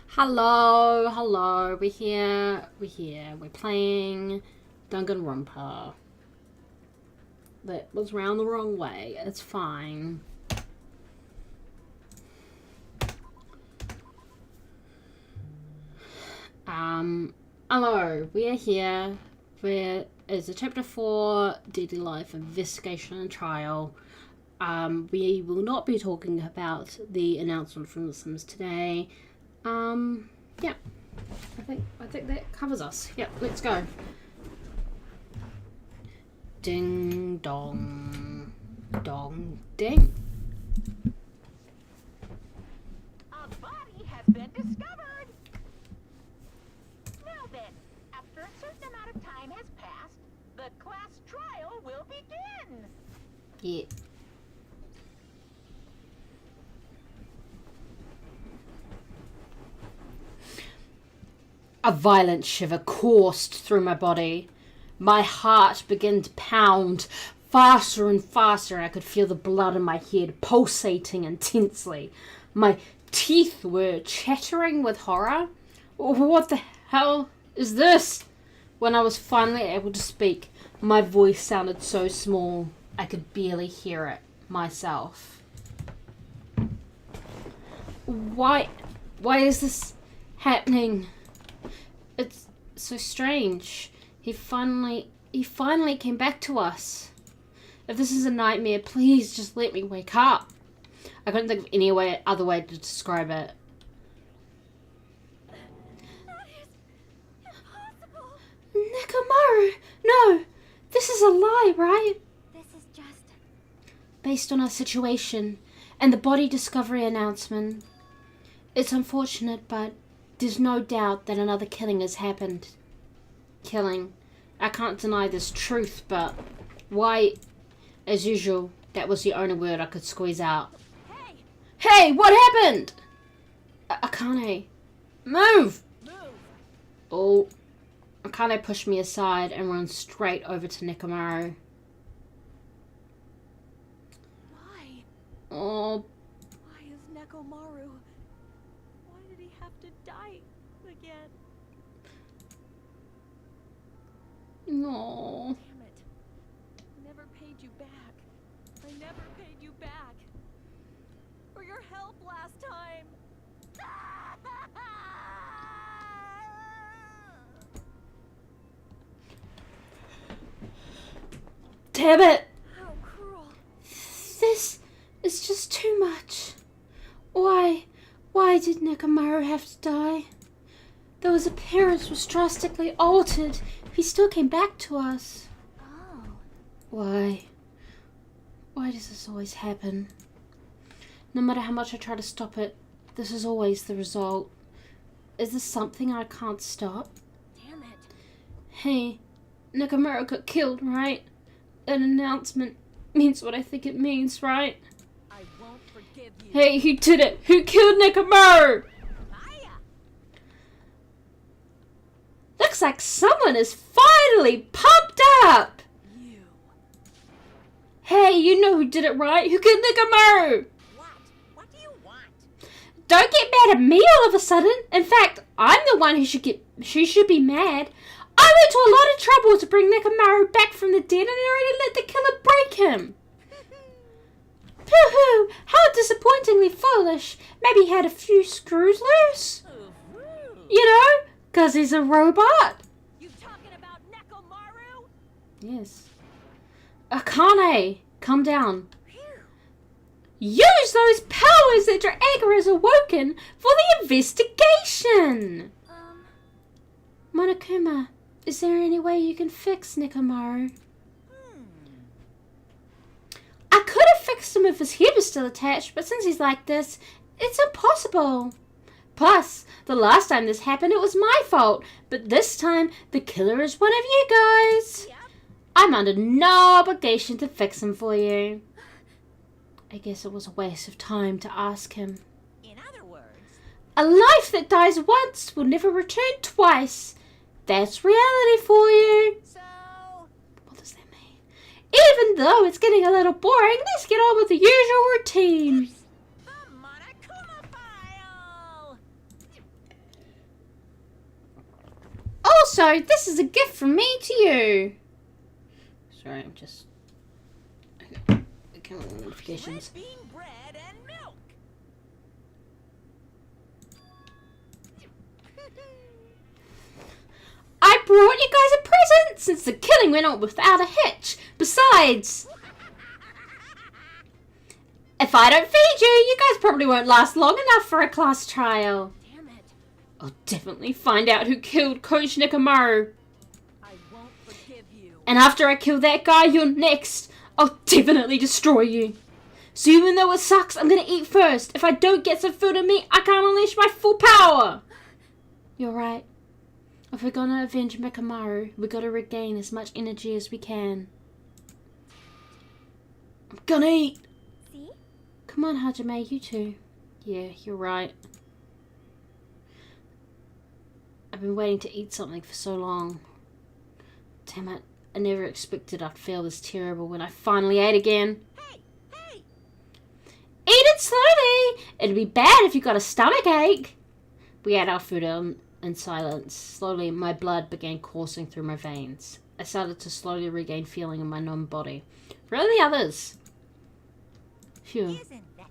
Hello, we're playing Danganronpa. That was round the wrong way, it's fine. Hello, we are here. It's a chapter 4, Deadly Life Investigation and Trial. We will not be talking about the announcement from The Sims today. Yeah. I think that covers us. Yep, let's go. Ding dong. Dong ding. A body has been discovered. Now then, after a certain amount of time has passed, the class trial will begin. Yeah. A violent shiver coursed through my body. My heart began to pound faster and faster. I could feel the blood in my head pulsating intensely. My teeth were chattering with horror. What the hell is this? When I was finally able to speak, my voice sounded so small I could barely hear it myself. Why is this happening? It's so strange. He finally came back to us. If this is a nightmare, please just let me wake up. I couldn't think of any other way to describe it. That is impossible. Nekomaru! No! This is a lie, right? This is just... Based on our situation and the body discovery announcement. It's unfortunate, but there's no doubt that another killing has happened. I can't deny this truth, but why, as usual, that was the only word I could squeeze out. Hey, what happened? Akane, move! Oh, Akane pushed me aside and ran straight over to Nekomaru. Why? Oh, Why is Nekomaru? Why did he have to die again? no. Damn it. I never paid you back. I never paid you back. For your help last time. Damn it! How cruel. This is just too much. Why did Nekomaru have to die? Though his appearance was drastically altered, he still came back to us. Oh. Why does this always happen? No matter how much I try to stop it, this is always the result. Is this something I can't stop? Damn it. Hey, Nekomaru got killed, right? An announcement means what I think it means, right? I won't forgive you. Hey, who did it? Who killed Nekomaru? Looks like someone is finally pumped up! You. Hey, you know who did it, right? Who killed Nekomaru? What? What do you want? Don't get mad at me all of a sudden. In fact, I'm the one who should be mad. I went to a lot of trouble to bring Nekomaru back from the dead and already let the killer break him. Pooh-hoo, how disappointingly foolish. Maybe he had a few screws loose. You know, 'cause he's a robot. You talking about Nekomaru? Yes. Akane, calm down. Use those powers that your anger has awoken for the investigation. Monokuma, is there any way you can fix Nekomaru? I could have fixed him if his head was still attached, but since he's like this, it's impossible. Plus, the last time this happened, it was my fault, but this time, the killer is one of you guys. Yep. I'm under no obligation to fix him for you. I guess it was a waste of time to ask him. In other words, A life that dies once will never return twice. That's reality for you. so What does that mean? Even though it's getting a little boring, let's get on with the usual routine. the Monokuma file. Also, this is a gift from me to you. Sorry, I'm just... Okay, notifications. Red bean bread and milk. I brought you guys a present since the killing went on without a hitch. Besides, if I don't feed you, you guys probably won't last long enough for a class trial. Damn it. I'll definitely find out who killed Coach Nikomaru. I won't forgive you. And after I kill that guy, you're next. I'll definitely destroy you. So even though it sucks, I'm gonna eat first. If I don't get some food in me, I can't unleash my full power. You're right. If we're gonna avenge Mikamaru, we gotta regain as much energy as we can. I'm gonna eat. See? Come on, Hajime, you too. Yeah, you're right. I've been waiting to eat something for so long. Damn it. I never expected I'd feel this terrible when I finally ate again. Hey, hey. Eat it slowly! It'd be bad if you got a stomach ache. We ate our food in silence. Slowly, my blood began coursing through my veins. I started to slowly regain feeling in my numb body. Where are the others? Phew. Isn't that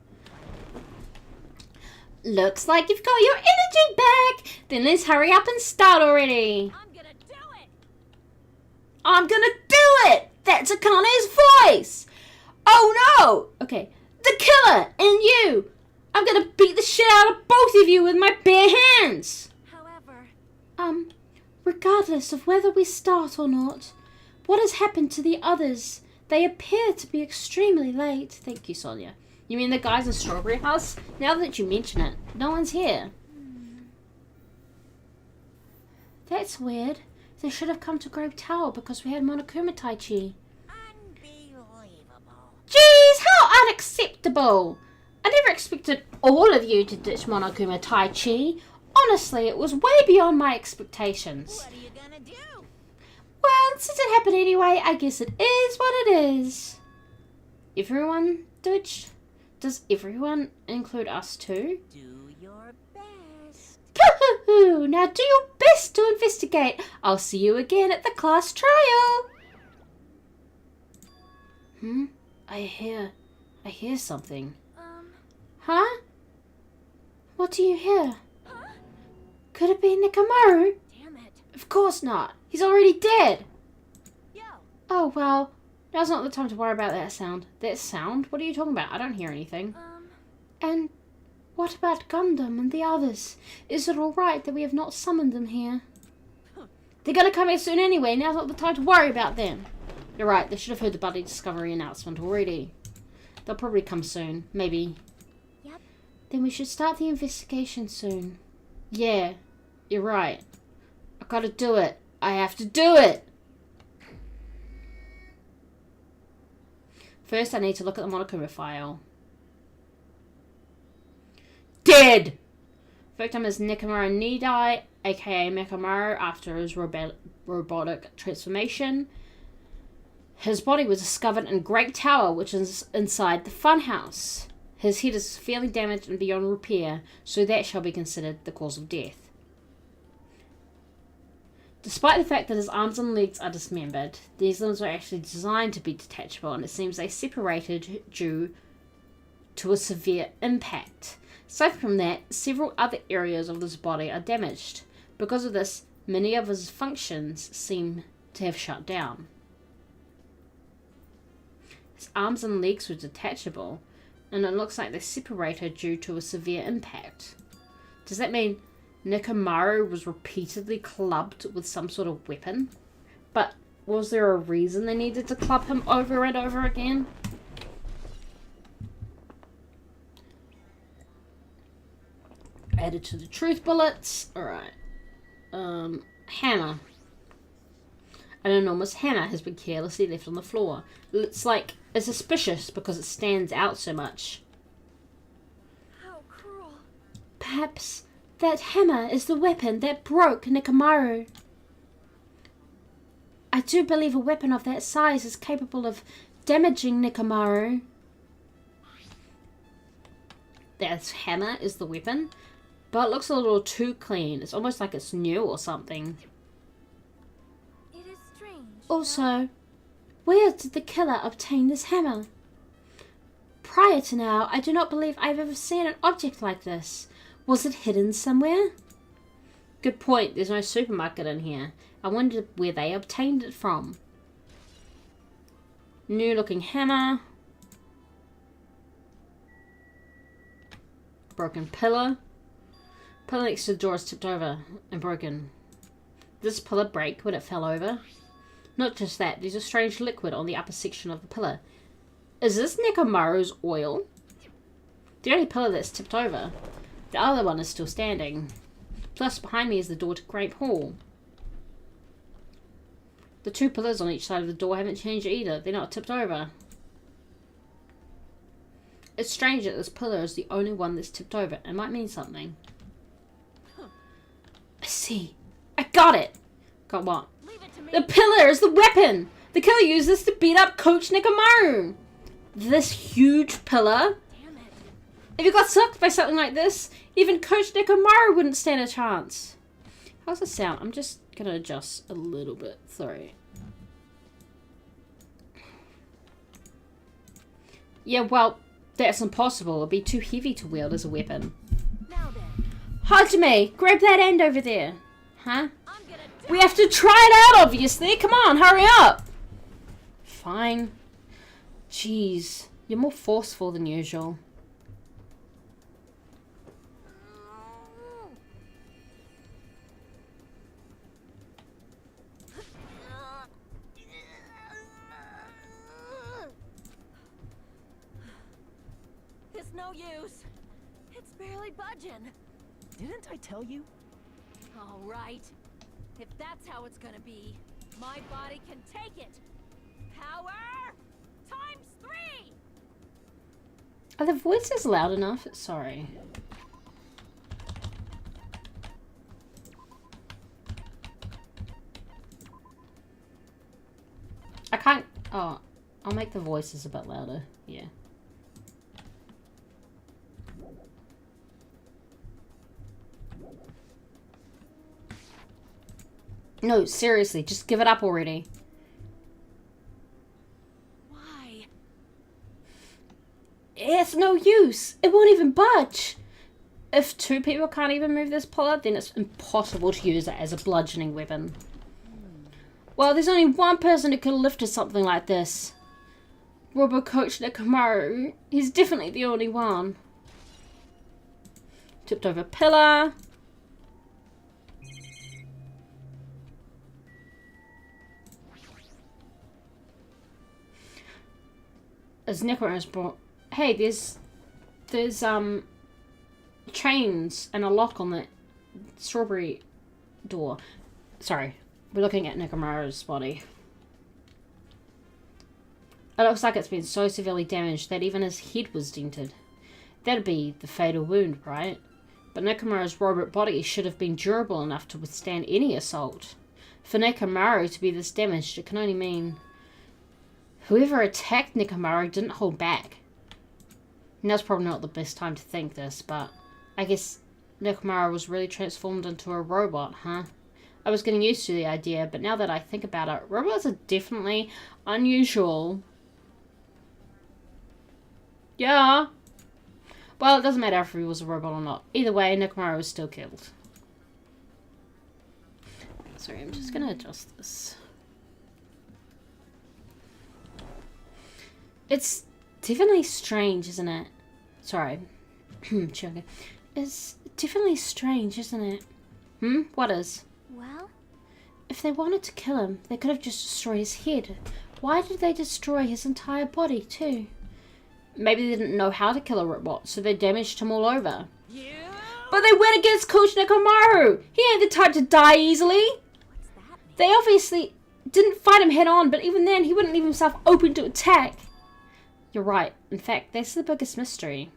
Looks like you've got your energy back. Then let's hurry up and start already. I'm gonna do it. I'm gonna do it! That's Akane's voice! Oh no! Okay, the killer and you! I'm gonna beat the shit out of both of you with my bare hands! However, Regardless of whether we start or not, what has happened to the others? They appear to be extremely late. Thank you, Sonia. You mean the guys in Strawberry House? Now that you mention it, no one's here. That's weird. They should have come to Grove Tower because we had Monokuma Tai Chi. unbelievable? Jeez, how unacceptable! I never expected all of you to ditch Monokuma Tai Chi. Honestly, it was way beyond my expectations. What are you gonna do? Well, since it happened anyway, I guess it is what it is. Everyone ditched? Does everyone include us too? Do your best. Pooh! Now do your best to investigate. I'll see you again at the class trial. I hear something. Huh? What do you hear? huh? Could it be Nikomaru? Damn it. Of course not. He's already dead. Yo, Oh, well, now's not the time to worry about that sound. That sound? What are you talking about? I don't hear anything. And what about Gundam and the others? Is it alright that we have not summoned them here? They're gonna come here soon anyway. Now's not the time to worry about them. You're right. They should have heard the Buddy Discovery announcement already. They'll probably come soon. Maybe. Yep. Then we should start the investigation soon. Yeah, you're right. I gotta do it. I have to do it! First, I need to look at the Monokuma file. Dead! Victim is Nikomaru Nidai, aka Mikamaru, after his robotic transformation. His body was discovered in Great Tower, which is inside the funhouse. His head is severely damaged and beyond repair, so that shall be considered the cause of death. Despite the fact that his arms and legs are dismembered, these limbs were actually designed to be detachable, and it seems they separated due to a severe impact. Aside from that, several other areas of his body are damaged. Because of this, many of his functions seem to have shut down. His arms and legs were detachable, and it looks like they separated due to a severe impact. Does that mean Nikomaru was repeatedly clubbed with some sort of weapon? But was there a reason they needed to club him over and over again? Added to the truth bullets. Alright. Hammer. An enormous hammer has been carelessly left on the floor. It's suspicious because it stands out so much. How cruel. Perhaps that hammer is the weapon that broke Nikomaru. I do believe a weapon of that size is capable of damaging Nikomaru. That hammer is the weapon, but it looks a little too clean. It's almost like it's new or something. Also, where did the killer obtain this hammer? Prior to now, I do not believe I've ever seen an object like this. Was it hidden somewhere? Good point. There's no supermarket in here. I wonder where they obtained it from. New looking hammer. Broken pillar. Pillar next to the door is tipped over and broken. Did this pillar break when it fell over? Not just that, there's a strange liquid on the upper section of the pillar. Is this Nekomaru's oil? The only pillar that's tipped over. The other one is still standing. Plus, behind me is the door to Grape Hall. The two pillars on each side of the door haven't changed either. They're not tipped over. It's strange that this pillar is the only one that's tipped over. It might mean something. I see. I got it! Got what? The pillar is the weapon! The killer used this to beat up Coach Nekomaru! This huge pillar? Damn it. If you got sucked by something like this, even Coach Nekomaru wouldn't stand a chance. How's the sound? I'm just gonna adjust a little bit. Sorry. Yeah, well, that's impossible. It'd be too heavy to wield as a weapon. Now then. Hajime, grab that end over there. Huh? I'm gonna We have to try it out, obviously. Come on, hurry up. Fine. Jeez, you're more forceful than usual. It's no use. It's barely budging. Didn't I tell you? All right. If that's how it's gonna be, my body can take it. Power times 3. Are the voices loud enough? Sorry. I can't... Oh, I'll make the voices a bit louder. Yeah. No, seriously, just give it up already. Why? It's no use. It won't even budge. If two people can't even move this pillar, then it's impossible to use it as a bludgeoning weapon. Well, there's only one person who could have lifted something like this. Robo Coach Nekomaru. He's definitely the only one. Tipped over pillar. As Nekomaru's brought... Hey, there's chains and a lock on the strawberry door. Sorry, we're looking at Nekomaru's body. It looks like it's been so severely damaged that even his head was dented. That'd be the fatal wound, right? But Nekomaru's robot body should have been durable enough to withstand any assault. For Nekomaru to be this damaged, it can only mean... Whoever attacked Nekomaru didn't hold back. Now's probably not the best time to think this, but I guess Nekomaru was really transformed into a robot, huh? I was getting used to the idea, but now that I think about it, robots are definitely unusual. Yeah. Well, it doesn't matter if he was a robot or not. Either way, Nekomaru was still killed. Sorry, I'm just gonna adjust this. It's definitely strange, isn't it? Sorry. Sugar. It's definitely strange, isn't it? What is? Well? If they wanted to kill him, they could have just destroyed his head. Why did they destroy his entire body, too? Maybe they didn't know how to kill a robot, so they damaged him all over. You? But they went against Coach Nekomaru! He ain't the type to die easily! What's that mean? They obviously didn't fight him head on, but even then, he wouldn't leave himself open to attack. You're right. In fact, that's the biggest mystery.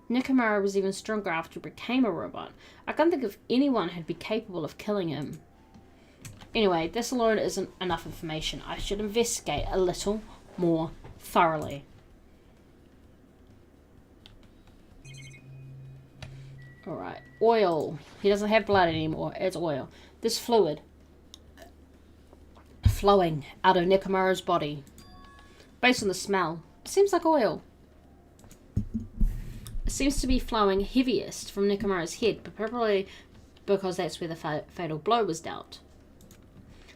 Nekomaru was even stronger after he became a robot. I can't think of anyone who'd be capable of killing him. Anyway, this alone isn't enough information. I should investigate a little more thoroughly. Alright, oil. He doesn't have blood anymore, it's oil. This fluid flowing out of Nekomaru's body. Based on the smell, it seems like oil. It seems to be flowing heaviest from Nekomaru's head, but probably because that's where the fatal blow was dealt.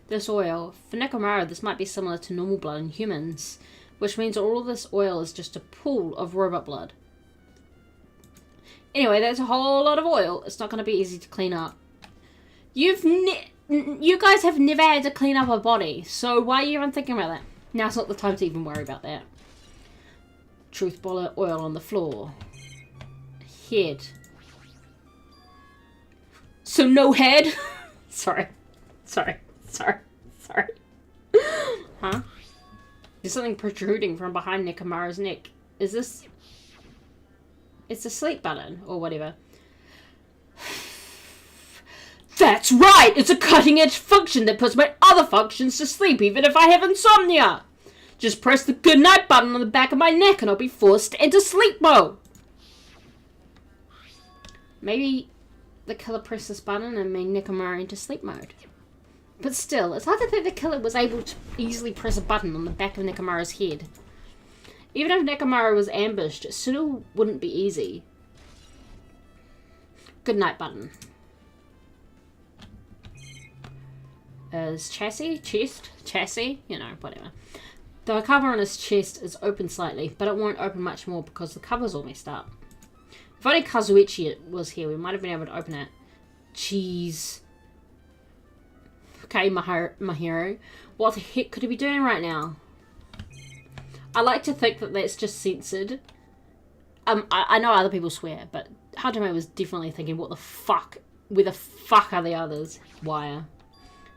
This oil, for Nekomaru, this might be similar to normal blood in humans, which means all of this oil is just a pool of robot blood. Anyway, that's a whole lot of oil. It's not going to be easy to clean up. You guys have never had to clean up a body, so why are you even thinking about that? Now's not the time to even worry about that. Truth bullet, oil on the floor. Head. So no head? Sorry. Huh? There's something protruding from behind Nekomaru's neck. Is this... It's a sleep button, or whatever. That's right! It's a cutting-edge function that puts my other functions to sleep, even if I have insomnia! Just press the goodnight button on the back of my neck and I'll be forced to enter sleep mode! Maybe the killer pressed this button and made Nekomaru into sleep mode. But still, it's hard to think the killer was able to easily press a button on the back of Nekomaru's head. Even if Nekomaru was ambushed, it still wouldn't be easy. Goodnight button. Is chassis, you know, whatever. The cover on his chest is open slightly, but it won't open much more because the cover's all messed up. If only Kazuichi was here, we might have been able to open it. Jeez. Okay, my hero. What the heck could he be doing right now? I like to think that that's just censored. I know other people swear, but Hajime was definitely thinking, what the fuck? Where the fuck are the others? Wire.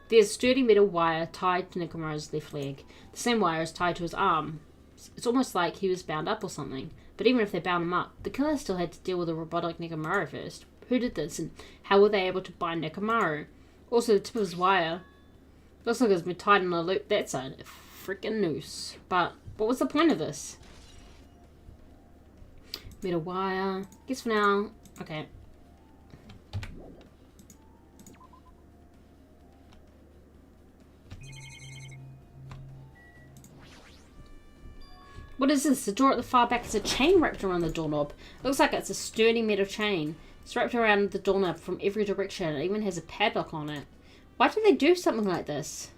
There's sturdy metal wire tied to Nekomaru's left leg. The same wire is tied to his arm. It's almost like he was bound up or something. But even if they bound him up, the killer still had to deal with a robotic Nekomaru first. Who did this, and how were they able to bind Nekomaru? Also, the tip of his wire looks like it's been tied in a loop that side. A freaking noose. But what was the point of this? Metal wire. Guess for now. Okay. What is this? The door at the far back is a chain wrapped around the doorknob. Looks like it's a sturdy metal chain. It's wrapped around the doorknob from every direction. It even has a padlock on it. Why did they do something like this?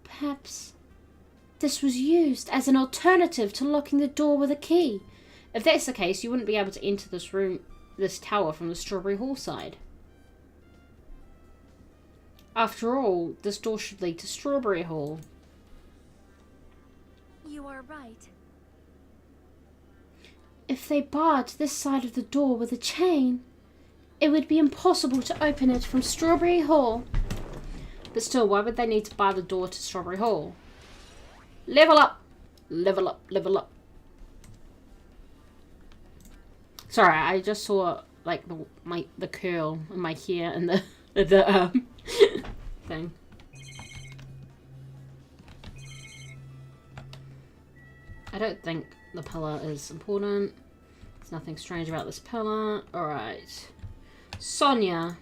Perhaps this was used as an alternative to locking the door with a key. If that's the case, you wouldn't be able to enter this tower from the Strawberry Hall side. After all, this door should lead to Strawberry Hall. You are right. If they barred this side of the door with a chain, it would be impossible to open it from Strawberry Hall. But still, why would they need to bar the door to Strawberry Hall? Level up! Level up, level up. Sorry, I just saw like the curl in my hair and the thing. I don't think the pillar is important. There's nothing strange about this pillar. Alright. Sonia.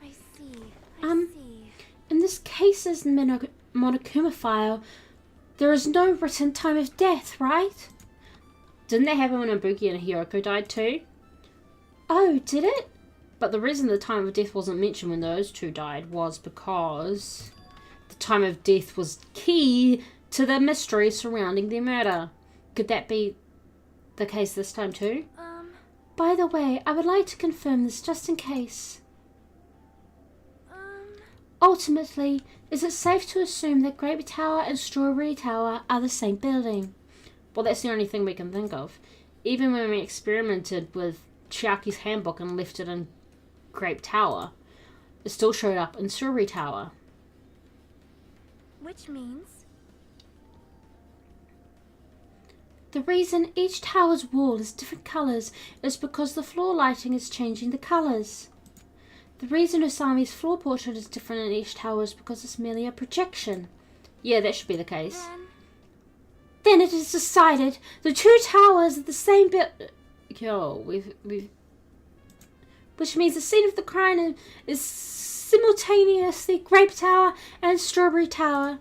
I see. I see. In this case's Monokuma file, there is no written time of death, right? Didn't that happen when Ibuki and Hiroko died too? Oh, did it? But the reason the time of death wasn't mentioned when those two died was because the time of death was key to the mystery surrounding their murder. Could that be the case this time too? By the way, I would like to confirm this just in case. Ultimately, is it safe to assume that Grape Tower and Strawberry Tower are the same building? Well, that's the only thing we can think of. Even when we experimented with Chiaki's handbook and left it in Grape Tower, it still showed up in Strawberry Tower. Which means? The reason each tower's wall is different colours is because the floor lighting is changing the colours. The reason Usami's floor portrait is different in each tower is because it's merely a projection. Yeah, that should be the case. Then it is decided the two towers are the same which means the scene of the crime is simultaneously. Grape Tower and Strawberry Tower.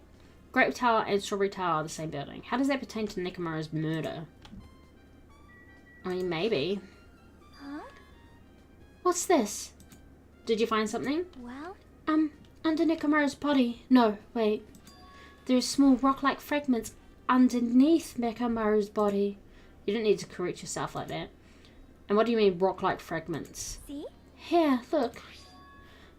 Grape Tower and Strawberry Tower are the same building. How does that pertain to Nekomaru's murder? I mean, maybe. Huh? What's this? Did you find something? Well? Under Nekomaru's body. No, wait. There's small rock-like fragments underneath Nekomaru's body. You didn't need to correct yourself like that. And what do you mean rock-like fragments? See? Here, look.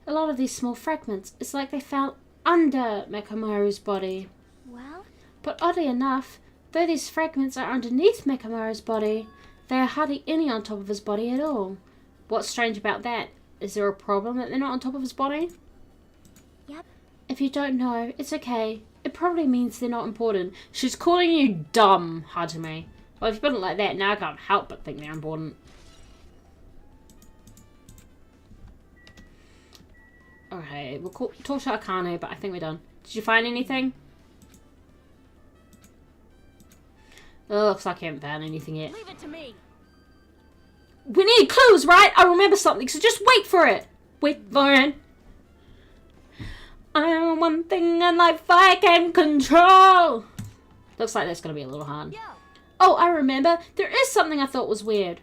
A lot of these small fragments. It's like they fell under Nekomaru's body. Well? But oddly enough, though these fragments are underneath Nekomaru's body, there are hardly any on top of his body at all. What's strange about that? Is there a problem that they're not on top of his body? Yep. If you don't know, it's okay. It probably means they're not important. She's calling you dumb, Hajime. Well, if you put it like that, now I can't help but think they're important. Okay, we'll talk to Akane, but I think we're done. Did you find anything? Oh, looks like I haven't found anything yet. Leave it to me. We need clues, right? I remember something, so just wait for it. Wait for it. I'm one thing in life I can control. Looks like that's going to be a little hard. Yo. Oh, I remember. There is something I thought was weird.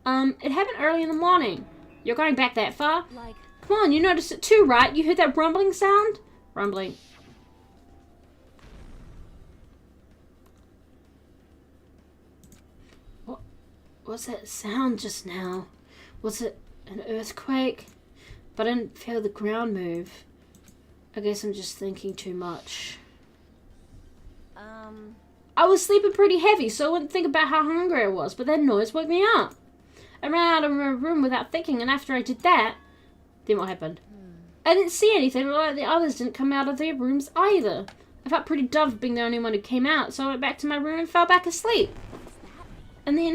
It happened early in the morning. You're going back that far? Like, Come on, you noticed it too, right? You heard that rumbling sound? Rumbling. What was that sound just now? Was it an earthquake? But I didn't feel the ground move. I guess I'm just thinking too much. I was sleeping pretty heavy, so I wouldn't think about how hungry I was, but that noise woke me up. I ran out of my room without thinking, and after I did that, then what happened? I didn't see anything, like the others didn't come out of their rooms either. I felt pretty dumb for being the only one who came out, so I went back to my room and fell back asleep. In the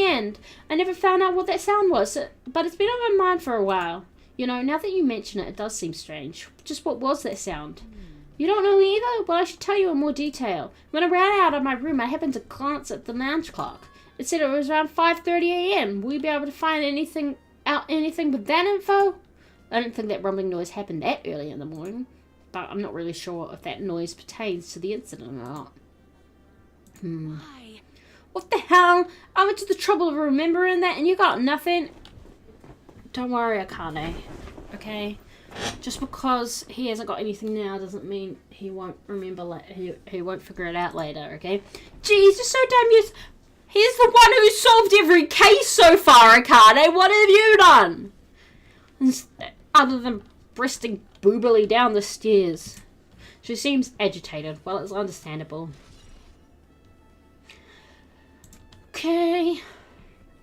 end, I never found out what that sound was, but it's been on my mind for a while. You know, now that you mention it, it does seem strange. Just what was that sound? You don't know either? Well, I should tell you in more detail. When I ran out of my room, I happened to glance at the lounge clock. It said it was around 5:30 a.m. Will you be able to find anything with that info? I don't think that rumbling noise happened that early in the morning, but I'm not really sure if that noise pertains to the incident or not. why? What the hell? I went to the trouble of remembering that and you got nothing? Don't worry, Akane. Okay? Just because he hasn't got anything now doesn't mean he won't remember he won't figure it out later, okay? Jeez, you're so damn used. He's the one who solved every case so far, Akane. What have you done? Other than breasting boobily down the stairs. She seems agitated. Well, it's understandable. Okay.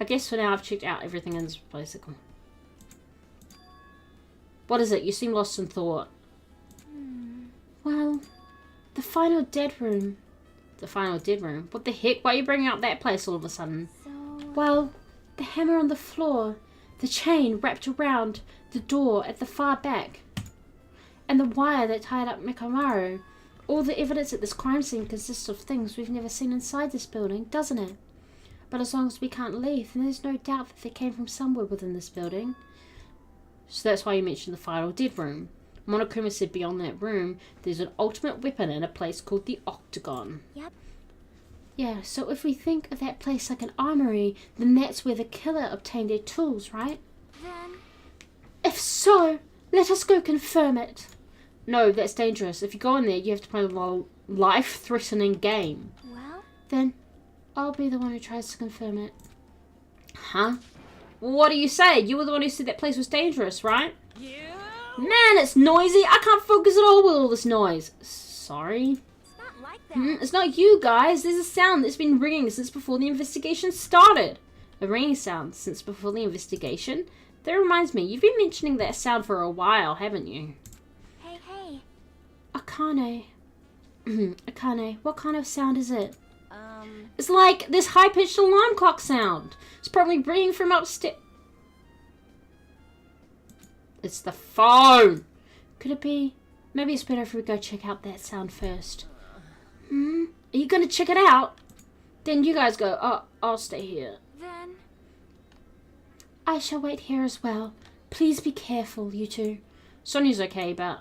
I guess for now I've checked out everything in this place. What is it? You seem lost in thought. Well, the final dead room. The final dead room? What the heck? Why are you bringing up that place all of a sudden? So... Well, the hammer on the floor, the chain wrapped around the door at the far back, and the wire that tied up Nekomaru. All the evidence at this crime scene consists of things we've never seen inside this building, doesn't it? But as long as we can't leave, then there's no doubt that they came from somewhere within this building. So that's why you mentioned the final dead room. Monokuma said beyond that room, there's an ultimate weapon in a place called the Octagon. Yep. Yeah, so if we think of that place like an armory, then that's where the killer obtained their tools, right? Then... If so, let us go confirm it. No, that's dangerous. If you go in there, you have to play a life-threatening game. Well... Then I'll be the one who tries to confirm it. Huh? What do you say? You were the one who said that place was dangerous, right? You? Man, it's noisy. I can't focus at all with all this noise. Sorry. It's not like that. It's not you guys. There's a sound that's been ringing since before the investigation started. A ringing sound since before the investigation? That reminds me, you've been mentioning that sound for a while, haven't you? Hey. Akane. Akane, what kind of sound is it? It's like this high-pitched alarm clock sound. It's probably ringing from upstairs. It's the phone. Could it be? Maybe it's better if we go check out that sound first. Are you going to check it out? Then you guys go. Oh, I'll stay here. Then... I shall wait here as well. Please be careful, you two. Sonya's okay, but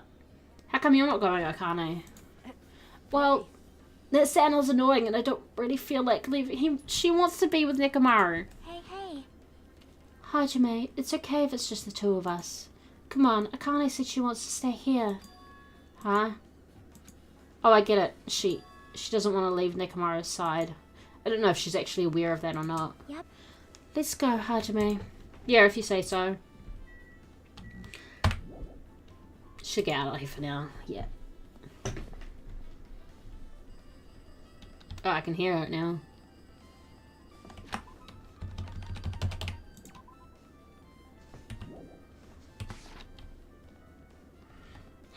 how come you're not going, Akane? Well, that sounds annoying and I don't really feel like leaving him. She wants to be with Nekomaru. Hey. Hajime, it's okay if it's just the two of us. Come on, Akane said she wants to stay here. Huh? Oh, I get it. She doesn't want to leave Nekomaru's side. I don't know if she's actually aware of that or not. Yep. Let's go, Hajime. Yeah, if you say so. Should get out of here for now. Yeah. Oh, I can hear it now.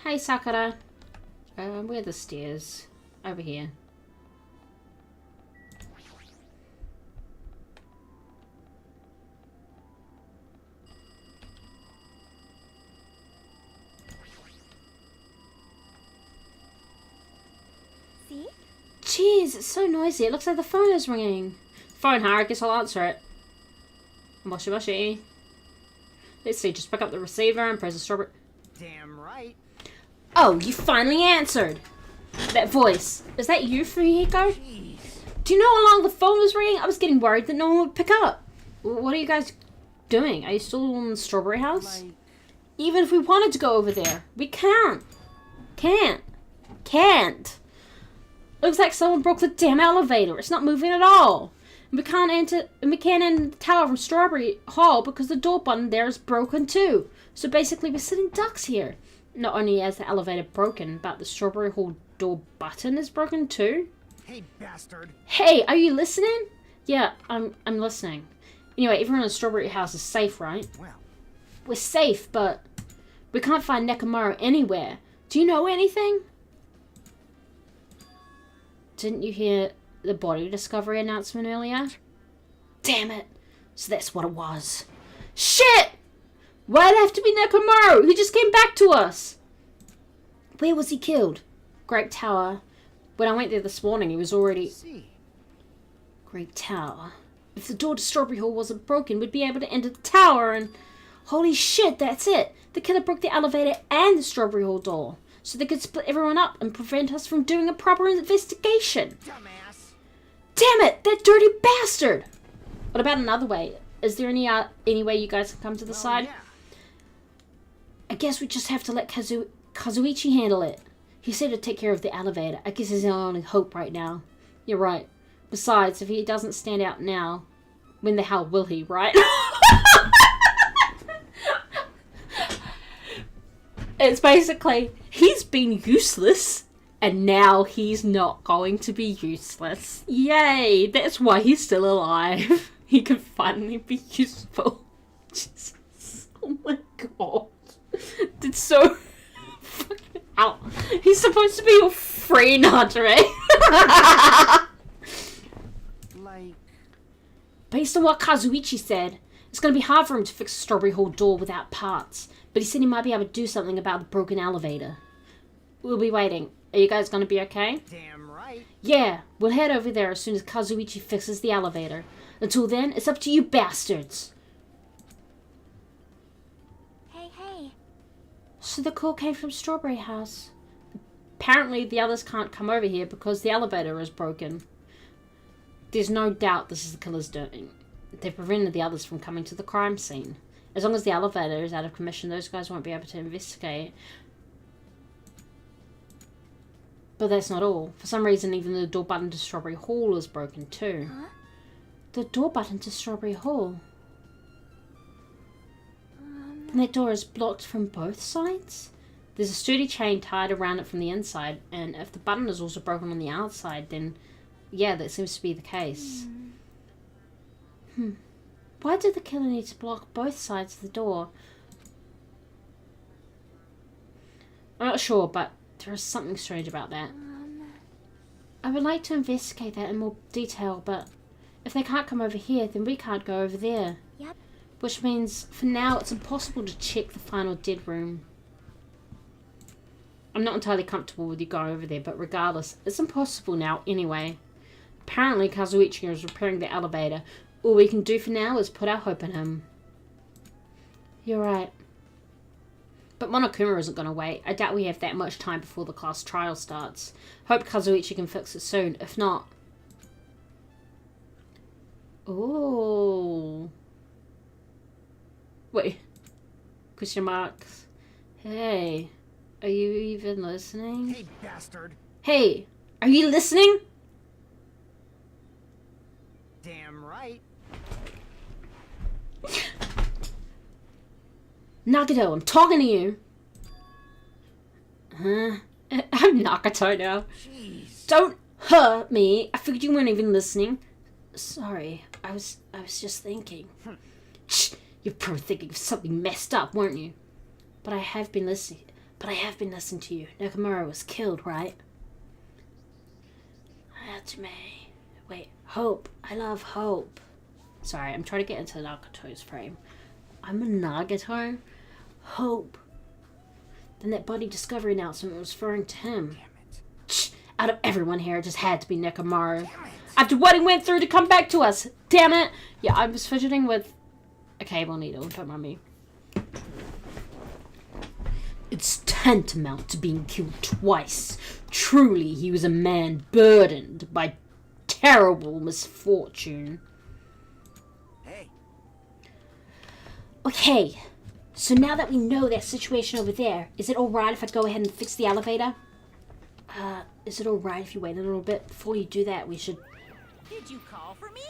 Hey, Sakura. Where are the stairs? Over here. See? Jeez, it's so noisy. It looks like the phone is ringing. Phone, huh? I guess I'll answer it. Moshi moshi. Let's see, just pick up the receiver and press the strawberry. Damn right. Oh, you finally answered! That voice. Is that you, Fumihiko? Jeez. Do you know how long the phone was ringing? I was getting worried that no one would pick up. What are you guys doing? Are you still in the strawberry house? Like, Even if we wanted to go over there, we can't. Can't. Looks like someone broke the damn elevator. It's not moving at all. And we can't enter the tower from Strawberry Hall because the door button there is broken too. So basically we're sitting ducks here. Not only is the elevator broken, but the Strawberry Hall door button is broken too. hey, bastard. Hey, are you listening? Yeah, I'm listening. Anyway, everyone in the Strawberry House is safe, right? Well, We're safe, but we can't find Nekomaru anywhere. Do you know anything? Didn't you hear the body discovery announcement earlier? Damn it. So that's what it was. Shit! Why'd it have to be Nekomaru? He just came back to us. Where was he killed? Great Tower. When I went there this morning, he was already... see. Great Tower. If the door to Strawberry Hall wasn't broken, we'd be able to enter the tower and... Holy shit, that's it! The killer broke the elevator and the Strawberry Hall door, so they could split everyone up and prevent us from doing a proper investigation. Dumbass. Damn it, that dirty bastard! What about another way? Is there any way you guys can come to the Well, side? yeah. I guess we just have to let Kazuichi handle it. He said to take care of the elevator. I guess he's our only hope right now. You're right. Besides, if he doesn't stand out now, when the hell will he, right? It's basically, he's been useless, and now he's not going to be useless. Yay! That's why he's still alive. He can finally be useful. Jesus. Oh my god. It's so... fucking out. He's supposed to be your friend, Andre. Like, Based on what Kazuichi said, it's going to be hard for him to fix the Strawberry Hall door without parts. But he said he might be able to do something about the broken elevator. We'll be waiting. Are you guys going to be okay? damn right. Yeah, we'll head over there as soon as Kazuichi fixes the elevator. Until then, it's up to you bastards. Hey. So the call came from Strawberry House. Apparently the others can't come over here because the elevator is broken. There's no doubt this is the killer's doing. They prevented the others from coming to the crime scene. As long as the elevator is out of commission, those guys won't be able to investigate. But that's not all. For some reason, even the door button to Strawberry Hall is broken too. Huh? The door button to Strawberry Hall? And that door is blocked from both sides? There's a sturdy chain tied around it from the inside, and if the button is also broken on the outside, then yeah, that seems to be the case. Why did the killer need to block both sides of the door? I'm not sure, but there is something strange about that. I would like to investigate that in more detail, but if they can't come over here, then we can't go over there. Yep. Which means, for now, it's impossible to check the final dead room. I'm not entirely comfortable with you going over there, but regardless, it's impossible now anyway. Apparently, Kazuichi is repairing the elevator. All we can do for now is put our hope in him. You're right. But Monokuma isn't going to wait. I doubt we have that much time before the class trial starts. Hope Kazuichi can fix it soon. If not... Ooh. Wait. Question marks. Hey. Are you even listening? Hey, bastard. Hey. Are you listening? Damn right. Nagato, I'm talking to you. Huh? I'm Nagato now. Jeez. Don't hurt me. I figured you weren't even listening. Sorry, I was just thinking. Shh, you're probably thinking of something messed up, weren't you? But I have been listening. To you. Nakamura was killed, right? That's me. Wait, Hope. I love Hope. Sorry, I'm trying to get into Nagato's frame. I'm a Nagato? Hope. Then that body discovery announcement was referring to him. Damn it. Shh, out of everyone here, it just had to be Nekomaru. After what he went through to come back to us. Damn it. Yeah, I was fidgeting with a cable needle. Don't mind me. It's tantamount to being killed twice. Truly, he was a man burdened by terrible misfortune. Hey. Okay, so now that we know that situation over there, is it alright if I go ahead and fix the elevator? Is it alright if you wait a little bit? Before you do that, we should Did you call for me?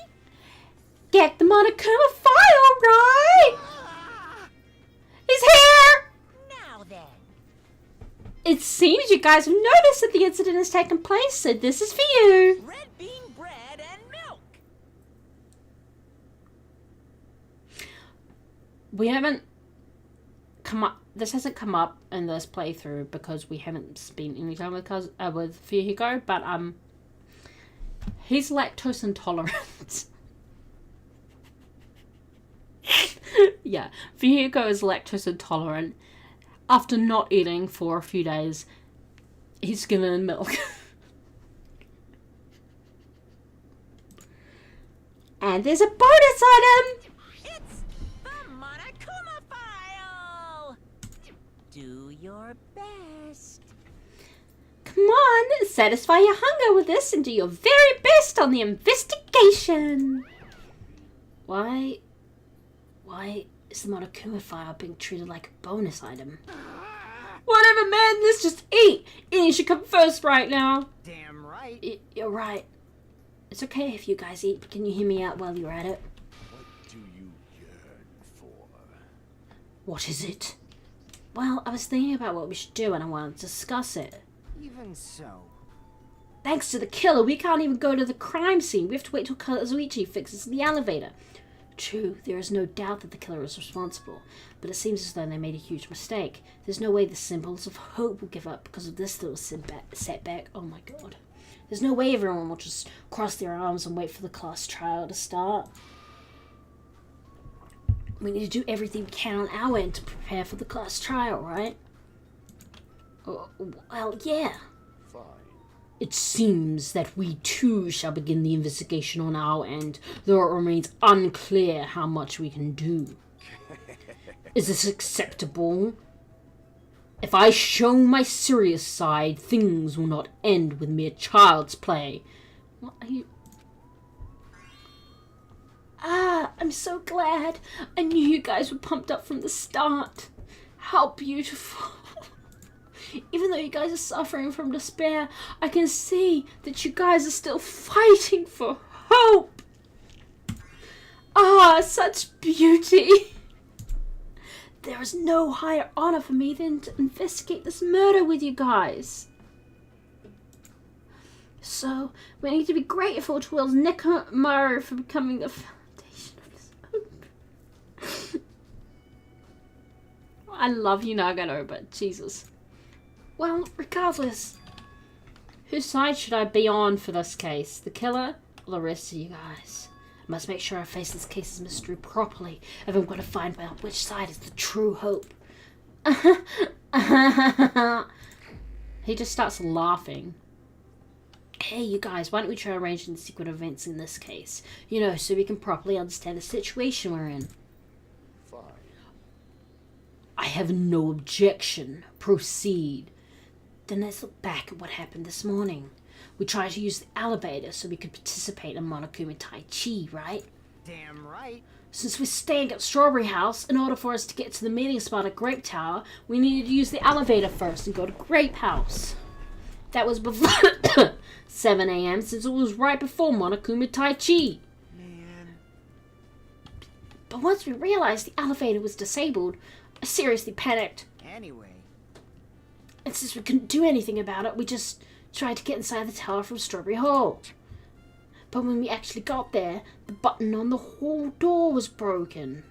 get the Monokuma file, right? He's here! Now then. It seems you guys have noticed that the incident has taken place, so this is for you. Red bean bread and milk. We haven't come up. This hasn't come up in this playthrough because we haven't spent any time with Fuyuhiko, but he's lactose intolerant. Yeah, Fuyuhiko is lactose intolerant. After not eating for a few days, he's given milk. And there's a bonus item! It's the Monokuma file. Do your best. Come on, satisfy your hunger with this and do your very best on the investigation. Why is the Monokuma file being treated like a bonus item? Whatever, man, let's just eat. Eating should come first right now. Damn right. You're right. It's okay if you guys eat, but can you hear me out while you're at it? What do you yearn for? What is it? Well, I was thinking about what we should do and I wanted to discuss it. Even so. Thanks to the killer, we can't even go to the crime scene. We have to wait till Kazuichi fixes the elevator. True, there is no doubt that the killer is responsible, but it seems as though they made a huge mistake. There's no way the symbols of hope will give up because of this little setback. Oh my god. There's no way everyone will just cross their arms and wait for the class trial to start. We need to do everything we can on our end to prepare for the class trial, right? Well, yeah. Fine. It seems that we too shall begin the investigation on our end, though it remains unclear how much we can do. Is this acceptable? If I show my serious side, things will not end with mere child's play. What are you... I'm so glad. I knew you guys were pumped up from the start. How beautiful. Even though you guys are suffering from despair, I can see that you guys are still fighting for hope. Such beauty. There is no higher honor for me than to investigate this murder with you guys. So, we need to be grateful towards Nekomaru for becoming the foundation of this hope. I love you, Nagano, but Jesus. Well, regardless, whose side should I be on for this case? The killer or the rest of you guys? I must make sure I face this case's mystery properly if I'm going to find out which side is the true hope. He just starts laughing. Hey, you guys, why don't we try arranging the secret events in this case? You know, so we can properly understand the situation we're in. Fine. I have no objection. Proceed. Then let's look back at what happened this morning. We tried to use the elevator so we could participate in Monokuma Tai Chi, right? Damn right. Since we're staying at Strawberry House, in order for us to get to the meeting spot at Grape Tower, we needed to use the elevator first and go to Grape House. That was before 7 a.m. since it was right before Monokuma Tai Chi. Man. But once we realized the elevator was disabled, I seriously panicked. Anyway. And since we couldn't do anything about it, we just tried to get inside the tower from Strawberry Hall. But when we actually got there, the button on the hall door was broken.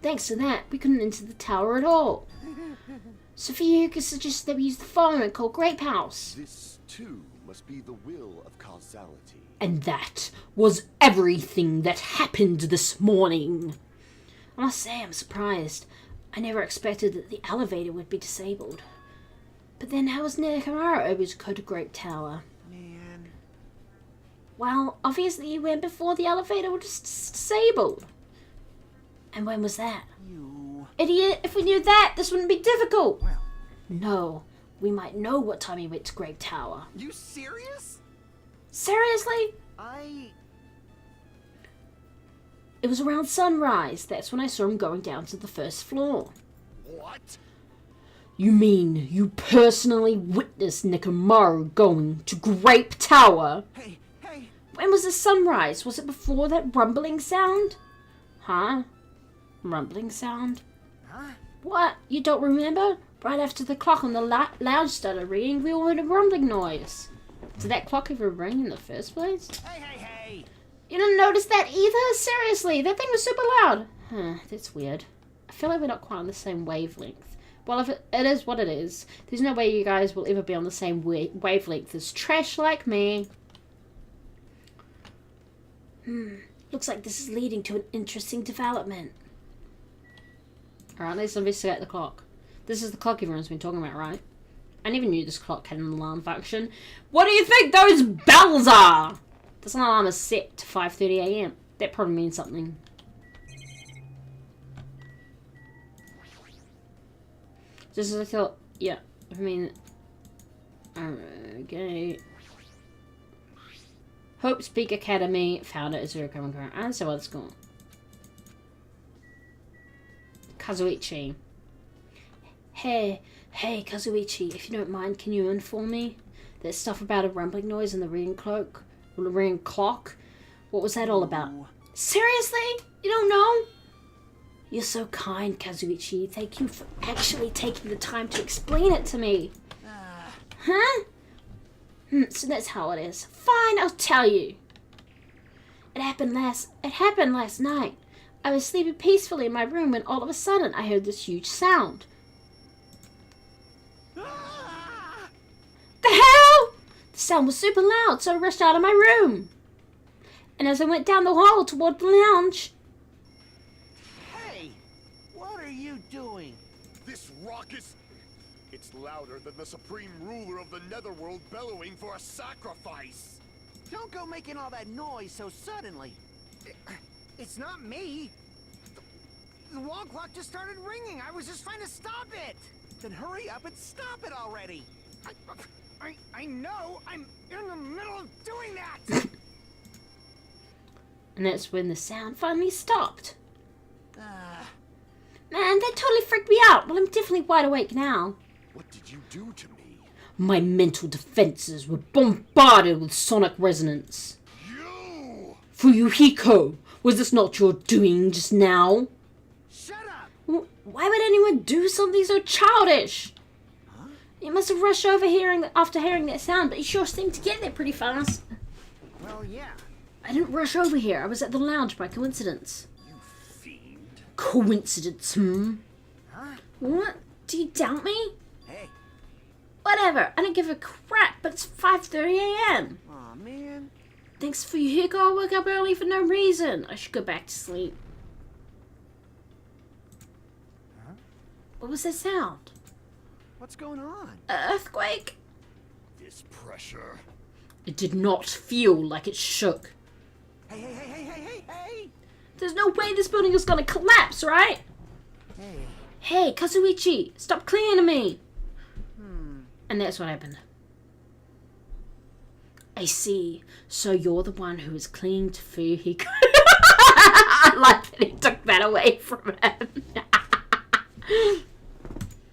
Thanks to that, we couldn't enter the tower at all. So Fuyuka suggested that we use the phone and call Grape House. This, too, must be the will of causality. And that was everything that happened this morning. I must say I'm surprised. I never expected that the elevator would be disabled. But then how was Nakamura able to go to Grape Tower? Man. Well, obviously he went before the elevator was disabled. And when was that? You. Idiot, if we knew that, this wouldn't be difficult. Well. No, we might know what time he went to Grape Tower. You serious? Seriously? It was around sunrise. That's when I saw him going down to the first floor. What? You mean you personally witnessed Nakamura going to Grape Tower? Hey. When was the sunrise? Was it before that rumbling sound? Huh? Rumbling sound? Huh? What? You don't remember? Right after the clock on the lounge started ringing, we all heard a rumbling noise. Did that clock ever ring in the first place? Hey. You didn't notice that either? Seriously, that thing was super loud. Huh, that's weird. I feel like we're not quite on the same wavelength. Well, if it is what it is, there's no way you guys will ever be on the same wavelength as trash like me. Looks like this is leading to an interesting development. Alright, let's investigate the clock. This is the clock everyone's been talking about, right? I never knew this clock had an alarm function. What do you think those bells are? This alarm is set to 5:30 a.m. That probably means something. This is a kill. Yeah, I mean. Okay. Hope Speak Academy founder is very current. And so what's going on? Kazuichi. Hey, Kazuichi, if you don't mind, can you inform me? That stuff about a rumbling noise in the ring clock? What was that all about? Seriously? You don't know? You're so kind, Kazuichi. Thank you for actually taking the time to explain it to me. Huh? So that's how it is. Fine, I'll tell you. It happened last night. I was sleeping peacefully in my room when all of a sudden I heard this huge sound. The hell? The sound was super loud, so I rushed out of my room. And as I went down the hall toward the lounge... Hey! What are you doing? This raucous... It's louder than the supreme ruler of the netherworld bellowing for a sacrifice. Don't go making all that noise so suddenly. It's not me. The wall clock just started ringing. I was just trying to stop it. Then hurry up and stop it already. I know. I'm in the middle of doing that. And that's when the sound finally stopped. Man, that totally freaked me out. Well, I'm definitely wide awake now. What did you do to me? My mental defenses were bombarded with sonic resonance. You! Fuyuhiko, was this not your doing just now? Shut up! Why would anyone do something so childish? Huh? You must have rushed over after hearing that sound, but you sure seemed to get there pretty fast. Well, yeah. I didn't rush over here. I was at the lounge by coincidence. You fiend. Coincidence, Huh? What? Do you doubt me? Hey. Whatever. I don't give a crap, but it's 5:30 a.m. Aw, man. Thanks for you, Hugo. I woke up early for no reason. I should go back to sleep. Huh? What was that sound? What's going on? An earthquake? This pressure. It did not feel like it shook. Hey. There's no way this building is gonna collapse, right? Hey, Hey, Kazuichi, stop clinging to me! And that's what happened. I see. So you're the one who is clinging to Fuyuhiko. I like that he took that away from him.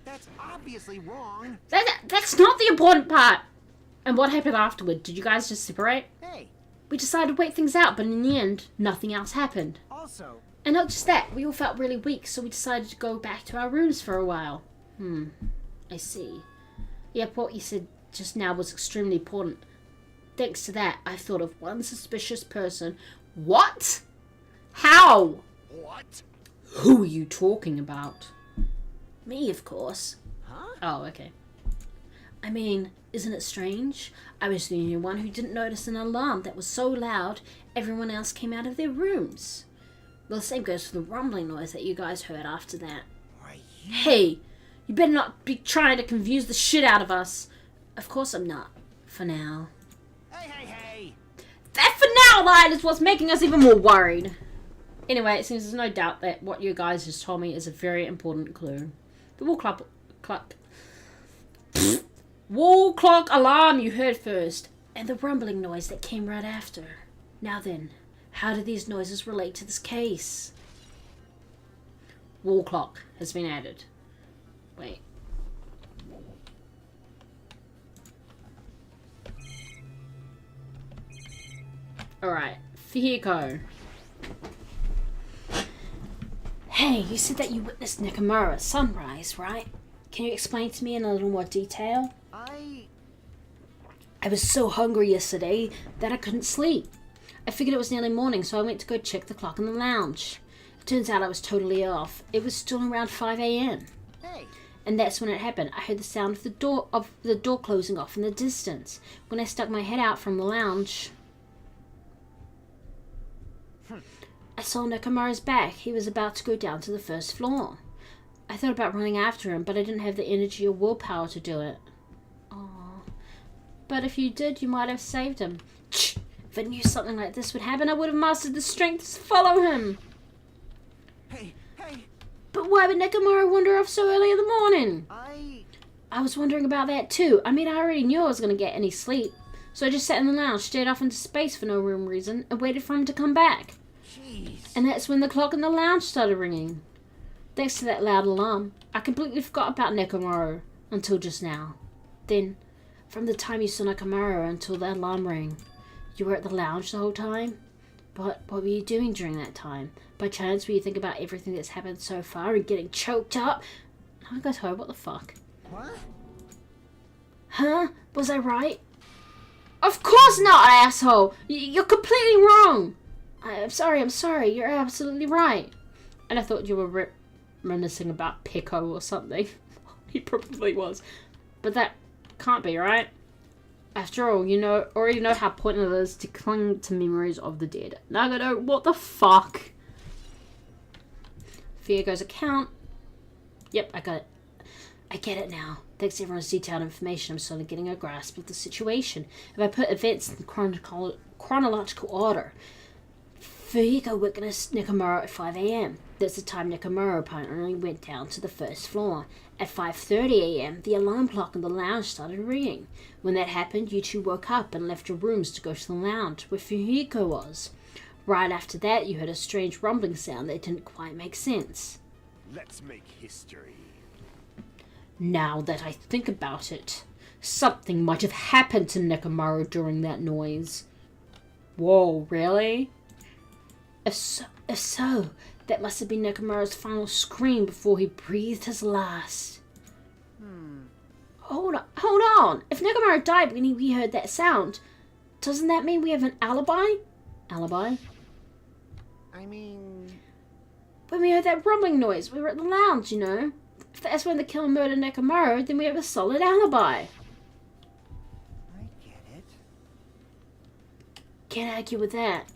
That's obviously wrong. That's not the important part. And what happened afterward? Did you guys just separate? Hey, We decided to wait things out, but in the end, nothing else happened. also, And not just that, we all felt really weak, so we decided to go back to our rooms for a while. I see. Yep, what you said just now was extremely important. Thanks to that, I thought of one suspicious person. What? How? What? Who are you talking about? Me, of course. huh? Oh, okay. I mean, isn't it strange? I was the only one who didn't notice an alarm that was so loud everyone else came out of their rooms. Well, the same goes for the rumbling noise that you guys heard after that. Are you? Hey, you better not be trying to confuse the shit out of us. Of course I'm not. For now. Hey! That for now line is what's making us even more worried. Anyway, it seems there's no doubt that what you guys just told me is a very important clue. The wall clock alarm you heard first, and the rumbling noise that came right after. Now then, how do these noises relate to this case? Wall clock has been added. Wait. Alright, Fihiko. Hey, you said that you witnessed Nakamura's sunrise, right? Can you explain to me in a little more detail? I was so hungry yesterday that I couldn't sleep. I figured it was nearly morning, so I went to go check the clock in the lounge. It turns out I was totally off. It was still around 5 a.m. Hey! And that's when it happened. I heard the sound of the door closing off in the distance. When I stuck my head out from the lounge, I saw Nakamura's back. He was about to go down to the first floor. I thought about running after him, but I didn't have the energy or willpower to do it. Aww. But if you did, you might have saved him. If I knew something like this would happen, I would have mustered the strength to follow him. Hey! But why would Nakamura wander off so early in the morning? I was wondering about that too. I mean, I already knew I was going to get any sleep. So I just sat in the lounge, stared off into space for no reason, and waited for him to come back. Jeez. And that's when the clock in the lounge started ringing. Thanks to that loud alarm, I completely forgot about Nakamura until just now. Then, from the time you saw Nakamura until the alarm rang, you were at the lounge the whole time? But what were you doing during that time? By chance, were you thinking about everything that's happened so far and getting choked up? I got her, what the fuck? What? Huh? Was I right? Of course not, asshole! You're completely wrong! I'm sorry, you're absolutely right. And I thought you were reminiscing about Pico or something. He probably was. But that can't be, right? After all, you already know how pointless it is to cling to memories of the dead. Nagano, what the fuck? Fuyuko's account. Yep, I got it. I get it now. Thanks to everyone's detailed information, I'm slowly getting a grasp of the situation. If I put events in chronological order, Fuyuko witnessed Nakamura at 5 a.m. That's the time Nakamura apparently went down to the first floor. At 5:30 a.m., the alarm clock in the lounge started ringing. When that happened, you two woke up and left your rooms to go to the lounge where Fuyuko was. Right after that, you heard a strange rumbling sound that didn't quite make sense. Let's make history. Now that I think about it, something might have happened to Nakamura during that noise. Whoa, really? If so, that must have been Nakamura's final scream before he breathed his last. Hold on. If Nakamura died when we heard that sound, doesn't that mean we have an alibi? Alibi? I mean... When we heard that rumbling noise, we were at the lounge, you know. If that's when the killer murdered Nakamura, then we have a solid alibi. I get it. Can't argue with that.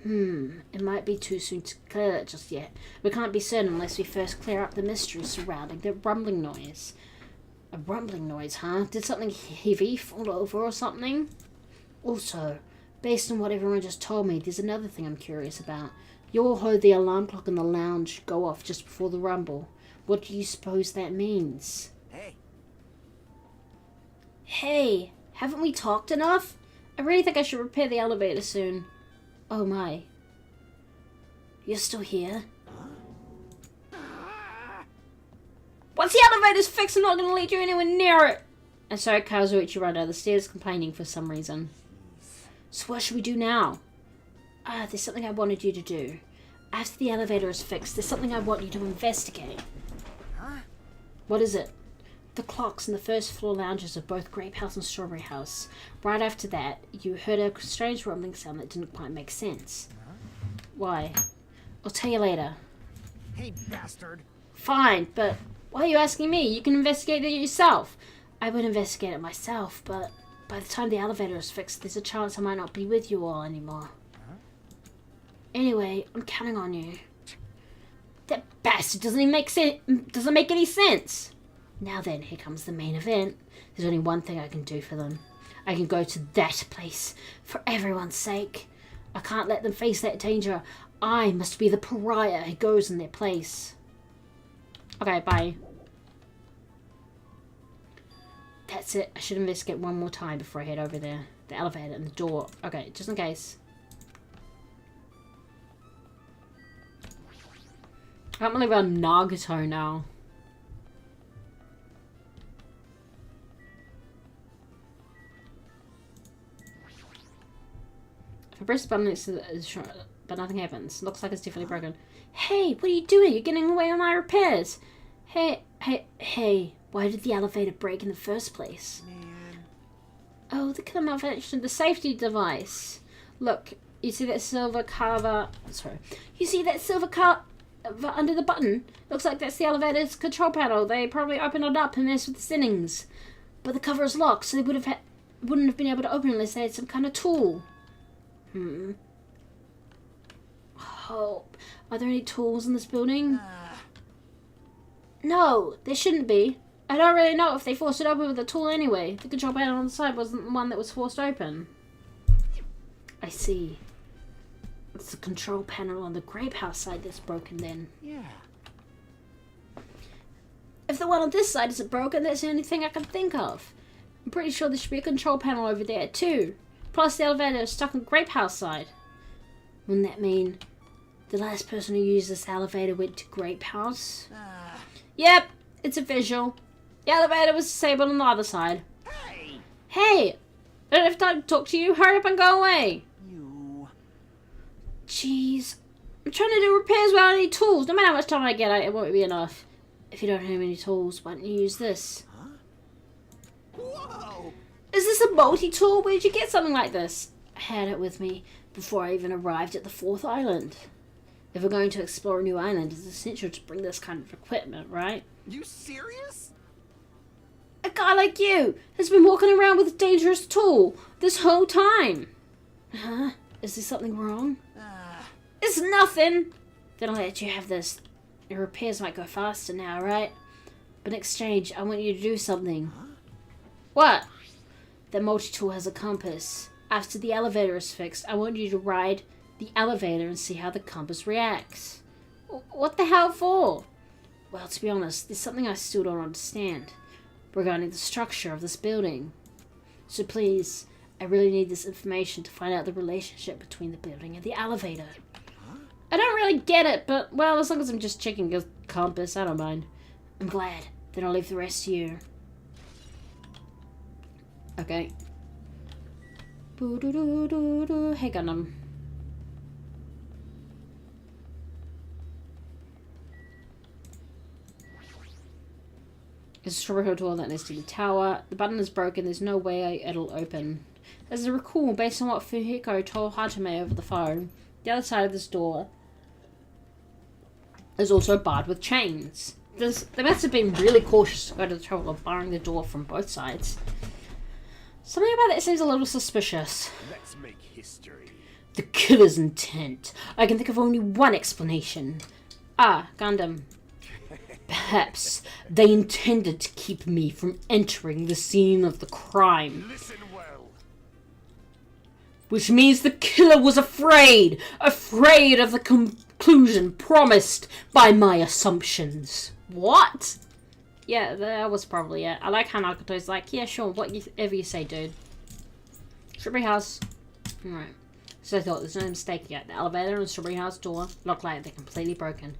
It might be too soon to clear that just yet. We can't be certain unless we first clear up the mystery surrounding the rumbling noise. A rumbling noise, huh? Did something heavy fall over or something? Also, based on what everyone just told me, there's another thing I'm curious about. You all heard the alarm clock in the lounge go off just before the rumble. What do you suppose that means? Hey, Hey, haven't we talked enough? I really think I should repair the elevator soon. Oh my. You're still here? Once the elevator's fixed, I'm not going to let you anywhere near it. And so Kazuichi ran down the stairs complaining for some reason. So what should we do now? There's something I wanted you to do. After the elevator is fixed, there's something I want you to investigate. huh? What is it? The clocks in the first floor lounges of both Grape House and Strawberry House. Right after that, you heard a strange rumbling sound that didn't quite make sense. Why? I'll tell you later. Hey, bastard. Fine, but why are you asking me? You can investigate it yourself. I would investigate it myself, but by the time the elevator is fixed, there's a chance I might not be with you all anymore. Anyway, I'm counting on you. That bastard doesn't even make any sense. Now then, here comes the main event. There's only one thing I can do for them. I can go to that place for everyone's sake. I can't let them face that danger. I must be the pariah who goes in their place. Okay, bye. That's it. I should investigate one more time before I head over there. The elevator and the door. Okay, just in case. I can't believe I'm Nagato now. If I press the button next to the but nothing happens. Looks like it's definitely broken. Hey, what are you doing? You're getting in the way of my repairs. Hey. Why did the elevator break in the first place? Man. Oh, the killer malfunctioned the safety device. Look, you see that silver cover? Sorry. You see that silver cover under the button? Looks like that's the elevator's control panel. They probably opened it up and messed with the settings. But the cover is locked, so they wouldn't have been able to open it unless they had some kind of tool. Oh, are there any tools in this building? No, there shouldn't be. I don't really know if they forced it open with a tool anyway. The control panel on the side wasn't the one that was forced open. I see. It's the control panel on the Grape House side that's broken then. Yeah. If the one on this side isn't broken, that's the only thing I can think of. I'm pretty sure there should be a control panel over there too. Plus the elevator is stuck on Grape House side. Wouldn't that mean the last person who used this elevator went to Grape House? Yep, it's official. The elevator was disabled on the other side. Hey! Hey! I don't have time to talk to you. Hurry up and go away. You. Jeez. I'm trying to do repairs without any tools. No matter how much time I get, it won't be enough. If you don't have any tools, why don't you use this? Whoa! Is this a multi-tool? Where did you get something like this? I had it with me before I even arrived at the 4th island. If we're going to explore a new island, it's essential to bring this kind of equipment, right? You serious? A guy like you has been walking around with a dangerous tool this whole time. Huh? Is there something wrong? It's nothing. Then I'll let you have this. Your repairs might go faster now, right? But in exchange, I want you to do something. What? The multi-tool has a compass. After the elevator is fixed, I want you to ride the elevator and see how the compass reacts. What the hell for? Well, to be honest, there's something I still don't understand regarding the structure of this building. So please, I really need this information to find out the relationship between the building and the elevator. I don't really get it, but, well, as long as I'm just checking the compass, I don't mind. I'm glad. Then I'll leave the rest to you. Okay. Boo-doo-doo-doo-doo. Hey, Gundam. There's a strawberry door that needs to be tower. The button is broken. There's no way it'll open. As I recall, based on what Fumiko told Hajime over the phone, the other side of this door is also barred with chains. They must have been really cautious to go to the trouble of barring the door from both sides. Something about that seems a little suspicious. Let's make history. The killer's intent. I can think of only one explanation. Ah, Gundam. Perhaps they intended to keep me from entering the scene of the crime. Listen well. Which means the killer was afraid of the conclusion promised by my assumptions. What? Yeah, that was probably it. I like how Naruto's like, yeah, sure, whatever you say, dude. Strawberry House. Alright. So I thought there's no mistake yet. The elevator and Strawberry House door look like they're completely broken.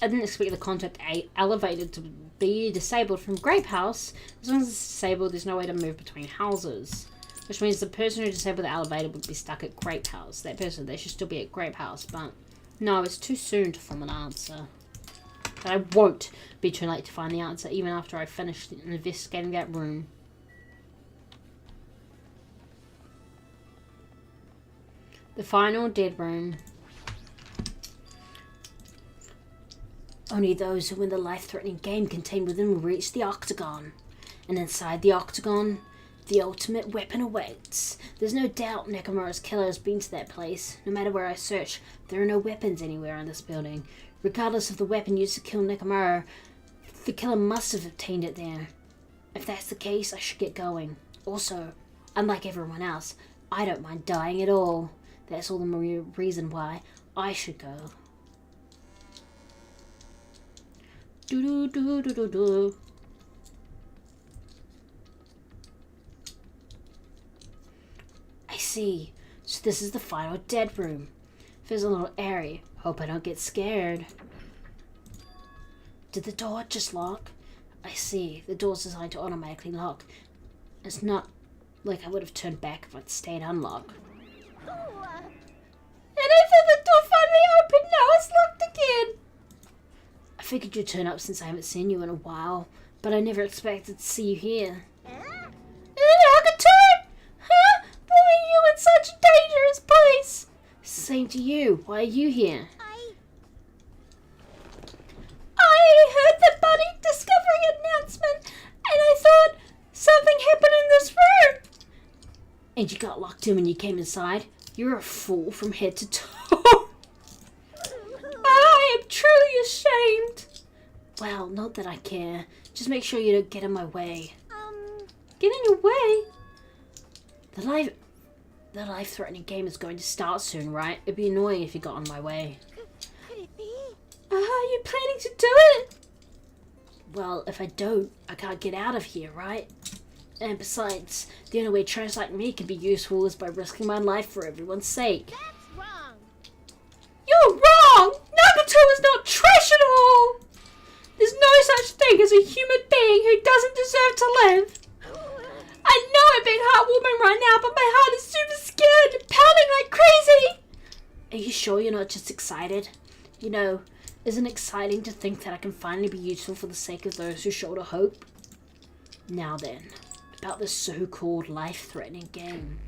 I didn't expect the contact elevator to be disabled from Grape House. As long as it's disabled, there's no way to move between houses. Which means the person who disabled the elevator would be stuck at Grape House. That person, they should still be at Grape House, but no, it's too soon to form an answer. But I won't be too late to find the answer, even after I finish investigating that room. The final dead room. Only those who win the life-threatening game contained within will reach the Octagon. And inside the Octagon, the ultimate weapon awaits. There's no doubt Nakamura's killer has been to that place. No matter where I search, there are no weapons anywhere in this building. Regardless of the weapon used to kill Nakamura, the killer must have obtained it there. If that's the case, I should get going. Also, unlike everyone else, I don't mind dying at all. That's all the more reason why I should go. Do do do do do do. I see. So this is the final dead room. There's a little area. Hope I don't get scared. Did the door just lock? I see. The door's designed to automatically lock. It's not like I would have turned back if I'd stayed unlocked. And I thought the door finally opened. Now it's locked again. I figured you'd turn up since I haven't seen you in a while, but I never expected to see you here. Nagato! Huh? Why are you in such a dangerous place? Same to you. Why are you here? I heard the body discovery announcement, and I thought something happened in this room. And you got locked in when you came inside? You're a fool from head to toe. I am truly ashamed. Well, not that I care. Just make sure you don't get in my way. Get in your way? The life-threatening game is going to start soon, right? It'd be annoying if you got in my way. Could it be? Are you planning to do it? Well, if I don't, I can't get out of here, right? And besides, the only way trash like me can be useful is by risking my life for everyone's sake. That's wrong. You're wrong! Nagato is not trash at all! There's no such thing as a human being who doesn't deserve to live. I know I'm being heartwarming right now, but my heart is super scared and pounding like crazy! Are you sure you're not just excited? You know, isn't it exciting to think that I can finally be useful for the sake of those who shoulder hope? Now then, about this so-called life-threatening game.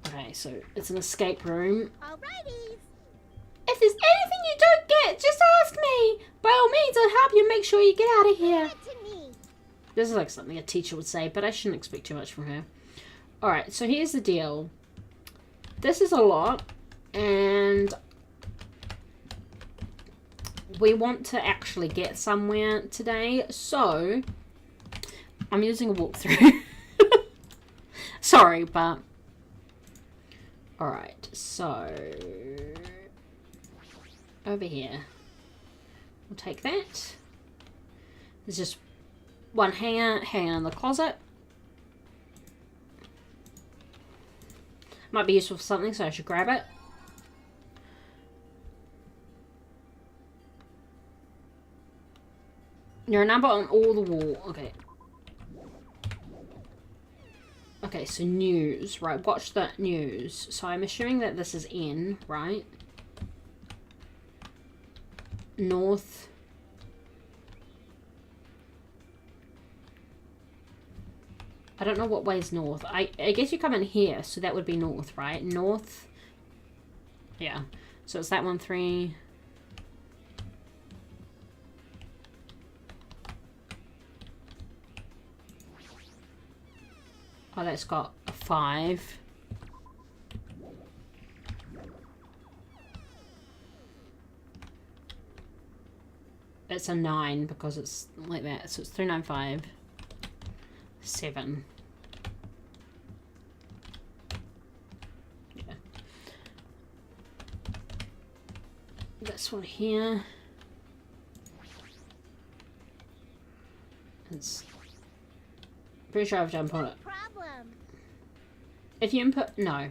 Okay, so it's an escape room. Alrighty. If there's anything you don't get, just ask me! By all means, I'll help you make sure you get out of here. To me. This is like something a teacher would say, but I shouldn't expect too much from her. Alright, so here's the deal. This is a lot, and we want to actually get somewhere today, so I'm using a walkthrough. Sorry, but alright, so over here. We'll take that. There's just one hanger in the closet. Might be useful for something, so I should grab it. There are a number on all the wall. Okay. Okay, so news. Right, watch that news. So I'm assuming that this is in, right? North. I don't know what way is north. I guess you come in here, so that would be north, right? North. Yeah. So it's that 1-3. Oh, that's got a 5. It's a 9 because it's like that. So it's 395. 7. Yeah. This one here. It's pretty sure I've done put it. Problem. If you input, no.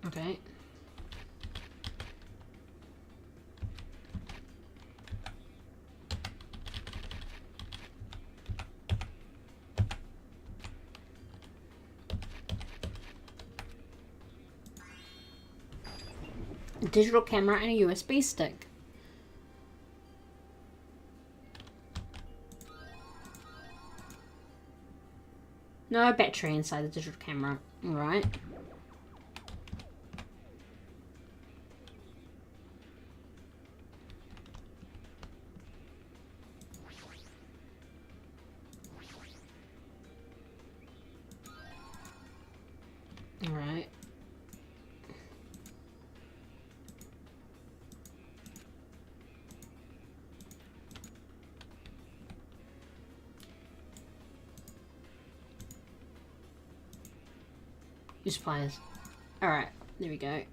Okay. A digital camera and a USB stick. No battery inside the digital camera. Alright. Alright. Use pliers. Alright, there we go.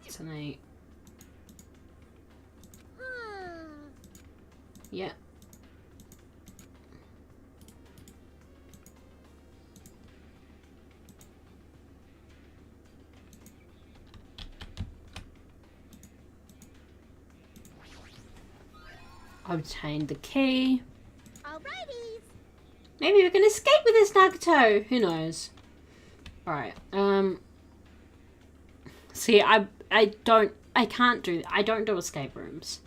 It's an 8. Yeah. Obtained the key. Alrighties. Maybe we can escape with this Nagato. Who knows? Alright, see, I can't do, I don't do escape rooms.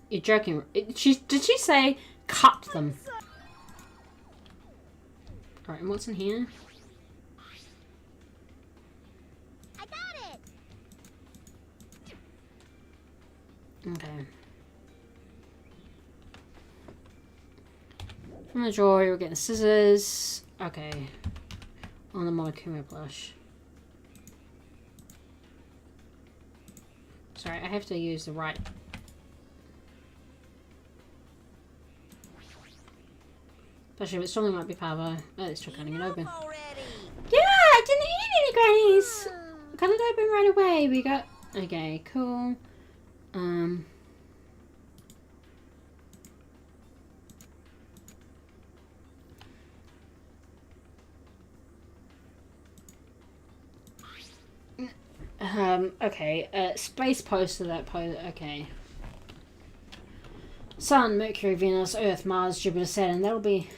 You're joking. Did she say cut them? Alright, and what's in here? I got it. Okay. From the drawer, you're getting scissors. Okay. On the Monokuma blush. Sorry, I have to use the right. Especially if it strongly might be power. Oh, let's try cutting it open. Already. Yeah, I didn't eat any grannies. Cut it open right away. We got. Okay, cool. Okay. Space poster that pose. Okay. Sun, Mercury, Venus, Earth, Mars, Jupiter, Saturn. That'll be.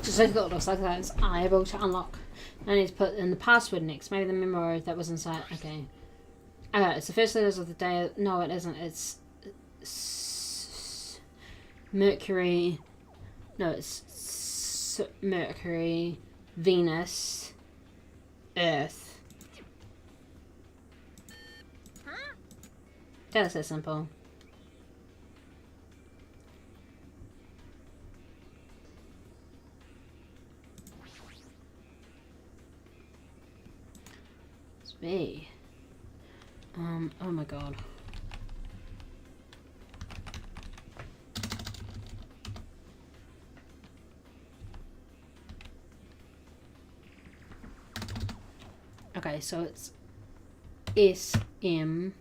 Just like it looks like that. It's able to unlock. I need to put in the password next. Maybe the memory that was inside. Okay. It's the first letters of the day. No, it isn't. It's Mercury. No, it's Mercury, Venus, Earth. Huh? That is so simple. Me. Oh my god. Okay, so it's S, M,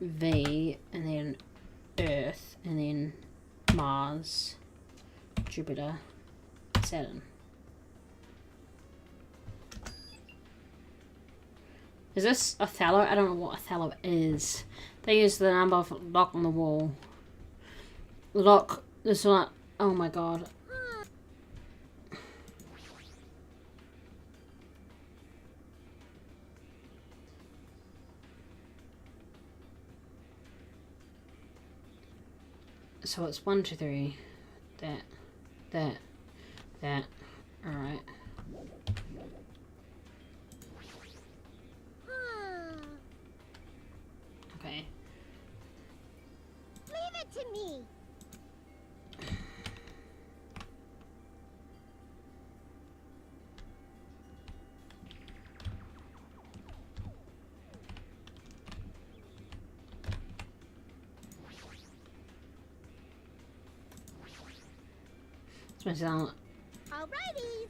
V, and then Earth, and then Mars, Jupiter, Saturn. Is this Othello? I don't know what Othello is. They use the number of lock on the wall. Lock. This one. Oh my god. So it's 1, 2, 3. That. Alright. Okay. Leave it to me. It's my sound. Alrighties.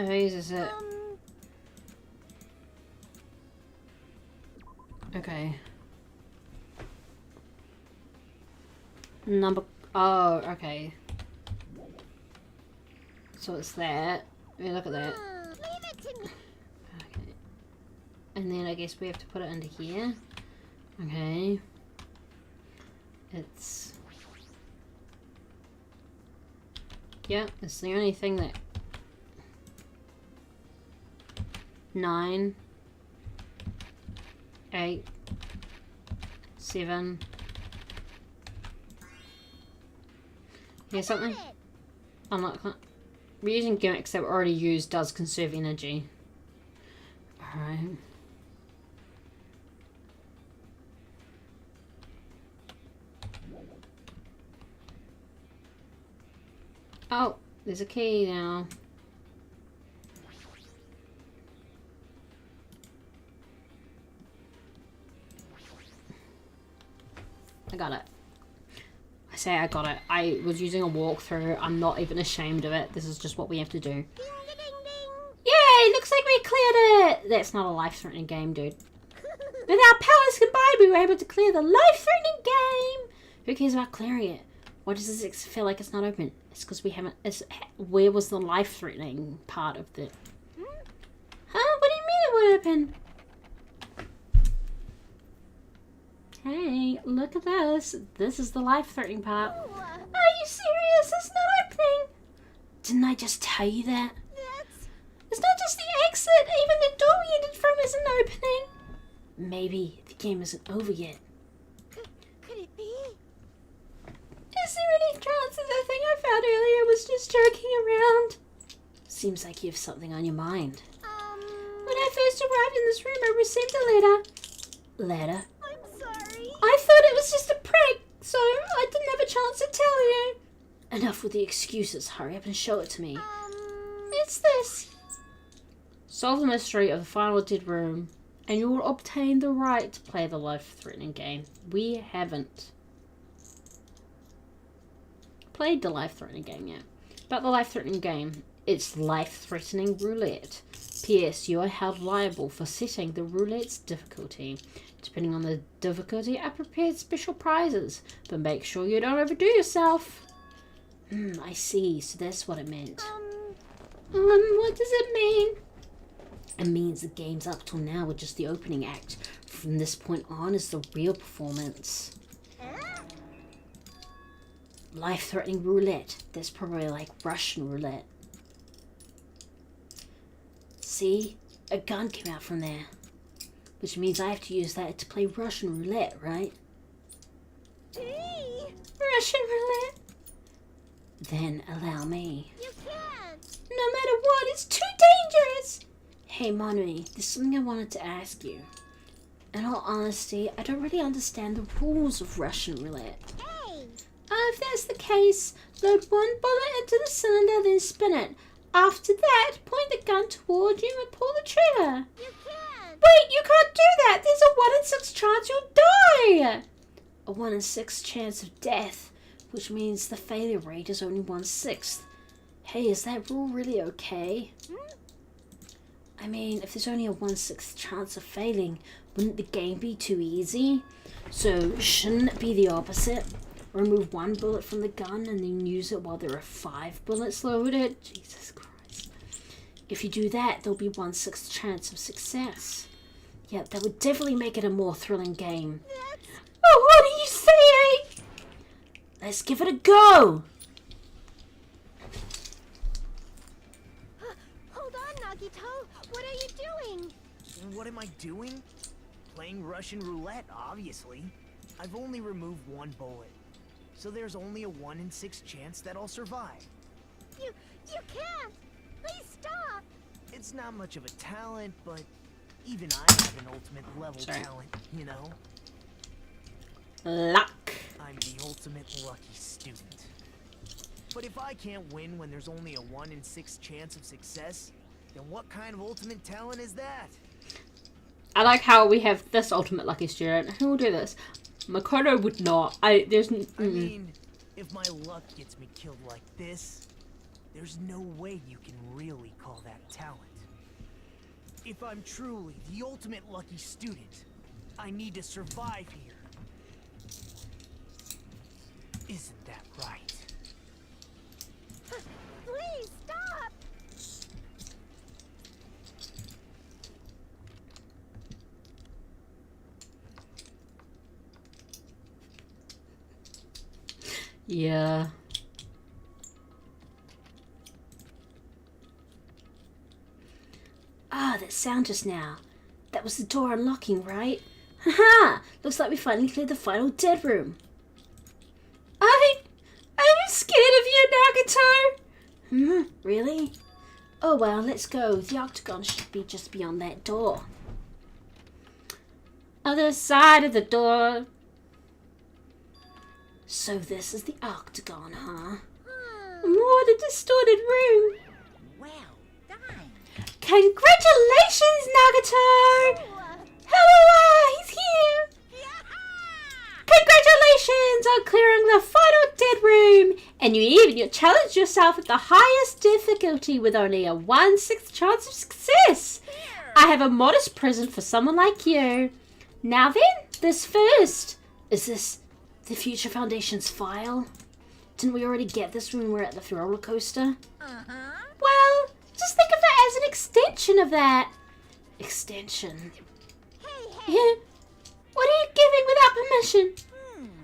Oh, is it? Okay. Number. Oh, okay. So it's that. I mean, look at that. Leave it to me. Okay. And then I guess we have to put it into here. Okay. It's. Yeah, it's the only thing that. 9, 8, 7. Here's something. I'm not. Reusing gimmicks that were already used does conserve energy. Alright. Oh, there's a key now. I got it. I say I got it. I was using a walkthrough. I'm not even ashamed of it. This is just what we have to do. Ding, ding, ding. Yay! Looks like we cleared it! That's not a life-threatening game, dude. With our powers combined, we were able to clear the life-threatening game! Who cares about clearing it? Why does this feel like it's not open? It's because we haven't... where was the life-threatening part of the... Huh? What do you mean it won't open? Hey, look at this. This is the life-threatening part. Ooh, Are you serious? It's not opening. Didn't I just tell you that? that's... It's not just the exit. Even the door we entered from isn't opening. Maybe the game isn't over yet. Could it be? Is there any chance that the thing I found earlier was just joking around? Seems like you have something on your mind. When I first arrived in this room, I received a letter. Letter? I'm sorry. I thought it was just a prank, so I didn't have a chance to tell you. Enough with the excuses. Hurry up and show it to me. It's this. Solve the mystery of the final dead room, and you will obtain the right to play the life-threatening game. We haven't played the life-threatening game yet. About the life-threatening game, it's life-threatening roulette. P.S. You are held liable for setting the roulette's difficulty. Depending on the difficulty, I prepared special prizes, but make sure you don't overdo yourself. I see. So that's what it meant. What does it mean? It means the games up till now were just the opening act. From this point on is the real performance. Life-threatening roulette. That's probably like Russian roulette. See? A gun came out from there. Which means I have to use that to play Russian roulette, right? Gee, Russian roulette? Then allow me. you can't. No matter what, it's too dangerous! Hey, Monmi, there's something I wanted to ask you. In all honesty, I don't really understand the rules of Russian roulette. Hey, If that's the case, load one bullet into the cylinder, then spin it. After that, point the gun toward you and pull the trigger. you can't. Wait, you can't do that! There's a 1 in 6 chance you'll die! A 1 in 6 chance of death, which means the failure rate is only 1/6. Hey, is that rule really okay? I mean, if there's only a 1/6 chance of failing, wouldn't the game be too easy? So, shouldn't it be the opposite? Remove 1 bullet from the gun and then use it while there are 5 bullets loaded? Jesus Christ. If you do that, there'll be 1/6 chance of success. Yeah, that would definitely make it a more thrilling game. Oh, what are you saying? Let's give it a go! Nagito, what are you doing? What am I doing? Playing Russian roulette, obviously. I've only removed one bullet. So there's only a 1 in 6 chance that I'll survive. You can't! Please stop! It's not much of a talent, but even I have an ultimate level Sorry. talent, you know? Luck. I'm the ultimate lucky student. But if I can't win when there's only a 1 in 6 chance of success, then what kind of ultimate talent is that? I like how we have this ultimate lucky student. Who will do this? Makoto would not. I mean, if my luck gets me killed like this, there's no way you can really call that talent. If I'm truly the ultimate lucky student, I need to survive here. Isn't that right? Please stop! Yeah. Ah, that sound just now. That was the door unlocking, right? Haha! Looks like we finally cleared the final dead room. I'm scared of you, Nagato! Really? Oh well, let's go. The octagon should be just beyond that door. Other side of the door. So this is the octagon, huh? What a distorted room. Well done. Congratulations, Nagato! Hello, he's here! Congratulations on clearing the final dead room! And you challenged yourself at the highest difficulty with only a 1/6 chance of success! I have a modest present for someone like you. Now then, this first. Is this the Future Foundation's file? Didn't we already get this when we were at the roller coaster? Well, just think of it as an extension of that. Extension. Yeah. What are you giving without permission?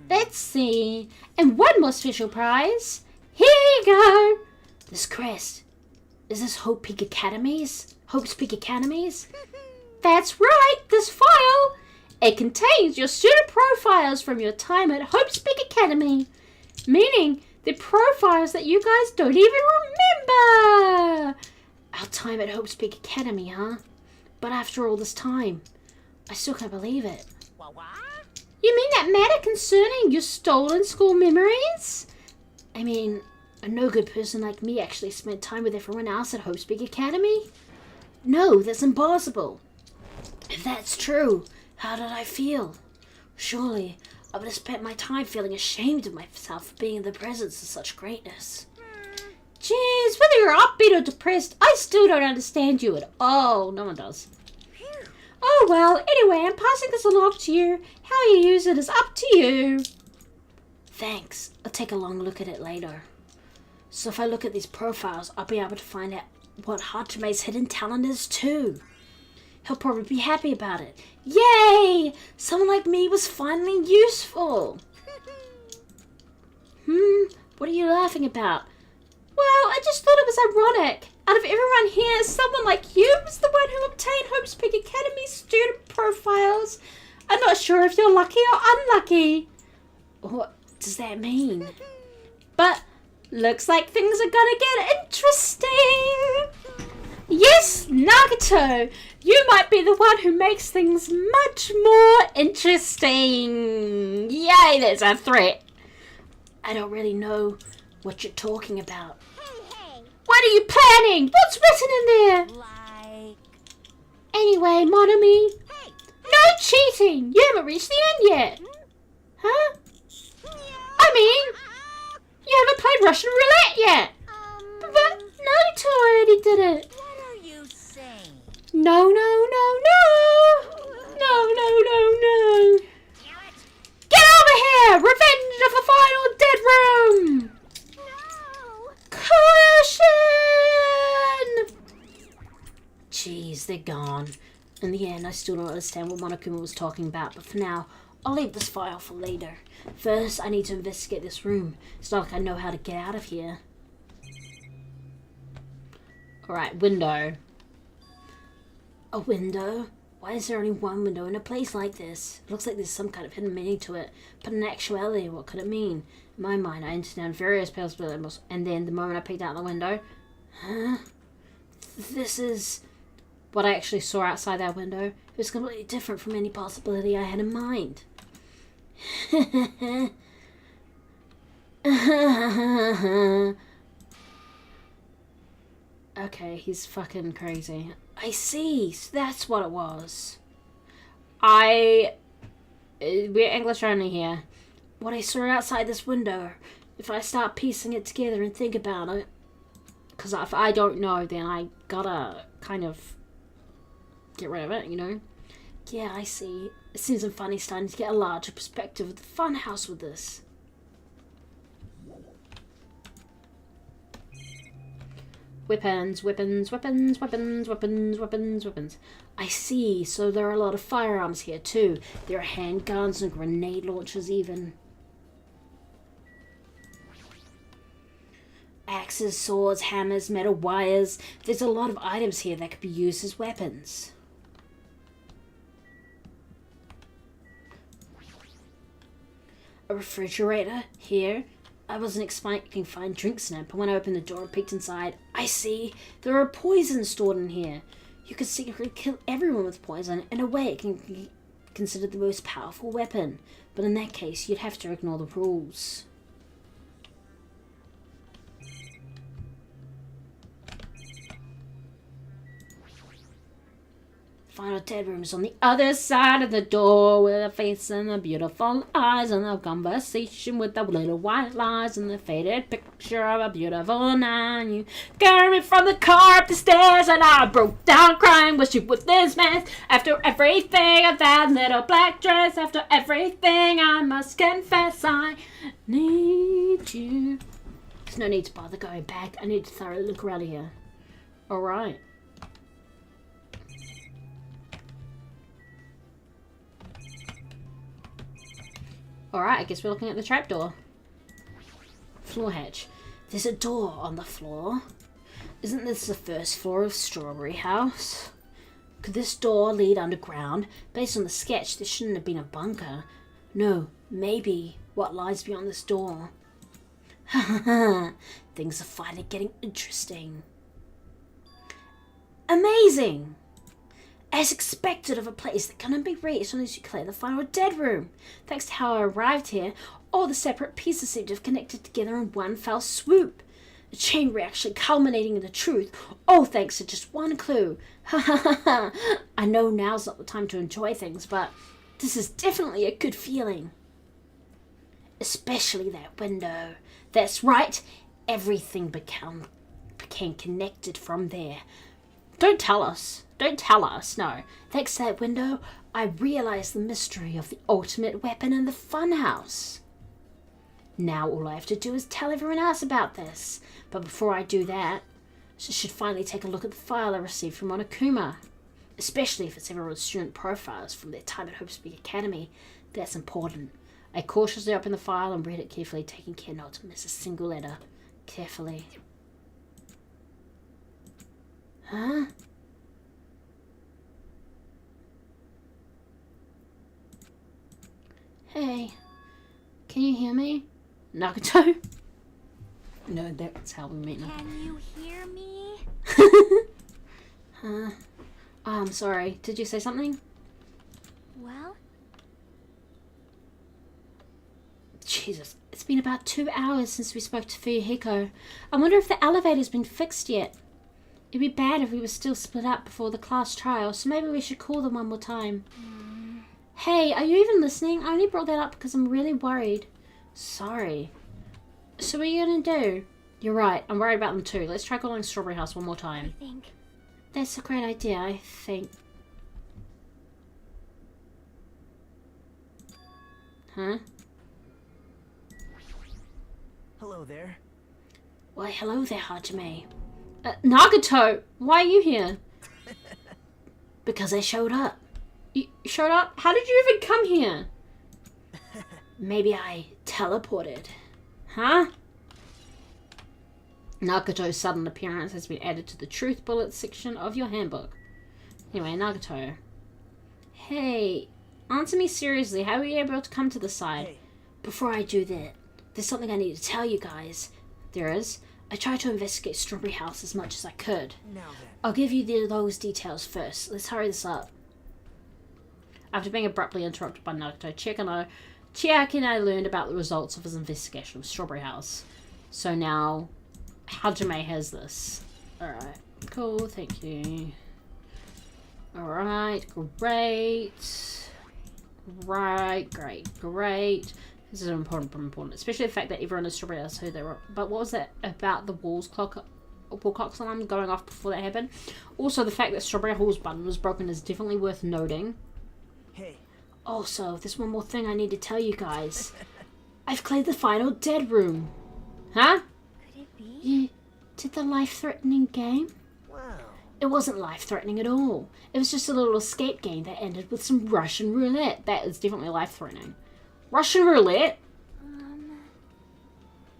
Let's see. And one more special prize. Here you go. This crest. Is this Hope Peak Academies? Hope's Peak Academies? That's right, this file. It contains your student profiles from your time at Hope's Peak Academy. Meaning the profiles that you guys don't even remember. Our time at Hope's Peak Academy, huh? But after all this time, I still can't believe it. What? You mean that matter concerning your stolen school memories? I mean, a no-good person like me actually spent time with everyone else at Hope's Peak Academy? No, that's impossible. If that's true, how did I feel? Surely, I would have spent my time feeling ashamed of myself for being in the presence of such greatness. Jeez, whether you're upbeat or depressed, I still don't understand you at all. No one does. Oh well, anyway, I'm passing this along to you. How you use it is up to you. Thanks. I'll take a long look at it later. So if I look at these profiles, I'll be able to find out what Hachime's hidden talent is too. He'll probably be happy about it. Yay! Someone like me was finally useful. What are you laughing about? Well, I just thought it was ironic. Out of everyone here, someone like you was the one who obtained Hope's Peak Academy student profiles. I'm not sure if you're lucky or unlucky. What does that mean? But looks like things are gonna get interesting. Yes, Nagato, you might be the one who makes things much more interesting. Yay, there's a threat. I don't really know what you're talking about. Hey! What are you planning? What's written in there? Like... Anyway, Monami. Hey! No cheating! You haven't reached the end yet. Huh? I mean, you haven't played Russian roulette yet. But Naruto already did it. What are you saying? No. Damn it! Get over here! Revenge of the final dead room! No! Caution! Jeez, they're gone. In the end, I still don't understand what Monokuma was talking about, but for now, I'll leave this file for later. First, I need to investigate this room. It's not like I know how to get out of here. Alright, window. A window? Why is there only one window in a place like this? It looks like there's some kind of hidden meaning to it. But in actuality, what could it mean? In my mind, I entered down various possibilities, and then the moment I peeked out the window... Huh? This is... What I actually saw outside that window. It was completely different from any possibility I had in mind. Okay, he's fucking crazy. I see. So that's what it was. We're English only here. What I saw outside this window. If I start piecing it together and think about it. Because if I don't know, then I gotta kind of get rid of it, you know? Yeah, I see. It seems I'm finally starting to get a larger perspective of the fun house with this. Weapons, weapons, weapons, weapons, weapons, weapons, weapons. I see, so there are a lot of firearms here too. There are handguns and grenade launchers even. Axes, swords, hammers, metal wires. There's a lot of items here that could be used as weapons. A refrigerator here. I wasn't expecting to find drinks in it, but when I opened the door and peeked inside, I see there are poisons stored in here. You could secretly kill everyone with poison. In a way, it can be considered the most powerful weapon. But in that case, you'd have to ignore the rules. Final dead room is on the other side of the door, with a face and the beautiful eyes and a conversation with the little white lies and the faded picture of a beautiful nun. You carried me from the car up the stairs and I broke down crying, wish you would this mess. After everything of that little black dress, after everything I must confess I need you. There's no need to bother going back. I need to thoroughly look around here. Alright. Alright, I guess we're looking at the trapdoor. Floor hatch. There's a door on the floor. Isn't this the first floor of Strawberry House? Could this door lead underground? Based on the sketch, this shouldn't have been a bunker. No, maybe what lies beyond this door. Things are finally getting interesting. Amazing! As expected of a place that cannot be reached unless you clear the final dead room. Thanks to how I arrived here, all the separate pieces seem to have connected together in one fell swoop. A chain reaction culminating in the truth, all thanks to just one clue. I know now's not the time to enjoy things, but this is definitely a good feeling. Especially that window. That's right, everything became connected from there. Don't tell us. Don't tell us, no. Thanks to that window, I realized the mystery of the ultimate weapon in the funhouse. Now all I have to do is tell everyone else about this. But before I do that, I should finally take a look at the file I received from Monokuma. Especially if it's everyone's student profiles from their time at Hope Speak Academy. That's important. I cautiously opened the file and read it carefully, taking care not to miss a single letter. Carefully. Huh? Hey, can you hear me? Nagato? No, that's how we meet now. Can you hear me? Huh? Oh, I'm sorry. Did you say something? Well, Jesus, it's been about 2 hours since we spoke to Fuyuhiko. I wonder if the elevator's been fixed yet. It'd be bad if we were still split up before the class trial, so maybe we should call them one more time. Hey, are you even listening? I only brought that up because I'm really worried. Sorry. So what are you gonna do? You're right, I'm worried about them too. Let's try calling Strawberry House one more I time. think. That's a great idea, I think. Huh? Hello there. Why, hello there, Hajime. Nagato, why are you here? Because I showed up. You showed up? How did you even come here? Maybe I teleported. Huh? Nagato's sudden appearance has been added to the truth bullets section of your handbook. Anyway, Nagato. Hey, answer me seriously. How were you able to come to the side? Hey. Before I do that, there's something I need to tell you guys. There is. I tried to investigate Strawberry House as much as I could. Now then. I'll give you those details first. Let's hurry this up. After being abruptly interrupted by Nagato, Chiaki and I learned about the results of his investigation of Strawberry House. So now, Hajime has this. Alright, cool, thank you. Alright, great. Right, great. This is important. Especially the fact that everyone in Strawberry House heard that. But what was that about the wall clock alarm going off before that happened? Also, the fact that Strawberry Hall's button was broken is definitely worth noting. Hey. Also, there's one more thing I need to tell you guys. I've cleared the final dead room. Huh? Could it be? You did the life-threatening game? Wow. It wasn't life-threatening at all. It was just a little escape game that ended with some Russian roulette. That is definitely life-threatening. Russian roulette?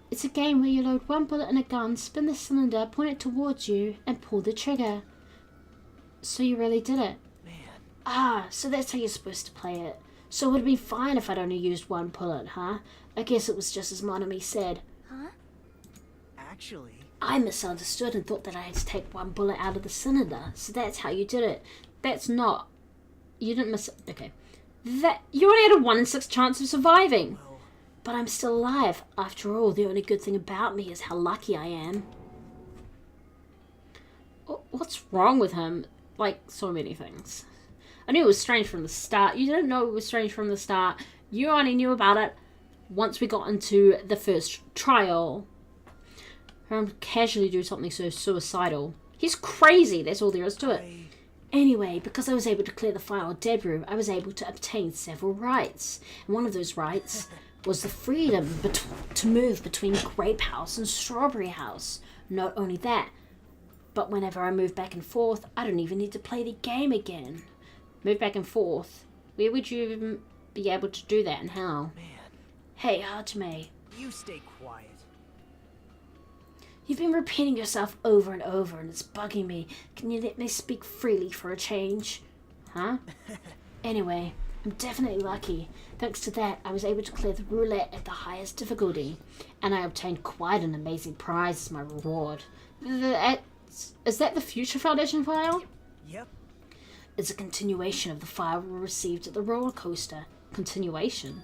It's a game where you load one bullet in a gun, spin the cylinder, point it towards you, and pull the trigger. So you really did it. Man. Ah, so that's how you're supposed to play it. So it would have been fine if I'd only used one bullet, huh? I guess it was just as Monami said. Huh? Actually. I misunderstood and thought that I had to take one bullet out of the cylinder. So that's how you did it. That's not... You didn't miss... Okay. That... You only had a 1 in 6 chance of surviving. Well. But I'm still alive. After all, the only good thing about me is how lucky I am. What's wrong with him? Like, so many things. I knew it was strange from the start. You didn't know it was strange from the start. You only knew about it once we got into the first trial. Casually do something so suicidal. He's crazy, that's all there is to it. Anyway, because I was able to clear the final dead room, I was able to obtain several rights. And one of those rights was the freedom to move between Grape House and Strawberry House. Not only that, but whenever I move back and forth, I don't even need to play the game again. Move back and forth? Where would you even be able to do that and how? Man. Hey, Hajime. You stay quiet. You've been repeating yourself over and over and it's bugging me. Can you let me speak freely for a change? Huh? Anyway, I'm definitely lucky. Thanks to that, I was able to clear the roulette at the highest difficulty. And I obtained quite an amazing prize as my reward. Is that the Future Foundation file? Yep. It's a continuation of the file we received at the roller coaster. Continuation?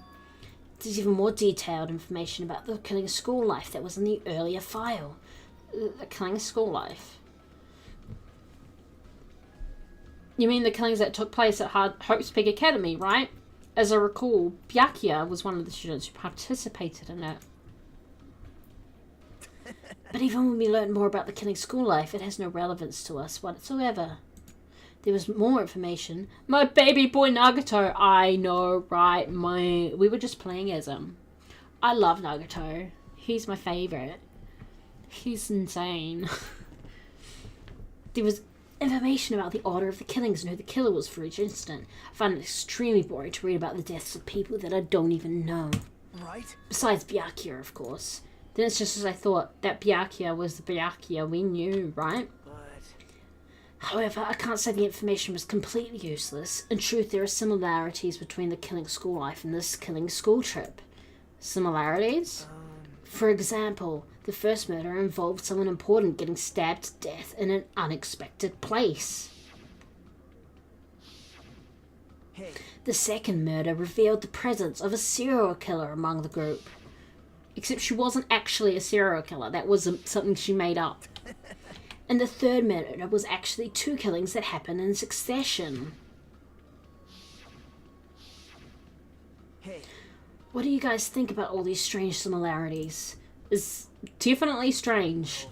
There's even more detailed information about the Killing School Life that was in the earlier file. The Killing School Life. You mean the killings that took place at Hope's Peak Academy, right? As I recall, Byakuya was one of the students who participated in it. But even when we learn more about the Killing School Life, it has no relevance to us whatsoever. There was more information. My baby boy Nagato. I know, right? We were just playing as him. I love Nagato. He's my favorite. He's insane. There was information about the order of the killings and who the killer was for each incident. I find it extremely boring to read about the deaths of people that I don't even know. Right? Besides Byakuya, of course. Then it's just as I thought, that Byakuya was the Byakuya we knew, right? However, I can't say the information was completely useless. In truth, there are similarities between the Killing School Life and this Killing School Trip. Similarities? For example, the first murder involved someone important getting stabbed to death in an unexpected place. Hey. The second murder revealed the presence of a serial killer among the group. Except she wasn't actually a serial killer. That was something she made up. And the third murder was actually 2 killings that happened in succession. Hey. What do you guys think about all these strange similarities? It's definitely strange.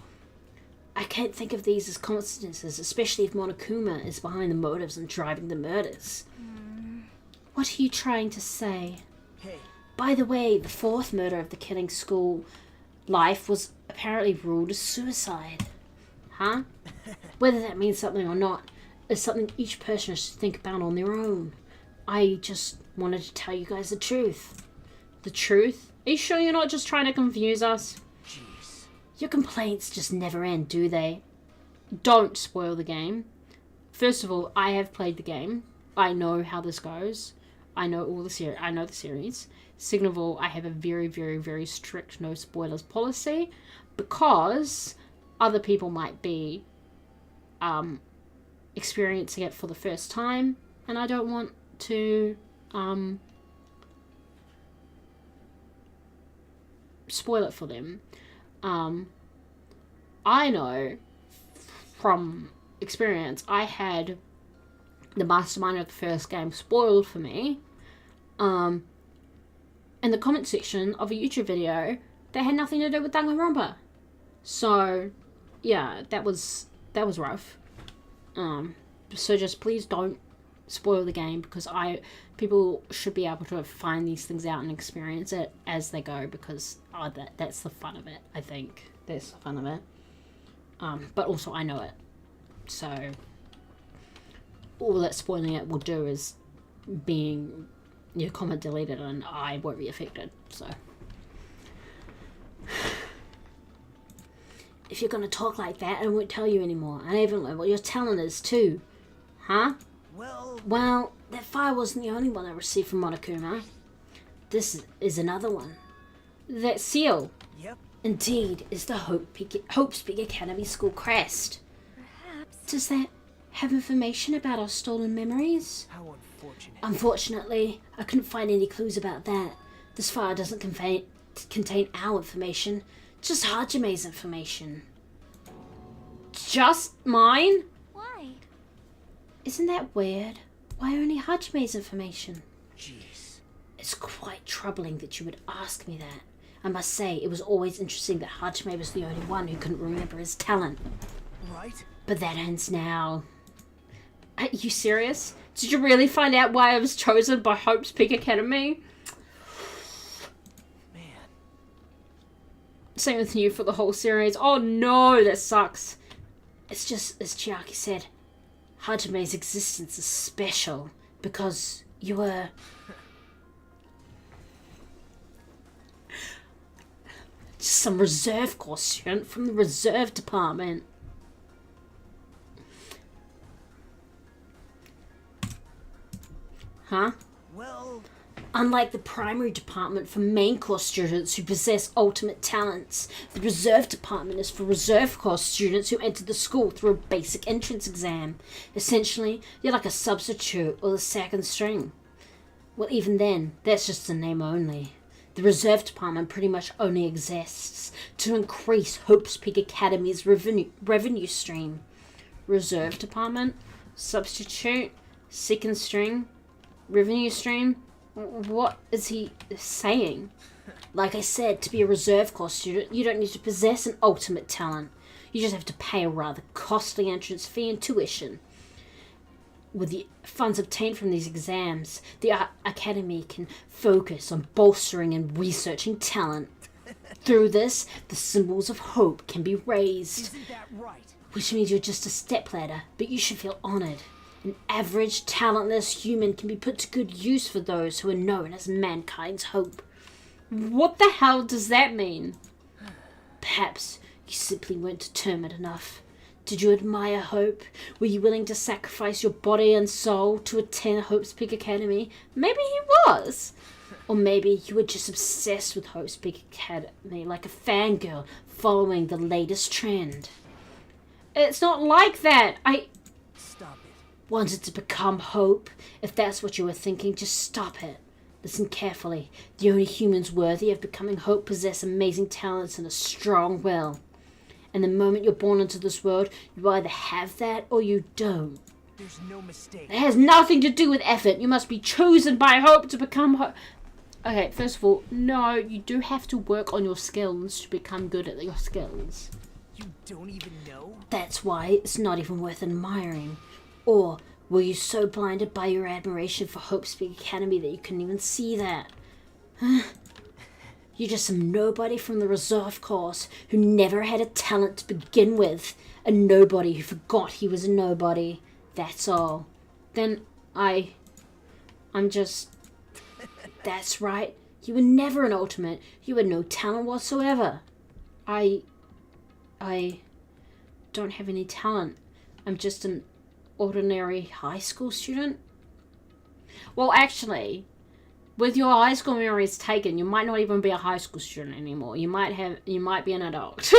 I can't think of these as coincidences, especially if Monokuma is behind the motives and driving the murders. What are you trying to say? Hey. By the way, the 4th murder of the Killing School Life was apparently ruled as suicide. Huh? Whether that means something or not is something each person should think about on their own. I just wanted to tell you guys the truth. The truth? Are you sure you're not just trying to confuse us? Your complaints just never end, do they? Don't spoil the game. first of all, I have played the game. I know how this goes. I know I know the series. Second of all, I have a very, very, very strict no spoilers policy because other people might be experiencing it for the first time, and I don't want to spoil it for them. I know from experience, I had the mastermind of the first game spoiled for me in the comment section of a YouTube video that had nothing to do with Danganronpa. So yeah, that was rough. So just please don't spoil the game, because people should be able to find these things out and experience it as they go, because that's the fun of it. I think that's the fun of it. But also I know it, so all that spoiling it will do is being your comment deleted, and I won't be affected. So if you're gonna talk like that, I won't tell you anymore. I even know what your talent is too. Huh? Well, that fire wasn't the only one I received from Monokuma. This is another one. That seal. Yep. Indeed, is the Hope's Peak Academy school crest. Perhaps. Does that have information about our stolen memories? How unfortunate. Unfortunately, I couldn't find any clues about that. This file doesn't contain our information, just Hajime's information. Just mine? Why? Isn't that weird? Why only Hajime's information? Jeez. It's quite troubling that you would ask me that. I must say, it was always interesting that Hajime was the only one who couldn't remember his talent. Right? But that ends now. Are you serious? Did you really find out why I was chosen by Hope's Peak Academy? Man. Same with you for the whole series. Oh no, that sucks. It's just, as Chiaki said, Hajime's existence is special because you were... just some reserve corps student from the reserve department. Huh? Well... Unlike the primary department for main course students who possess ultimate talents, the reserve department is for reserve course students who enter the school through a basic entrance exam. Essentially, you're like a substitute or the second string. Well, even then, that's just a name only. The reserve department pretty much only exists to increase Hope's Peak Academy's revenue stream. Reserve department, substitute, second string, revenue stream. What is he saying? Like I said, to be a reserve course student, you don't need to possess an ultimate talent. You just have to pay a rather costly entrance fee and tuition. With the funds obtained from these exams, the Academy can focus on bolstering and researching talent. Through this, the symbols of hope can be raised. Isn't that right? Which means you're just a stepladder, but you should feel honored. An average, talentless human can be put to good use for those who are known as mankind's hope. What the hell does that mean? Perhaps you simply weren't determined enough. Did you admire Hope? Were you willing to sacrifice your body and soul to attend Hope's Peak Academy? Maybe he was. Or maybe you were just obsessed with Hope's Peak Academy, like a fangirl following the latest trend. It's not like that. I Stop it. wanted to become Hope. If that's what you were thinking, just stop it. Listen carefully. The only humans worthy of becoming Hope possess amazing talents and a strong will. And the moment you're born into this world, you either have that or you don't. There's no mistake. It has nothing to do with effort. You must be chosen by Hope to become Hope. Okay, first of all, no, you do have to work on your skills to become good at your skills. You don't even know? That's why it's not even worth admiring. Or were you so blinded by your admiration for Hope's Peak Academy that you couldn't even see that? You're just some nobody from the reserve course who never had a talent to begin with. A nobody who forgot he was a nobody. That's all. Then I'm just... That's right. You were never an ultimate. You had no talent whatsoever. I don't have any talent. I'm just an ordinary high school student? Well, actually, with your high school memories taken, you might not even be a high school student anymore. You might be an adult.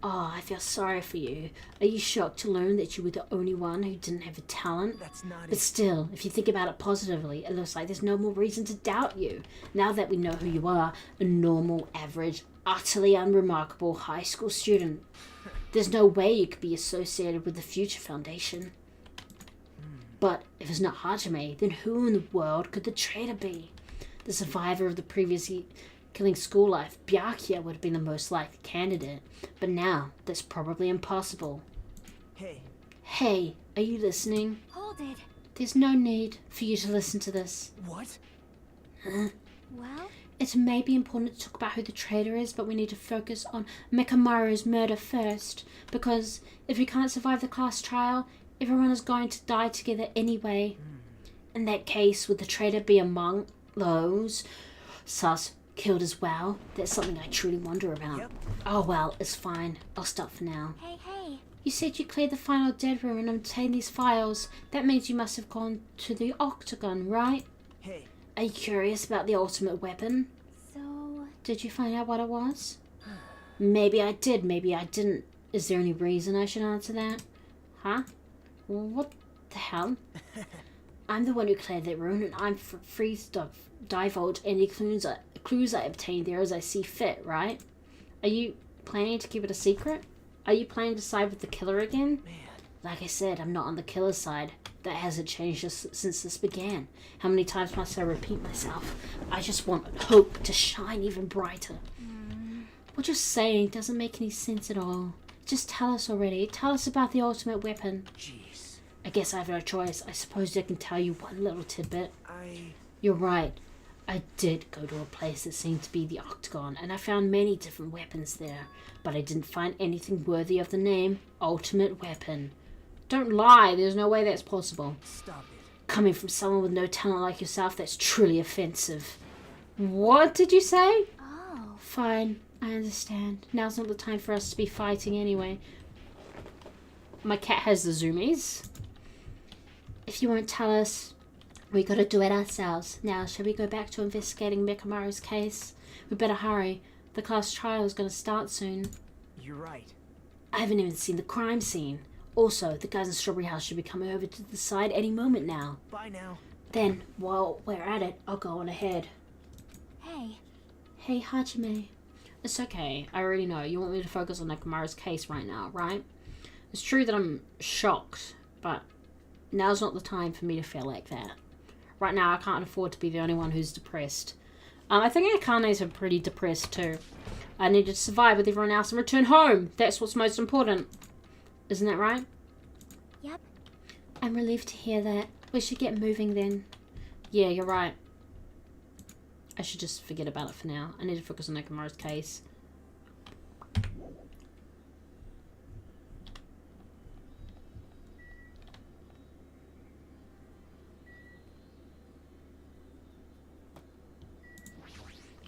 Oh, I feel sorry for you. Are you shocked to learn that you were the only one who didn't have a talent? That's not But still, if you think about it positively, it looks like there's no more reason to doubt you. Now that we know who you are, a normal, average, utterly unremarkable high school student. There's no way you could be associated with the Future Foundation. But if it's not Hajime, then who in the world could the traitor be? The survivor of the previously killing school life, Byakuya would have been the most likely candidate. But now, that's probably impossible. Hey. Hey, are you listening? Hold it. There's no need for you to listen to this. What? Well, It may be important to talk about who the traitor is, but we need to focus on Mekamaru's murder first. Because if we can't survive the class trial, everyone is going to die together anyway. In that case, would the traitor be among those sus killed as well? That's something I truly wonder about. Yep. Oh well, it's fine. I'll stop for now. hey. You said you cleared the final dead room and obtained these files. That means you must have gone to the Octagon, right? Hey. Are you curious about the ultimate weapon? So, Did you find out what it was? Maybe I did, maybe I didn't. Is there any reason I should answer that? Huh? What the hell? I'm the one who cleared that room, and I'm free to divulge any clues I obtained there as I see fit, right? Are you planning to keep it a secret? Are you planning to side with the killer again? Man. Like I said, I'm not on the killer's side. That hasn't changed since this began. How many times must I repeat myself? I just want hope to shine even brighter. What you're saying doesn't make any sense at all. Just tell us already. Tell us about the ultimate weapon. Jeez. I guess I have no choice. I suppose I can tell you one little tidbit. I... You're right. I did go to a place that seemed to be the Octagon, and I found many different weapons there, but I didn't find anything worthy of the name Ultimate Weapon. Don't lie, there's no way that's possible. Stop it. Coming from someone with no talent like yourself, that's truly offensive. What did you say? oh. Fine, I understand. Now's not the time for us to be fighting anyway. My cat has the zoomies. If you won't tell us, we gotta do it ourselves. Now, shall we go back to investigating Mekamaru's case? We better hurry. The class trial is gonna start soon. You're right. I haven't even seen the crime scene. Also, the guys in Strawberry House should be coming over to the side any moment now. Bye now. Then, while we're at it, I'll go on ahead. Hey. Hey, Hajime. It's okay. I already know. You want me to focus on Mekamaru's case right now, right? It's true that I'm shocked, but now's not the time for me to feel like that. Right now, I can't afford to be the only one who's depressed. I think Akane's are pretty depressed too. I need to survive with everyone else and return home. That's what's most important. Isn't that right? Yep. I'm relieved to hear that. We should get moving then. Yeah, you're right. I should just forget about it for now. I need to focus on Nakamura's case.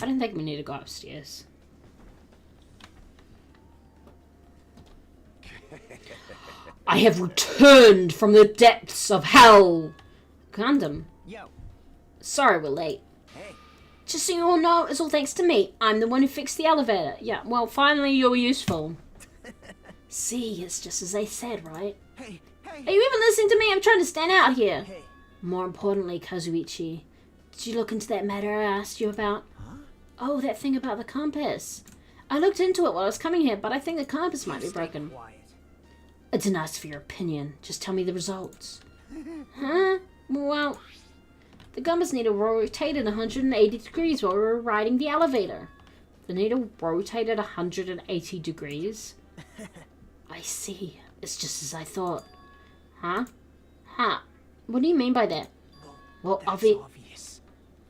I don't think we need to go upstairs. I have returned from the depths of hell. Gundam. Yo. Sorry we're late. Hey. Just so you all know, it's all thanks to me. I'm the one who fixed the elevator. Yeah, well, finally you're useful. See, it's just as they said, right? Hey. Are you even listening to me? I'm trying to stand out here. Hey. More importantly, Kazuichi, did you look into that matter I asked you about? Huh? Oh, that thing about the compass. I looked into it while I was coming here, but I think the compass might be Stay broken. quiet. I didn't ask for your opinion. Just tell me the results. Huh? Well, the compass needle rotated 180 degrees while we were riding the elevator. The needle rotated 180 degrees? I see. It's just as I thought. Huh? Huh. What do you mean by that? Well, That's obvious.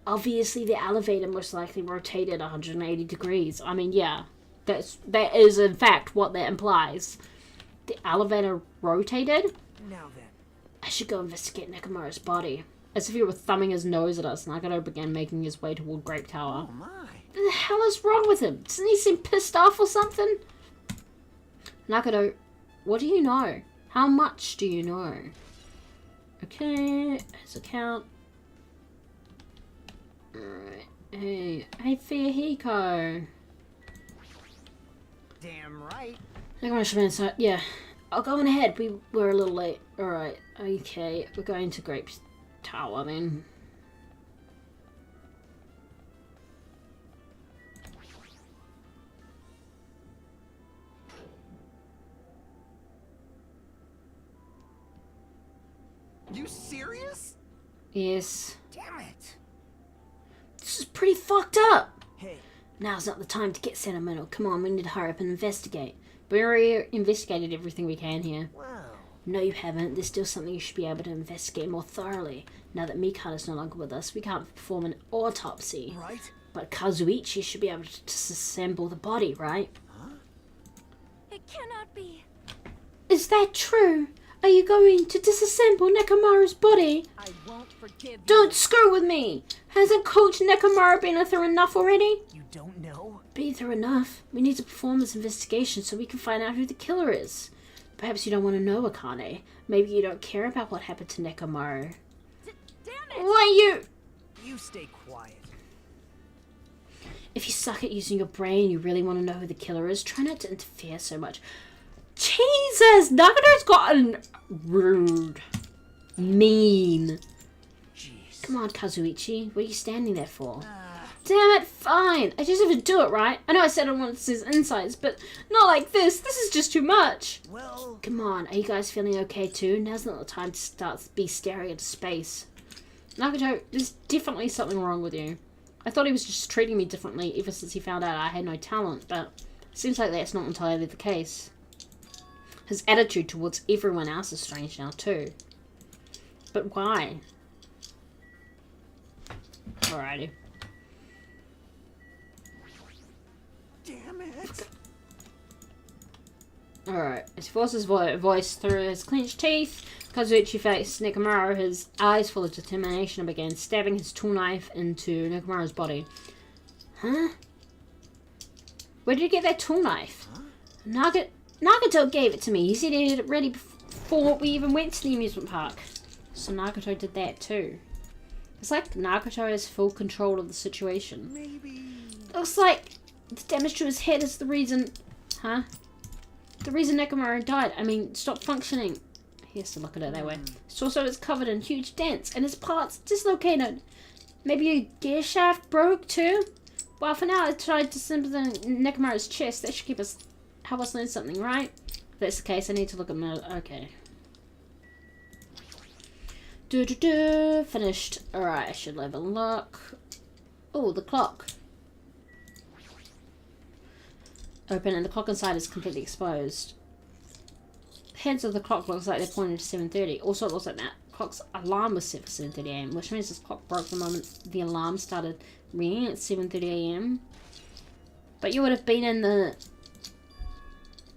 obviously the elevator most likely rotated 180 degrees. I mean, yeah. That is in fact what that implies. The elevator rotated? Now then. I should go investigate Nakamura's body. As if he were thumbing his nose at us, Nagato began making his way toward Grape Tower. Oh my. What the hell is wrong with him? Doesn't he seem pissed off or something? Nagato, what do you know? How much do you know? Okay, his account. Alright. Hey, Fuyahiko. Damn right. Nekomaro should be inside. Yeah. I'll go on ahead. We were a little late. Alright. Okay. We're going to Grape Tower then. You serious? Yes. Damn it. This is pretty fucked up. Hey, Now's not the time to get sentimental. Come on, we need to hurry up and investigate. We already investigated everything we can here. wow. No, you haven't. There's still something you should be able to investigate more thoroughly. Now that Mikada's no longer with us, we can't perform an autopsy. Right? But Kazuichi should be able to disassemble the body, right? It cannot be. Is that true? Are you going to disassemble Nekomaru's body? I won't forgive you. Don't screw with me! Hasn't Coach Nekomaru been through enough already? You don't know? Been through enough? We need to perform this investigation so we can find out who the killer is. Perhaps you don't want to know, Akane. Maybe you don't care about what happened to Nekomaru. Damn it! Why you... You stay quiet. If you suck at using your brain, you really want to know who the killer is, try not to interfere so much. Jesus! Nagato's gotten rude. Mean. Jeez. Come on, Kazuichi. What are you standing there for? Damn it, fine. I just have to do it, right? I know I said I wanted to see his insights, but not like this. This is just too much. Well, Come on, are you guys feeling okay too? Now's not the time to start be staring into space. Nagato, there's definitely something wrong with you. I thought he was just treating me differently ever since he found out I had no talent, but it seems like that's not entirely the case. His attitude towards everyone else is strange now too. But why? Alrighty. damn it. Alright, as he forces his voice through his clenched teeth, Kazuichi faced Nekomaru, his eyes full of determination, and began stabbing his tool knife into Nekomaru's body. Huh? Where did you get that tool knife? Nagato gave it to me. He said he had it ready before we even went to the amusement park. So Nagato did that too. It's like Nagato has full control of the situation. Maybe. Looks like the damage to his head is the reason... Huh? The reason Nekomaru died. I mean, stopped functioning. He has to look at it that way. So also it's covered in huge dents and his parts dislocated. Maybe your gear shaft broke too? Well, for now I tried to disassemble Nekomaru's chest. That should help us learn something, right? If that's the case, I need to look at my... Okay. Finished. Alright, I should have a look. Oh, the clock. Open, and the clock inside is completely exposed. The hands of the clock looks like they're pointing to 7:30. Also, it looks like that clock's alarm was set for 7:30 AM, which means this clock broke the moment the alarm started ringing at 7:30 AM. But you would have been in the...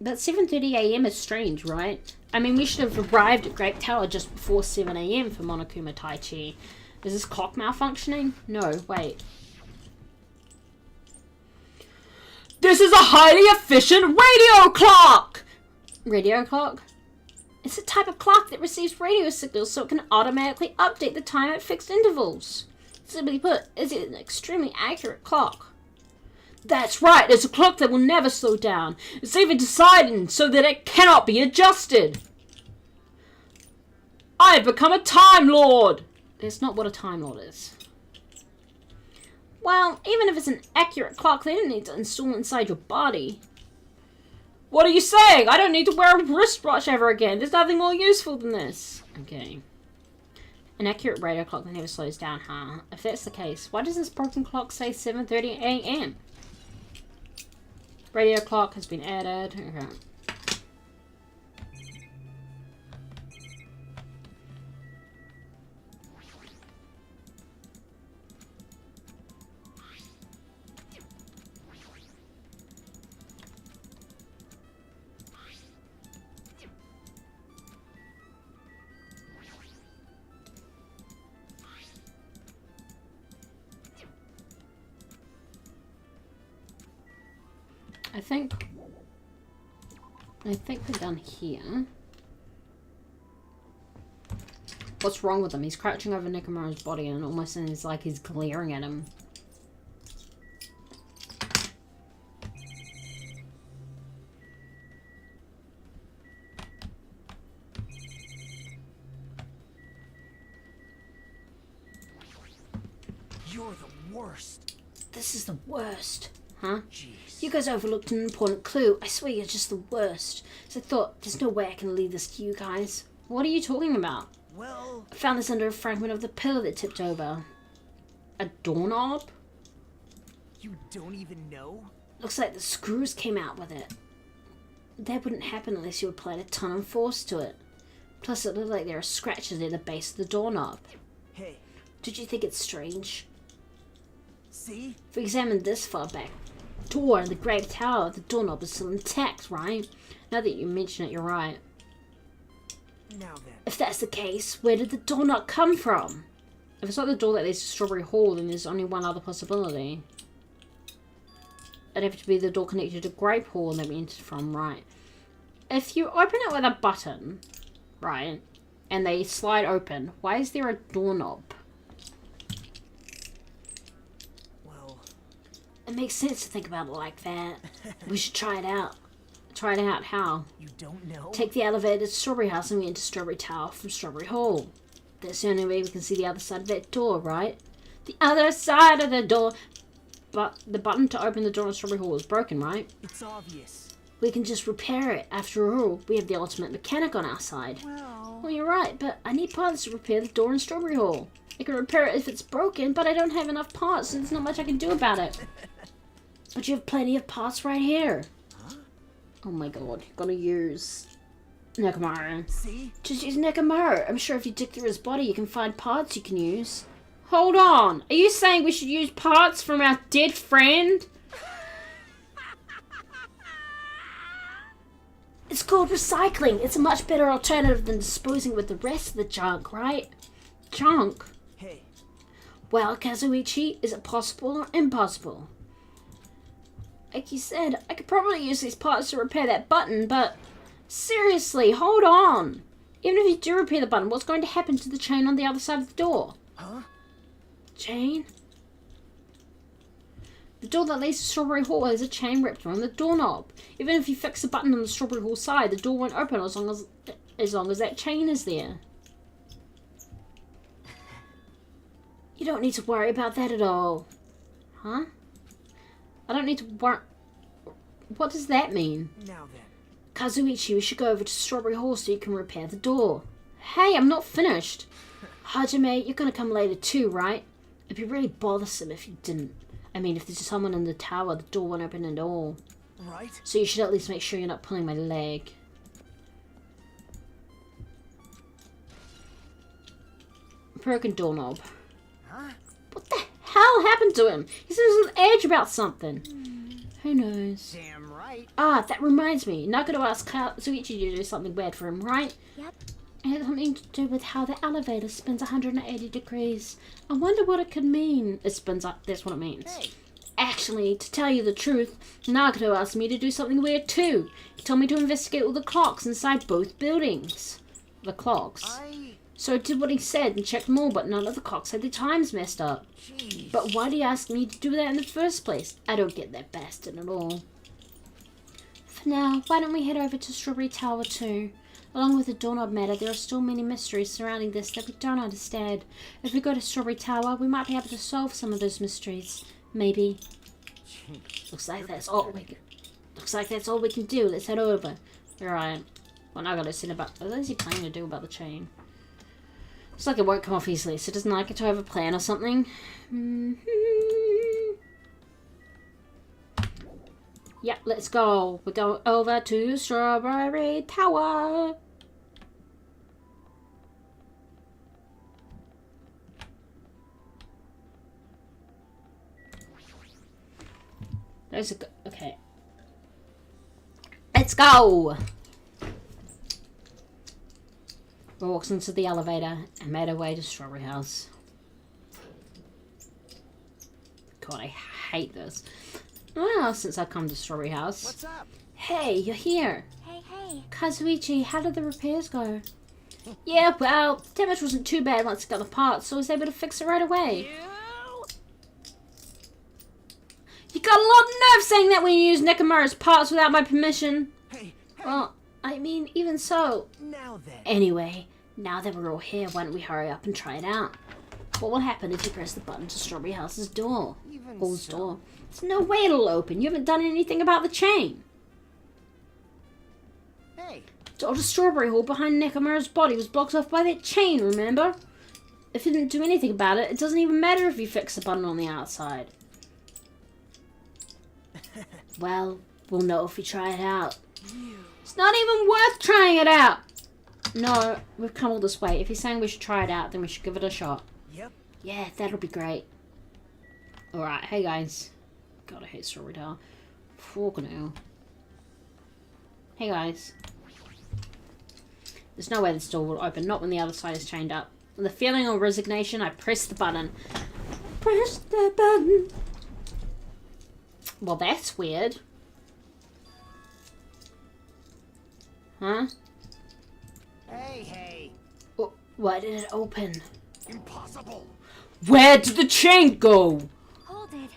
But 7:30 AM is strange, right? I mean, we should have arrived at Grape Tower just before 7 AM for Monokuma Taichi. Is this clock malfunctioning? No, wait. This is a highly efficient radio clock! Radio clock? It's a type of clock that receives radio signals so it can automatically update the time at fixed intervals. Simply put, it's an extremely accurate clock. That's right, it's a clock that will never slow down. It's even designed so that it cannot be adjusted. I've become a Time Lord! That's not what a Time Lord is. Well, even if it's an accurate clock, they don't need to install it inside your body. What are you saying? I don't need to wear a wristwatch ever again. There's nothing more useful than this. Okay. An accurate radio clock that never slows down, huh? If that's the case, why does this broken clock say 7:30 AM? Radio clock has been added. Okay. I think we're done here. What's wrong with him? He's crouching over Nekomaru's body and it almost seems like he's glaring at him. You're the worst. This is the worst. Huh? Jeez. You guys overlooked an important clue. I swear you're just the worst. So I thought, there's no way I can leave this to you guys. What are you talking about? Well, I found this under a fragment of the pillar that tipped over. A doorknob? you don't even know? Looks like the screws came out with it. That wouldn't happen unless you applied a ton of force to it. Plus it looked like there are scratches near the base of the doorknob. Hey, Did you think it's strange? see? If we examine this far back door in the Great Tower, the doorknob is still intact, right? Now that you mention it, you're right. Now then. If that's the case, where did the doorknob come from? If it's not the door that leads to Strawberry Hall, then there's only one other possibility. It'd have to be the door connected to Grape Hall that we entered from, right? If you open it with a button, right, and they slide open, why is there a doorknob? Well, It makes sense to think about it like that. We should try it out. Try it out, how? you don't know? Take the elevator to Strawberry House and we enter Strawberry Tower from Strawberry Hall. That's the only way we can see the other side of that door, right? The other side of the door! But the button to open the door in Strawberry Hall is broken, right? It's obvious. We can just repair it. After all, we have the ultimate mechanic on our side. Well, you're right, but I need parts to repair the door in Strawberry Hall. I can repair it if it's broken, but I don't have enough parts, so there's not much I can do about it. But you have plenty of parts right here. Oh my god, gotta use Nekomaru. See? Just use Nekomaru. I'm sure if you dig through his body, you can find parts you can use. Hold on. Are you saying we should use parts from our dead friend? It's called recycling. It's a much better alternative than disposing with the rest of the junk, right? Junk. Hey, Well, Kazuichi, is it possible or impossible? Like you said, I could probably use these parts to repair that button, but seriously, hold on. Even if you do repair the button, what's going to happen to the chain on the other side of the door? huh? Chain? The door that leads to Strawberry Hall has a chain wrapped around the doorknob. Even if you fix the button on the Strawberry Hall side, the door won't open as long as that chain is there. You don't need to worry about that at all. Huh? I don't need to worry. What does that mean? Now then. Kazuichi, we should go over to Strawberry Hall so you can repair the door. Hey, I'm not finished. Hajime, you're gonna come later too, right? It'd be really bothersome if you didn't. I mean, if there's someone in the tower, the door won't open at all. Right? So you should at least make sure you're not pulling my leg. Broken doorknob. Huh? What the hell happened to him? He seems on edge about something. Who knows? Damn right. Ah, that reminds me. Nagano asked Kazuichi to do something weird for him, right? Yep. It had something to do with how the elevator spins 180 degrees. I wonder what it could mean. It spins up. That's what it means. Hey, Actually, to tell you the truth, Nagato asked me to do something weird too. He told me to investigate all the clocks inside both buildings. The clocks. So I did what he said and checked them all, but none of the clocks had their times messed up. Jeez. But why do you ask me to do that in the first place? I don't get that bastard at all. For now, why don't we head over to Strawberry Tower too? Along with the doorknob matter, there are still many mysteries surrounding this that we don't understand. If we go to Strawberry Tower, we might be able to solve some of those mysteries. Maybe. Looks like that's all we can. Looks like that's all we can do. Let's head over. Alright. Well, now I gotta send about. What is he planning to do about the chain? Looks like it won't come off easily, so doesn't like it to have a plan or something. Yep, let's go. We're going over to Strawberry Tower. There's a okay. Let's go. We walked into the elevator and made our way to Strawberry House. God, I hate this. Well, since I've come to Strawberry House. What's up? Hey, you're here. Hey. Kazuichi, how did the repairs go? Yeah, well, damage wasn't too bad once it got the parts, so I was able to fix it right away. You got a lot of nerve saying that when you use Nekomaru's parts without my permission. Hey, Well, I mean, even so. now then. Anyway, now that we're all here, why don't we hurry up and try it out? What will happen if you press the button to Strawberry House's door? Even Hall's so. door. There's no way it'll open. You haven't done anything about the chain. Hey, Door to Strawberry Hall behind Nekomaru's body was blocked off by that chain, remember? If you didn't do anything about it, it doesn't even matter if you fix the button on the outside. Well, we'll know if we try it out. It's not even worth trying it out! No, we've come all this way. If you're saying we should try it out, then we should give it a shot. yep. Yeah, that'll be great. Alright, hey guys. God, I hate Strawberry Tower. Fucking hell. Hey guys. There's no way this door will open, not when the other side is chained up. With a feeling of resignation, I press the button. Press the button. Well, that's weird. Huh? Hey. Why did it open? Impossible! Where did the chain go? Hold it.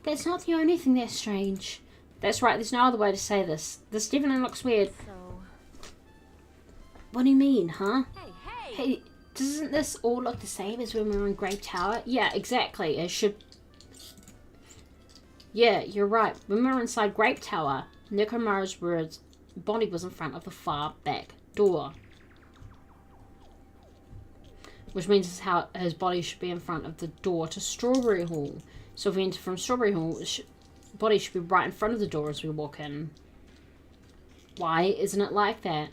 That's not the only thing that's strange. That's right, there's no other way to say this. This definitely looks weird. So, What do you mean, huh? Hey! Hey, doesn't this all look the same as when we were in Grape Tower? Yeah, exactly. It should... Yeah, you're right. When we were inside Grape Tower, Nekomaru's body was in front of the far back door. Which means his body should be in front of the door to Strawberry Hall. So if we enter from Strawberry Hall, body should be right in front of the door as we walk in. Why isn't it like that?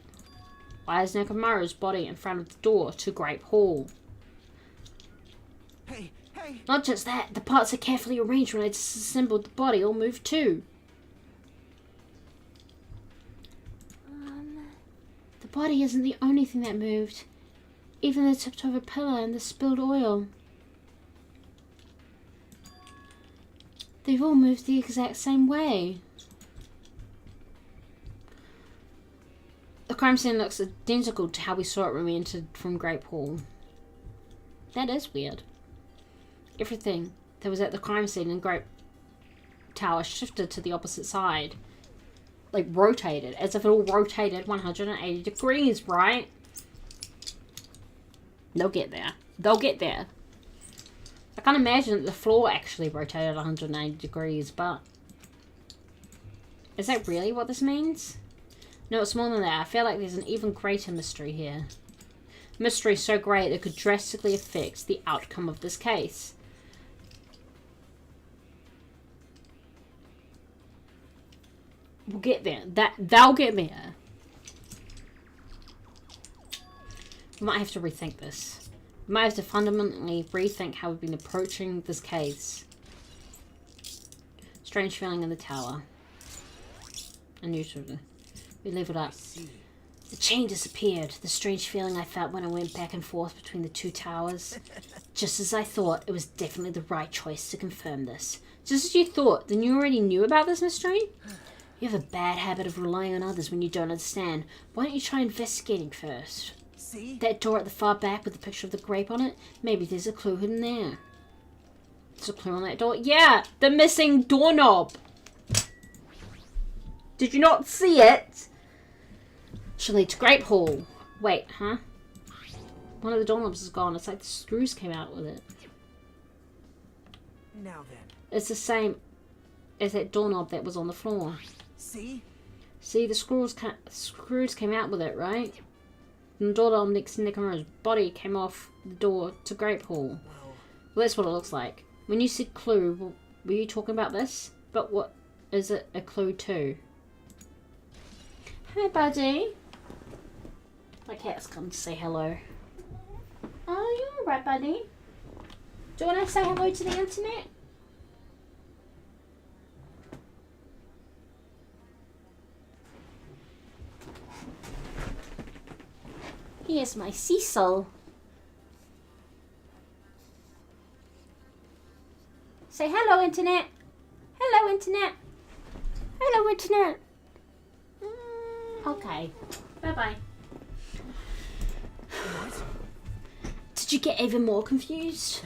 Why is Nekomaru's body in front of the door to Grape Hall? Hey. Not just that, the parts are carefully arranged when I disassembled the body all moved too. The body isn't the only thing that moved. Even the tipped over pillar and the spilled oil. They've all moved the exact same way. The crime scene looks identical to how we saw it when we entered from Grape Hall. That is weird. Everything that was at the crime scene in Grape Tower shifted to the opposite side. Like rotated, as if it all rotated 180 degrees, right? They'll get there. They'll get there. I can't imagine that the floor actually rotated 180 degrees, but... Is that really what this means? No, it's more than that. I feel like there's an even greater mystery here. Mystery so great it could drastically affect the outcome of this case. We'll get there. They'll get there. We might have to rethink this. We might have to fundamentally rethink how we've been approaching this case. Strange feeling in the tower. Unusual. We leveled up. The chain disappeared. The strange feeling I felt when I went back and forth between the two towers. Just as I thought, it was definitely the right choice to confirm this. Just as you thought, then you already knew about this mystery? You have a bad habit of relying on others when you don't understand. Why don't you try investigating first? See? That door at the far back with the picture of the grape on it? Maybe there's a clue hidden there. There's a clue on that door? Yeah! The missing doorknob! Did you not see it? Should lead to Grape Hall. Wait, huh? One of the doorknobs is gone. It's like the screws came out with it. Now then. It's the same as that doorknob that was on the floor. See? See, the screws came out with it, right? And the doorknob next to Nekomaru's body came off the door to Grape Hall. Well, Well, that's what it looks like. When you said clue, were you talking about this? But what is it a clue to? Hi, buddy. My cat's come to say hello. Oh, you alright, buddy? Do you want to say hello to the internet? Here's my Cecil. Say hello, internet. Hello, internet. Hello, internet. Okay. Bye-bye. What? Did you get even more confused?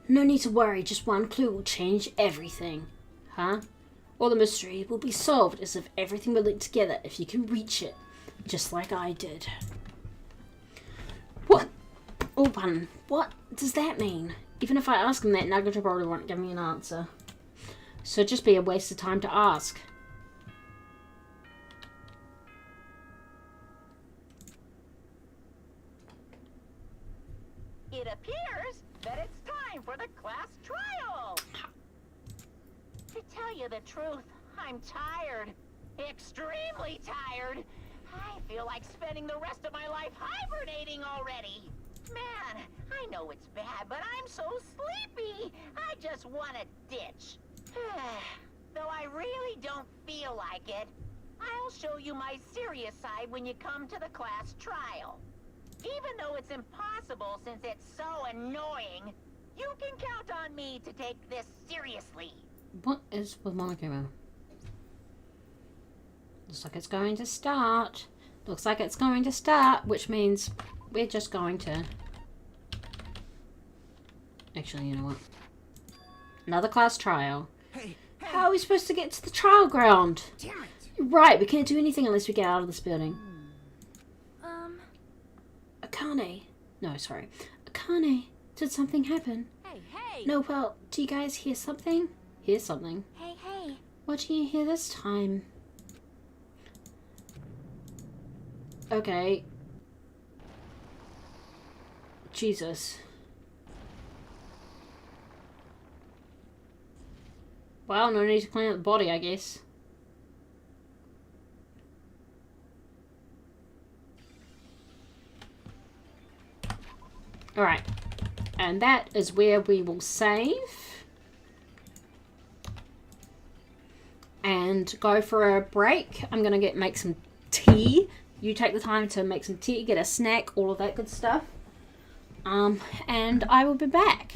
No need to worry, just one clue will change everything. Huh? All the mystery will be solved as if everything were linked together if you can reach it. Just like I did. What? Oh, pardon. What does that mean? Even if I ask him that, Nugget probably won't give me an answer. So it'd just be a waste of time to ask. It appears that it's time for the class trial. To tell you the truth, I'm tired. Extremely tired. I feel like spending the rest of my life hibernating already. Man, I know it's bad, but I'm so sleepy. I just want to ditch. Though I really don't feel like it, I'll show you my serious side when you come to the class trial. Even though it's impossible since it's so annoying, you can count on me to take this seriously. What is with Monokumo? Looks like it's going to start. Looks like it's going to start, which means we're just going to... Actually, you know what? Another class trial. Hey, How are we supposed to get to the trial ground? damn it! You're right, we can't do anything unless we get out of this building. Akane. No, sorry. Akane, did something happen? Hey, hey! No, well, do you guys hear something? Hear something? Hey, hey. What do you hear this time? Okay. Jesus. Well, no need to clean up the body, I guess. Alright. And that is where we will save. And go for a break. I'm going to make some tea. You take the time to make some tea, get a snack, all of that good stuff. And I will be back.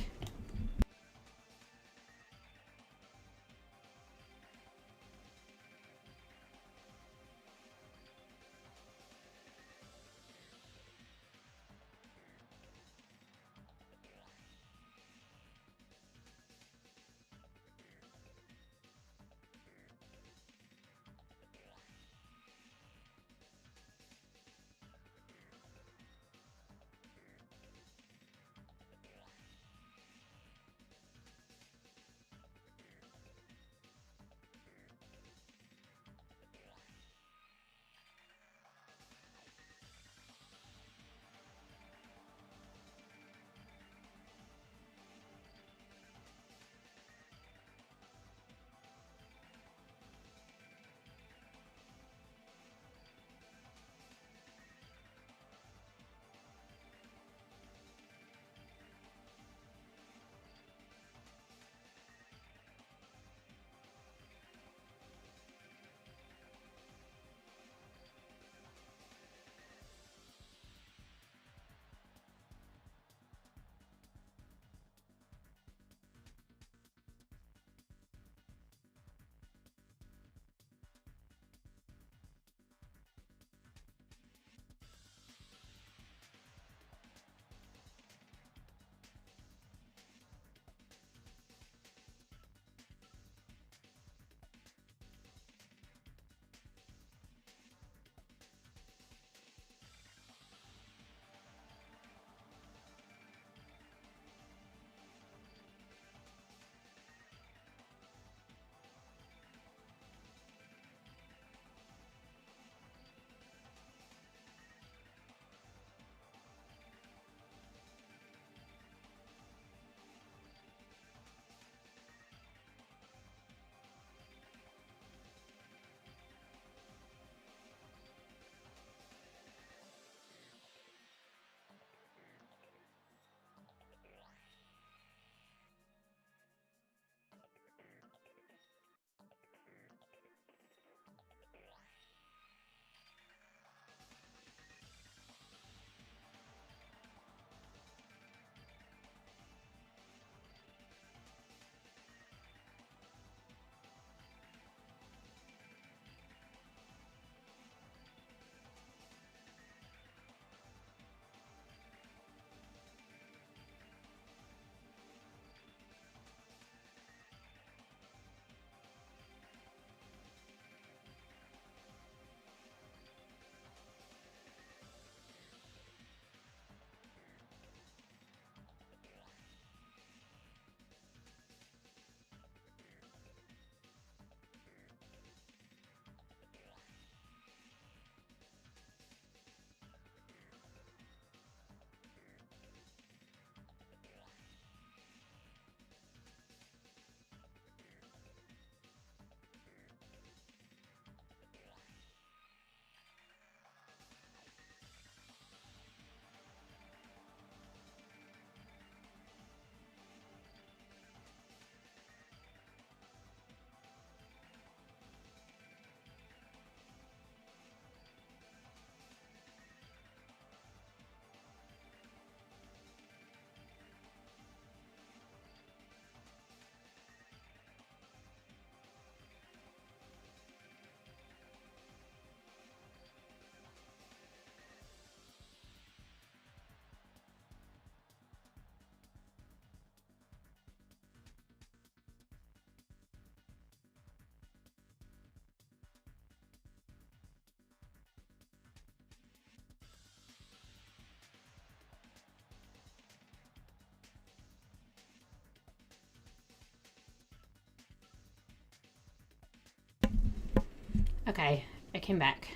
Okay, I came back.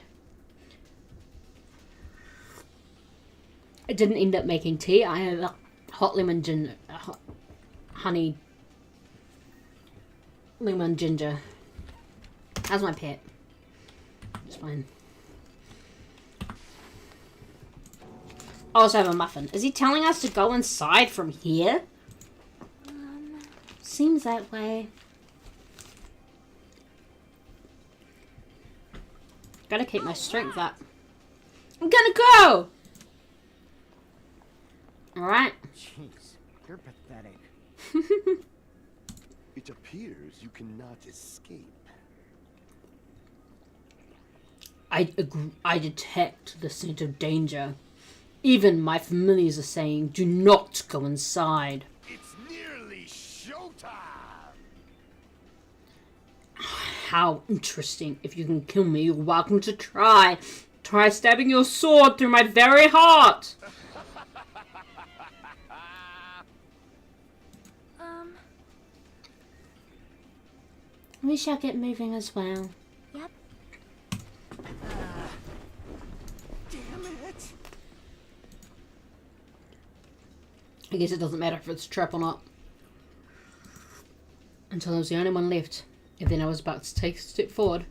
I didn't end up making tea. I had a hot lemon ginger, honey lemon ginger. How's my pet? It's fine. I also have a muffin. Is he telling us to go inside from here? Seems that way. Gotta keep my strength up. I'm gonna go! Alright. Jeez, you're pathetic. It appears you cannot escape. I detect the scent of danger. Even my familiars are saying, do not go inside. It's nearly showtime! How interesting. If you can kill me, you're welcome to try. Try stabbing your sword through my very heart. We shall get moving as well. Yep. Damn it! I guess it doesn't matter if it's a trap or not. Until I was the only one left. And then I was about to take a step forward.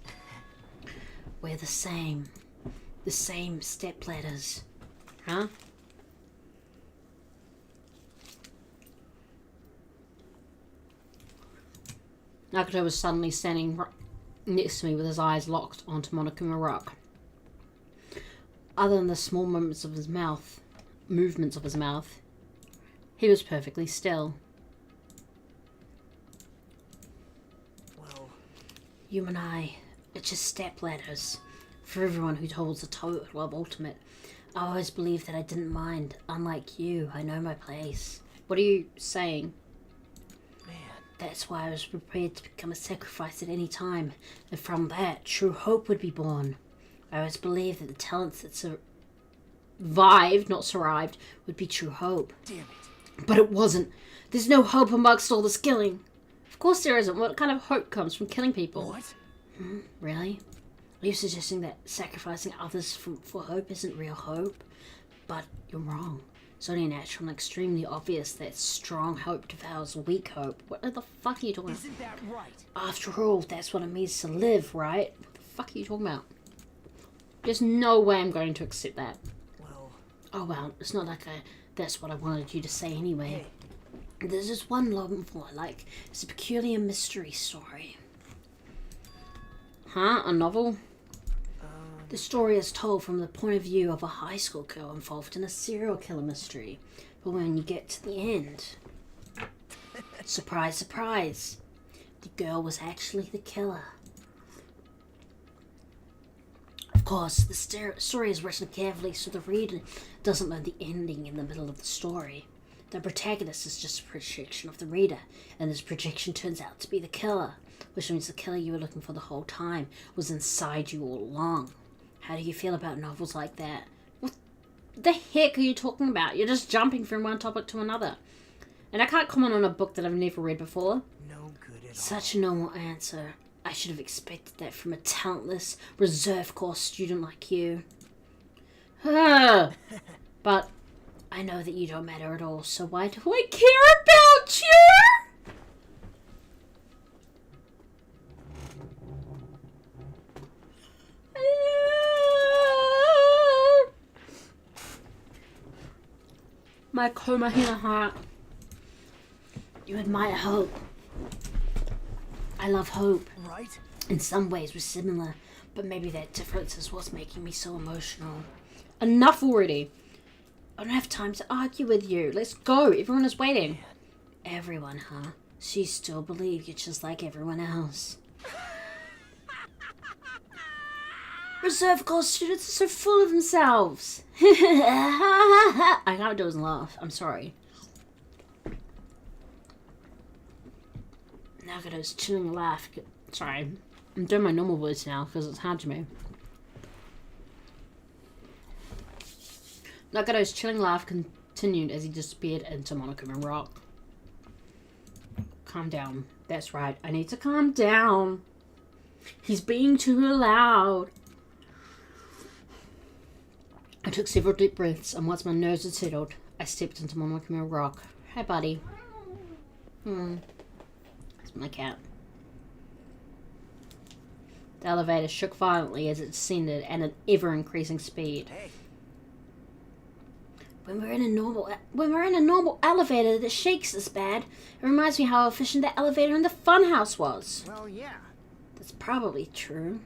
We're the same. The same step ladders. Huh? Nagato was suddenly standing next to me with his eyes locked onto Monokuma Rock. Other than the small movements of his mouth, he was perfectly still. Well, You and I are just step ladders for everyone who holds a total of ultimate. I always believed that I didn't mind. Unlike you, I know my place. What are you saying? man. That's why I was prepared to become a sacrifice at any time, and from that, true hope would be born. I always believed that the talents that survived, not survived, would be true hope. Damn it. But it wasn't. There's no hope amongst all this killing. Of course there isn't. What kind of hope comes from killing people? What? Really? Are you suggesting that sacrificing others for hope isn't real hope? But you're wrong. It's only natural and extremely obvious that strong hope devours weak hope. What the fuck are you talking about? Isn't that right? After all, that's what it means to live, right? What the fuck are you talking about? There's no way I'm going to accept that. Well, Oh well, it's not like that's what I wanted you to say anyway. hey, There's just one novel I like. It's a peculiar mystery story. Huh? A novel? The story is told from the point of view of a high school girl involved in a serial killer mystery. But when you get to the end... surprise, surprise! The girl was actually the killer. Of course, the story is written carefully so the reader doesn't learn the ending in the middle of the story. The protagonist is just a projection of the reader, and this projection turns out to be the killer, which means the killer you were looking for the whole time was inside you all along. How do you feel about novels like that? What the heck are you talking about? You're just jumping from one topic to another. And I can't comment on a book that I've never read before. no good at all. Such a normal answer. I should have expected that from a talentless, reserve course student like you. But I know that you don't matter at all, so why do I care about you? My Komahina heart. You admire hope. I love hope. Right? In some ways we're similar, but maybe that difference is what's making me so emotional. Enough already. I don't have time to argue with you. Let's go. Everyone is waiting. Everyone, huh? So you still believe you're just like everyone else. Reserve course students are so full of themselves. I can't do is laugh. I'm sorry. Nagato's chilling laugh. Sorry. I'm doing my normal voice now because it's hard to me. Nagato's chilling laugh continued as he disappeared into Monokuma Rock. Calm down. That's right. I need to calm down. He's being too loud. I took several deep breaths, and once my nerves had settled, I stepped into Monokamera Rock. Hi, buddy. That's my cat. The elevator shook violently as it descended at an ever-increasing speed. Hey, When we're in a normal elevator that shakes this bad, it reminds me how efficient the elevator in the funhouse was. well, yeah. That's probably true.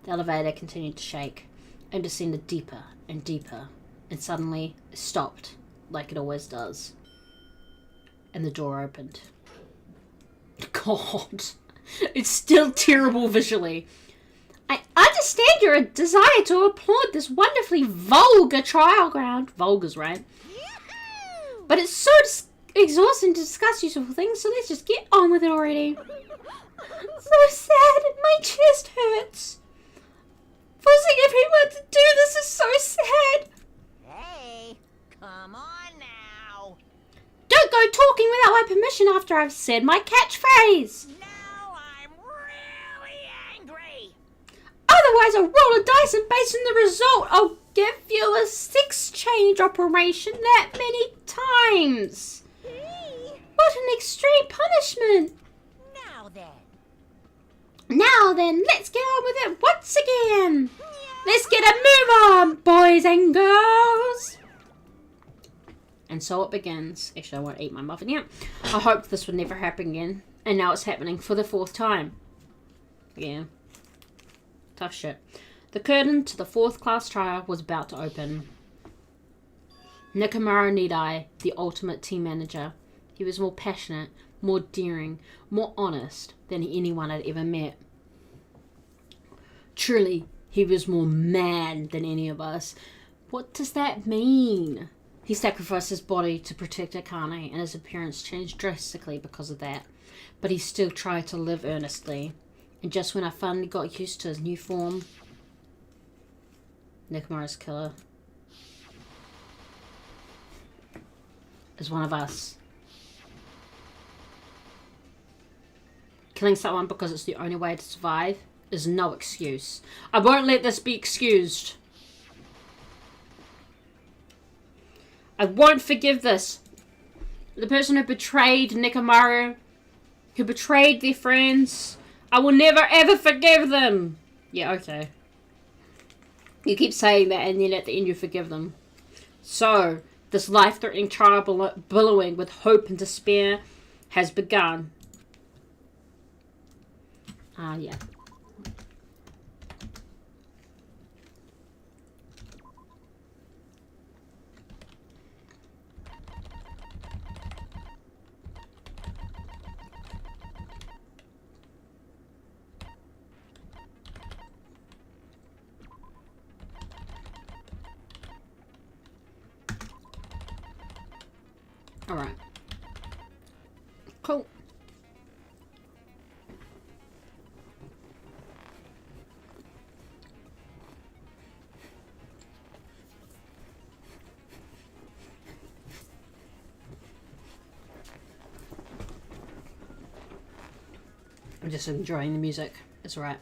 The elevator continued to shake and descended deeper and deeper, and suddenly stopped, like it always does. And the door opened. God, it's still terrible visually. I understand your desire to applaud this wonderfully vulgar trial ground. Vulgar's right. But it's so exhausting to discuss useful things, so let's just get on with it already. So sad, my chest hurts. Forcing everyone to do this is so sad. Hey, come on now. Don't go talking without my permission after I've said my catchphrase. Now I'm really angry. Otherwise, I'll roll a dice, and based on the result, I'll give you a 6-change operation that many times. What an extreme punishment. Now then, let's get on with it once again. Let's get a move on, boys and girls. And so it begins. Actually, I won't eat my muffin yet. I hoped this would never happen again. And now it's happening for the 4th time. Yeah. Tough shit. The curtain to the 4th class trial was about to open. Nikamura Nidai, the ultimate team manager. He was more passionate, more daring, more honest than anyone I'd ever met. Truly, he was more mad than any of us. What does that mean? He sacrificed his body to protect Akane, and his appearance changed drastically because of that. But he still tried to live earnestly. And just when I finally got used to his new form, Nikamura's killer is one of us. Killing someone because it's the only way to survive is no excuse. I won't let this be excused. I won't forgive this. The person who betrayed Nikamura, who betrayed their friends, I will never ever forgive them. Yeah, okay. You keep saying that, and then at the end you forgive them. So, this life-threatening trial billowing with hope and despair has begun. Yeah. All right. Cool. I'm just enjoying the music. It's alright.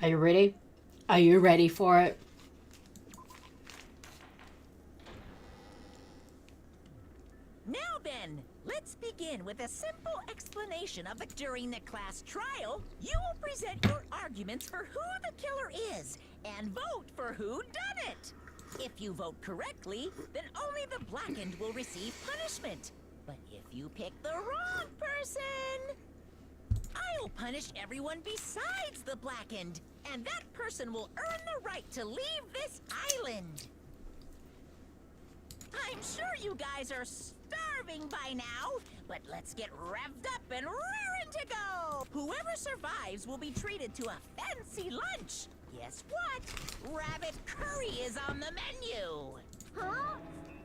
Are you ready? Are you ready for it? Now then, let's begin with a simple explanation of it. During the class trial, you will present your arguments for who the killer is and vote for who done it. If you vote correctly, then only the blackened will receive punishment. But if you pick the wrong person, I'll punish everyone besides the blackened, and that person will earn the right to leave this island. I'm sure you guys are starving by now, but let's get revved up and raring to go. Whoever survives will be treated to a fancy lunch. Guess what? Rabbit curry is on the menu. Huh?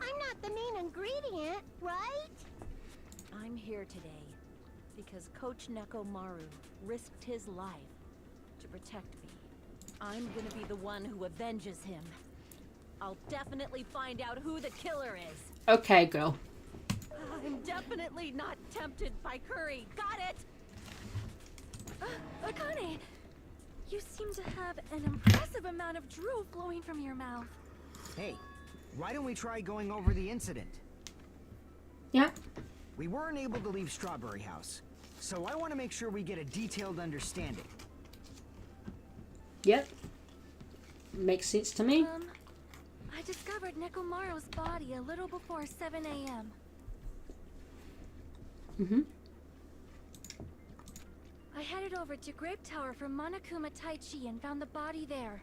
I'm not the main ingredient, right? I'm here today because Coach Nekomaru risked his life to protect me. I'm gonna be the one who avenges him. I'll definitely find out who the killer is. Okay, girl. I'm definitely not tempted by curry. Got it? Akane, you seem to have an impressive amount of drool flowing from your mouth. Hey, why don't we try going over the incident? Yeah. We weren't able to leave Strawberry House, so I want to make sure we get a detailed understanding. Yep. Makes sense to me. I discovered Nekomaru's body a little before 7 a.m. Mm-hmm. I headed over to Grape Tower from Monokuma Taichi and found the body there.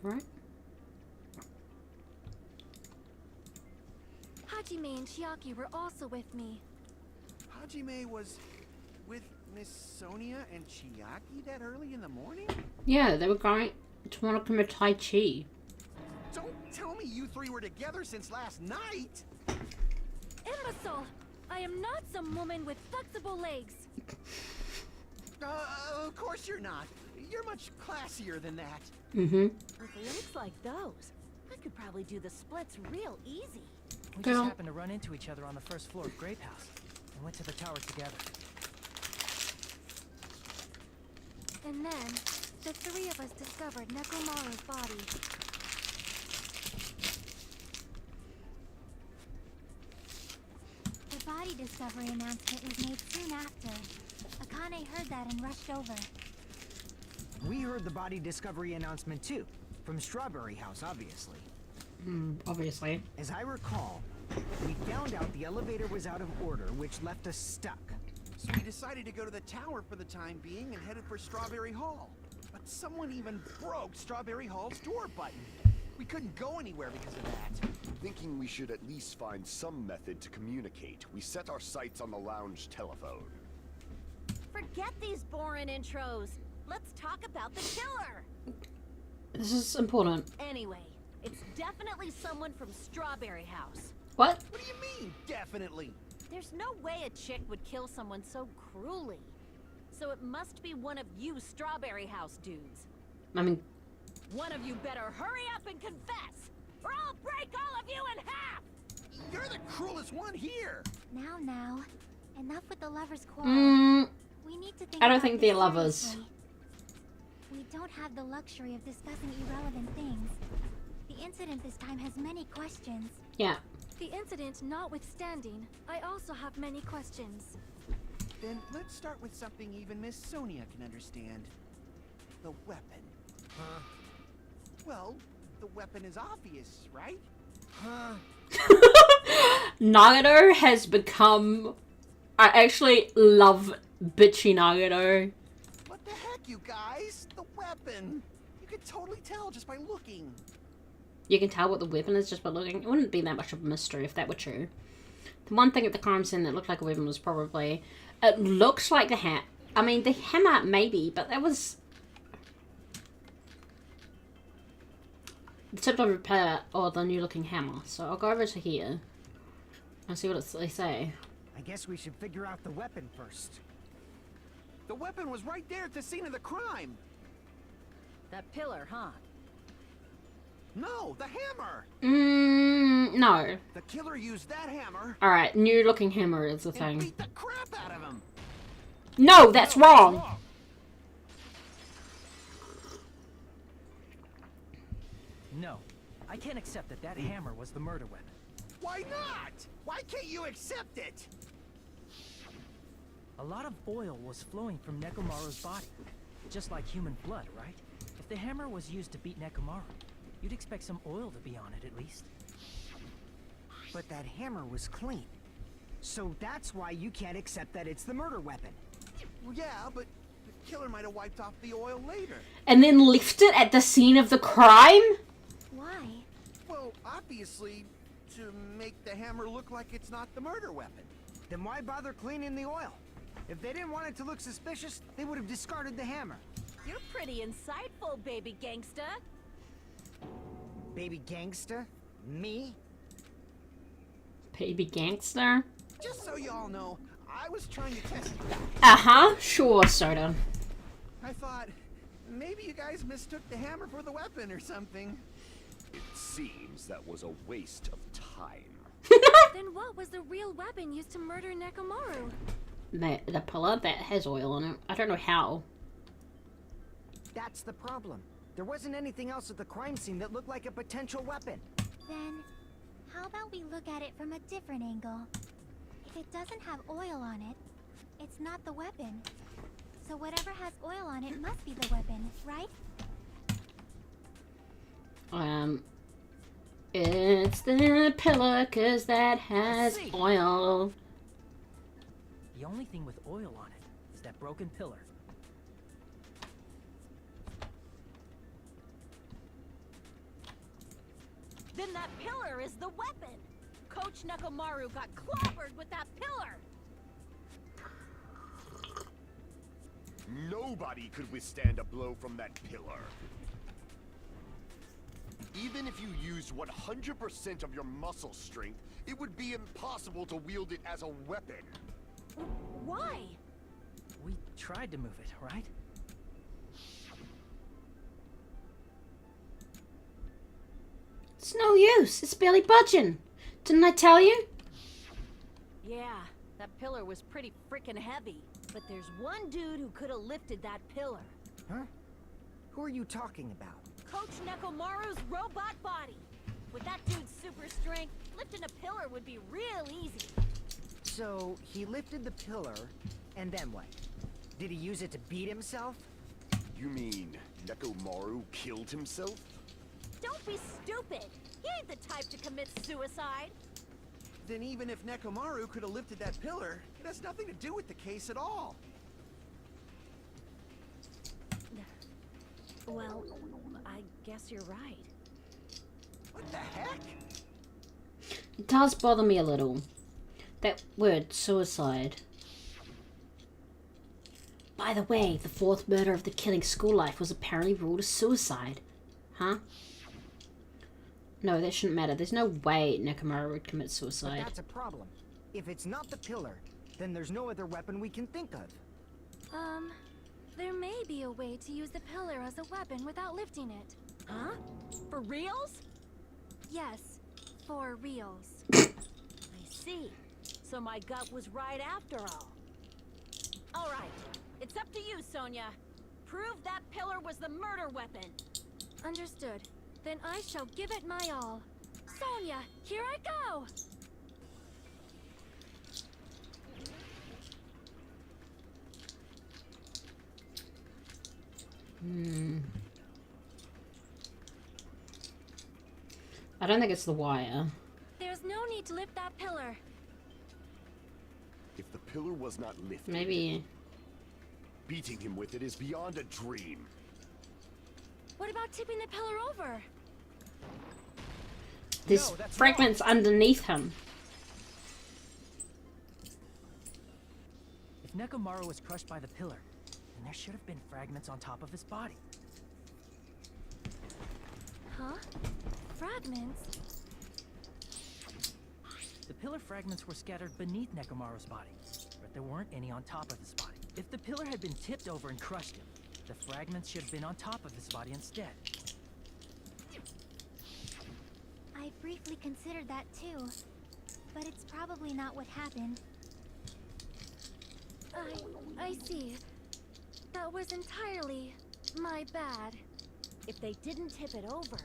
Right. Hajime and Chiaki were also with me. Hajime was with Miss Sonia and Chiaki that early in the morning? Yeah, they were going to Monokuma Taichi. Don't tell me you three were together since last night! Imbecile! I am not some woman with flexible legs. Of course you're not. You're much classier than that. Mm-hmm. With legs like those, I could probably do the splits real easy. We Girl. just happened to run into each other on the first floor of Grape House and went to the tower together. And then, the three of us discovered Nekomaru's body. The body discovery announcement was made soon after. Akane heard that and rushed over. We heard the body discovery announcement too, from Strawberry House, obviously. Obviously. As I recall, we found out the elevator was out of order, which left us stuck. So we decided to go to the tower for the time being and headed for Strawberry Hall. But someone even broke Strawberry Hall's door button. We couldn't go anywhere because of that. Thinking we should at least find some method to communicate, we set our sights on the lounge telephone. Forget these boring intros. Let's talk about the killer. This is important. Anyway, it's definitely someone from Strawberry House. What? What do you mean, definitely? There's no way a chick would kill someone so cruelly. So it must be one of you Strawberry House dudes. I mean, One of you better hurry up and confess, or I'll break all of you in half! You're the cruelest one here! Now, enough with the lovers' quarrel. We need to think I don't about think this they're lovers. seriously. We don't have the luxury of discussing irrelevant things. The incident this time has many questions. yeah. The incident notwithstanding, I also have many questions. Then let's start with something even Miss Sonia can understand. The weapon. Huh? Well, the weapon is obvious, right? Huh? Nagato has become... I actually love bitchy Nagato. What the heck, you guys? The weapon! You could totally tell just by looking. You can tell what the weapon is just by looking. It wouldn't be that much of a mystery if that were true. The one thing at the crime scene that looked like a weapon was probably... It looks like the hat. I mean, the hammer, maybe, but that was... the tip of repair or the new looking hammer. So I'll go over to here and see what they say. I guess we should figure out the weapon first. The weapon was right there at the scene of the crime. That pillar, huh? No, the hammer! No. The killer used that hammer Alright, new looking hammer is the and thing. beat the crap out of him. No, that's wrong! No, I can't accept that that hammer was the murder weapon. Why not? Why can't you accept it? A lot of oil was flowing from Nekomaru's body, just like human blood, right? If the hammer was used to beat Nekomaru, you'd expect some oil to be on it at least. But that hammer was clean. So that's why you can't accept that it's the murder weapon. Well, yeah, but the killer might have wiped off the oil later. And then left it at the scene of the crime? Why? Well, obviously, to make the hammer look like it's not the murder weapon. Then why bother cleaning the oil? If they didn't want it to look suspicious, they would have discarded the hammer. You're pretty insightful, baby gangsta. Baby gangsta? Me? Baby gangster? Just so you all know, I was trying to test you out. Uh-huh, sure, Soda. I thought, maybe you guys mistook the hammer for the weapon or something. It seems that was a waste of time. Then what was the real weapon used to murder Nekomaru? The pillar that has oil on it. I don't know how. That's the problem. There wasn't anything else at the crime scene that looked like a potential weapon. Then, how about we look at it from a different angle? If it doesn't have oil on it, it's not the weapon. So whatever has oil on it must be the weapon, right? It's the pillar, 'cause that has see. oil. The only thing with oil on it is that broken pillar. Then that pillar is the weapon! Coach Nekomaru got clobbered with that pillar! Nobody could withstand a blow from that pillar. Even if you used 100% of your muscle strength, it would be impossible to wield it as a weapon. Why? We tried to move it, right? It's no use. It's barely budging. Didn't I tell you? Yeah, that pillar was pretty freaking heavy. But there's one dude who could have lifted that pillar. Huh? Who are you talking about? Coach Nekomaru's robot body. With that dude's super strength, lifting a pillar would be real easy. So, he lifted the pillar, and then what? Did he use it to beat himself? You mean Nekomaru killed himself? Don't be stupid! He ain't the type to commit suicide! Then even if Nekomaru could have lifted that pillar, it has nothing to do with the case at all. Well, I guess you're right. What the heck? It does bother me a little. That word, suicide. By the way, the fourth murder of the killing school life was apparently ruled a suicide. Huh? No, that shouldn't matter. There's no way Nekomaru would commit But suicide. that's a problem. If it's not the pillar, then there's no other weapon we can think of. There may be a way to use the pillar as a weapon without lifting it. Huh? For reals? Yes, for reals. I see. So my gut was right after all. Alright, it's up to you, Sonia. Prove that pillar was the murder weapon. Understood. Then I shall give it my all. Sonia, here I go! I don't think it's the wire. There's no need to lift that pillar. If the pillar was not lifted, Maybe. beating him with it is beyond a dream. What about tipping the pillar over? There's No, that's fragments underneath him. If Nekomaru was crushed by the pillar, then there should have been fragments on top of his body. Huh? Fragments? The pillar fragments were scattered beneath Nekomaru's body, but there weren't any on top of his body. If the pillar had been tipped over and crushed him, the fragments should have been on top of his body instead. I briefly considered that too, but it's probably not what happened. I see. That was entirely my bad. If they didn't tip it over,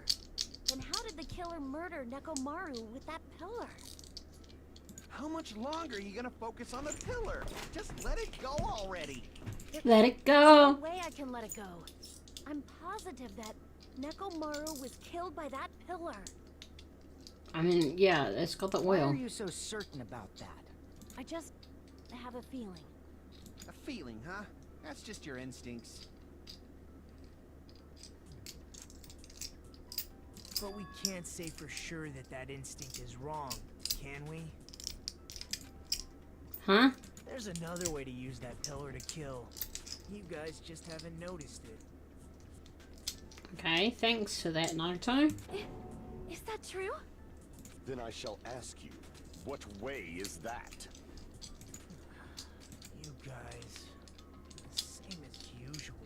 then how did the killer murder Nekomaru with that pillar? How much longer are you gonna focus on the pillar? Just let it go already. Let it No go. way I can let it go. I'm positive that Nekomaru was killed by that pillar. I mean, yeah, it's got the Why are oil. you so certain about that? I just have a feeling. A feeling, huh? That's just your instincts. But we can't say for sure that that instinct is wrong, can we? Huh? There's another way to use that pillar to kill. You guys just haven't noticed it. Okay, thanks for that, Naruto. Is that true? Then I shall ask you, what way is that? You guys, same as usual.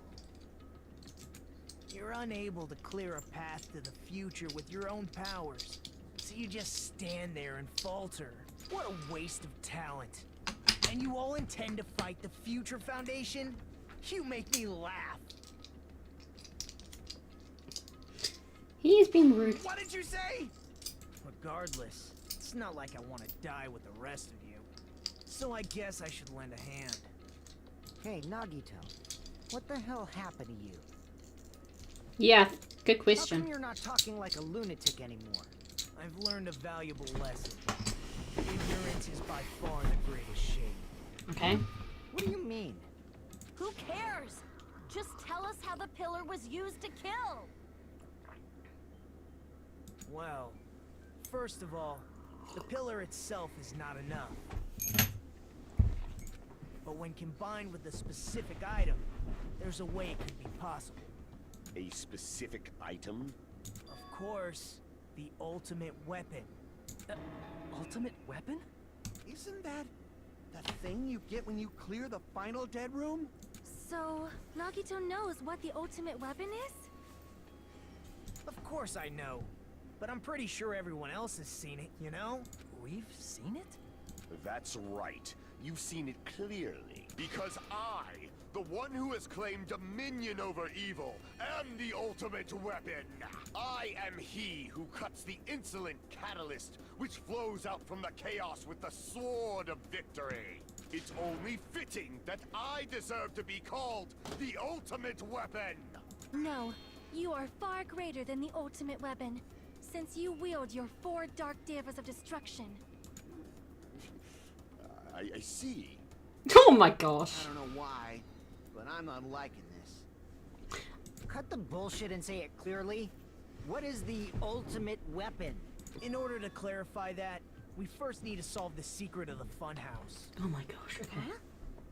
You're unable to clear a path to the future with your own powers, so you just stand there and falter. What a waste of talent. And you all intend to fight the Future Foundation? You make me laugh. He is being rude. What did you say? Regardless, it's not like I want to die with the rest of you. So I guess I should lend a hand. Hey, Nagito, what the hell happened to you? Yeah, good How question. come you're not talking like a lunatic anymore? I've learned a valuable lesson. Ignorance is by far the greatest shame. Okay. What do you mean? Who cares? Just tell us how the pillar was used to kill. Well, first of all, the pillar itself is not enough. But when combined with a specific item, there's a way it could be possible. A specific item? Of course, the ultimate weapon. Ultimate weapon? Isn't that thing you get when you clear the final dead room? So, Nagito knows what the ultimate weapon is? Of course I know. But I'm pretty sure everyone else has seen it, you know? We've seen it? That's right. You've seen it clearly. Because I, the one who has claimed dominion over evil, am the ultimate weapon. I am he who cuts the insolent catalyst which flows out from the chaos with the sword of victory. It's only fitting that I deserve to be called the ultimate weapon. No, you are far greater than the ultimate weapon, since you wield your 4 dark devas of destruction. I see. Oh my gosh. I don't know why, but I'm not liking this. Cut the bullshit and say it clearly. What is the ultimate weapon? In order to clarify that, we first need to solve the secret of the funhouse. Oh my gosh. Okay. Huh?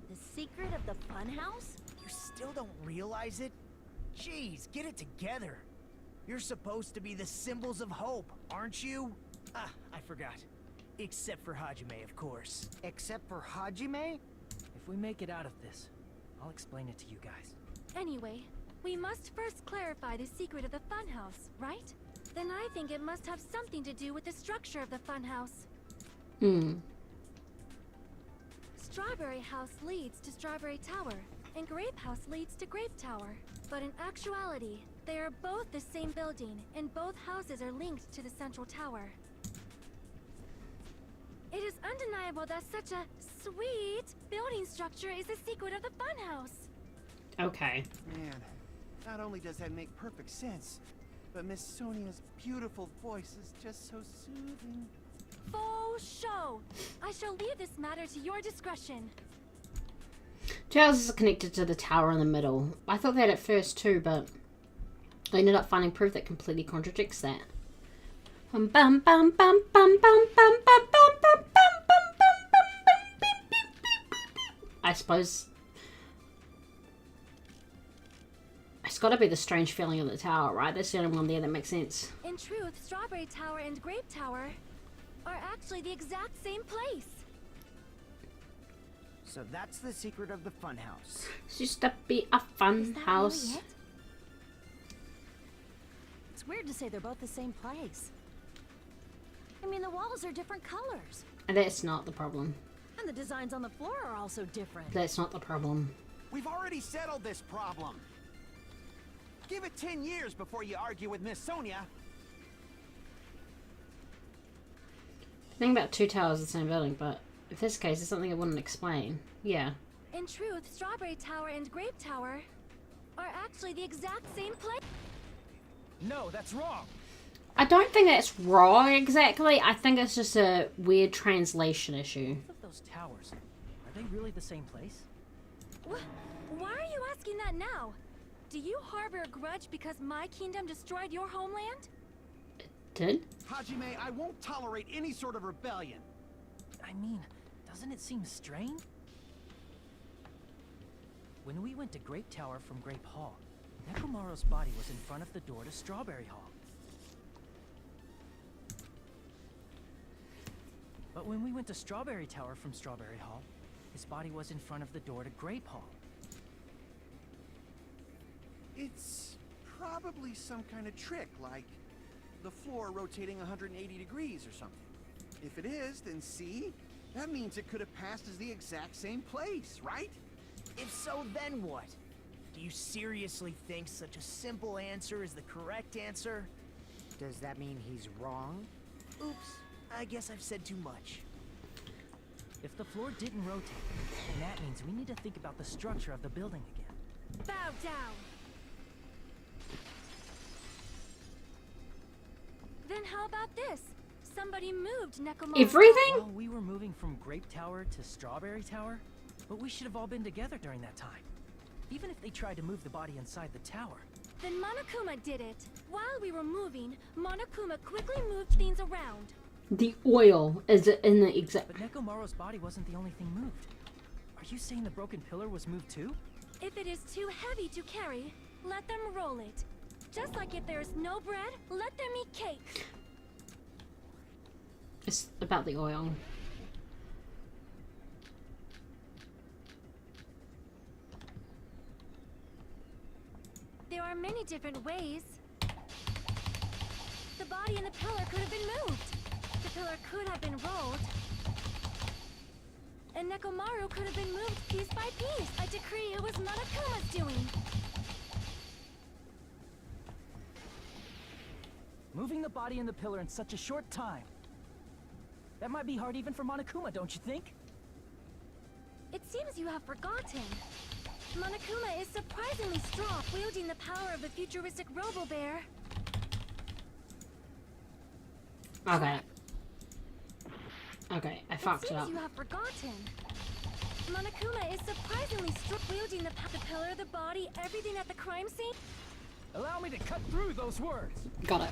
The secret of the funhouse? You still don't realize it? Jeez, get it together. You're supposed to be the symbols of hope, aren't you? Ah, I forgot. Except for Hajime, of course. Except for Hajime? If we make it out of this, I'll explain it to you guys. Anyway, we must first clarify the secret of the funhouse, right? Then I think it must have something to do with the structure of the funhouse. Strawberry House leads to Strawberry Tower, and Grape House leads to Grape Tower. But in actuality, they are both the same building, and both houses are linked to the central tower. It is undeniable that such a sweet building structure is the secret of the funhouse. Okay. Man, not only does that make perfect sense, but Miss Sonia's beautiful voice is just so soothing. Faux show! I shall leave this matter to your discretion. Two houses are connected to the tower in the middle. I thought that at first too, but I ended up finding proof that completely contradicts that. Bum bum bum bum bum bum bum bum bum bum bum bum. I suppose it's got to be the strange feeling of the tower, right? That's the only one there that makes sense. In truth, Strawberry Tower and Grape Tower are actually the exact same place. So that's the secret of the funhouse. It's just to be a fun Is that house. really it? It's weird to say they're both the same place. I mean, the walls are different colors. And that's not the problem. And the designs on the floor are also different. That's not the problem. We've already settled this problem. Give it 10 years before you argue with Miss Sonia. The thing about two towers in the same building, but if this case is something it wouldn't explain. Yeah. In truth, Strawberry Tower and Grape Tower are actually the exact same place. No, that's wrong. I don't think that's wrong exactly. I think it's just a weird translation issue. Both of those towers, are they really the same place? Why are you asking that now? Do you harbor a grudge because my kingdom destroyed your homeland? Did? Hajime, I won't tolerate any sort of rebellion. I mean, doesn't it seem strange? When we went to Grape Tower from Grape Hall, Nekomaru's body was in front of the door to Strawberry Hall. But when we went to Strawberry Tower from Strawberry Hall, his body was in front of the door to Grape Hall. It's probably some kind of trick, like the floor rotating 180 degrees or something. If it is, then see? That means it could have passed as the exact same place, right? If so, then what? Do you seriously think such a simple answer is the correct answer? Does that mean he's wrong? Oops, I guess I've said too much. If the floor didn't rotate, then that means we need to think about the structure of the building again. Bow down. Then how about this? Somebody moved Nekomaru's Everything? Well, we were moving from Grape Tower to Strawberry Tower, but we should have all been together during that time. Even if they tried to move the body inside the tower. Then Monokuma did it. While we were moving, Monokuma quickly moved things around. The oil is in the exact. But Nekomaru's body wasn't the only thing moved. Are you saying the broken pillar was moved too? If it is too heavy to carry, let them roll it. Just like if there is no bread, let them eat cake. It's about the oil. There are many different ways. The body and the pillar could have been moved. The pillar could have been rolled. And Nekomaru could have been moved piece by piece. I decree it was Monokuma's doing. Moving the body and the pillar in such a short time. That might be hard even for Monokuma, don't you think? It seems you have forgotten. Monokuma is surprisingly strong, wielding the power of the futuristic Robo-Bear. Okay. Okay, I fucked it It up. seems you have forgotten. Monokuma is surprisingly strong, wielding the pillar, the body, everything at the crime scene. Allow me to cut through those words. Got it.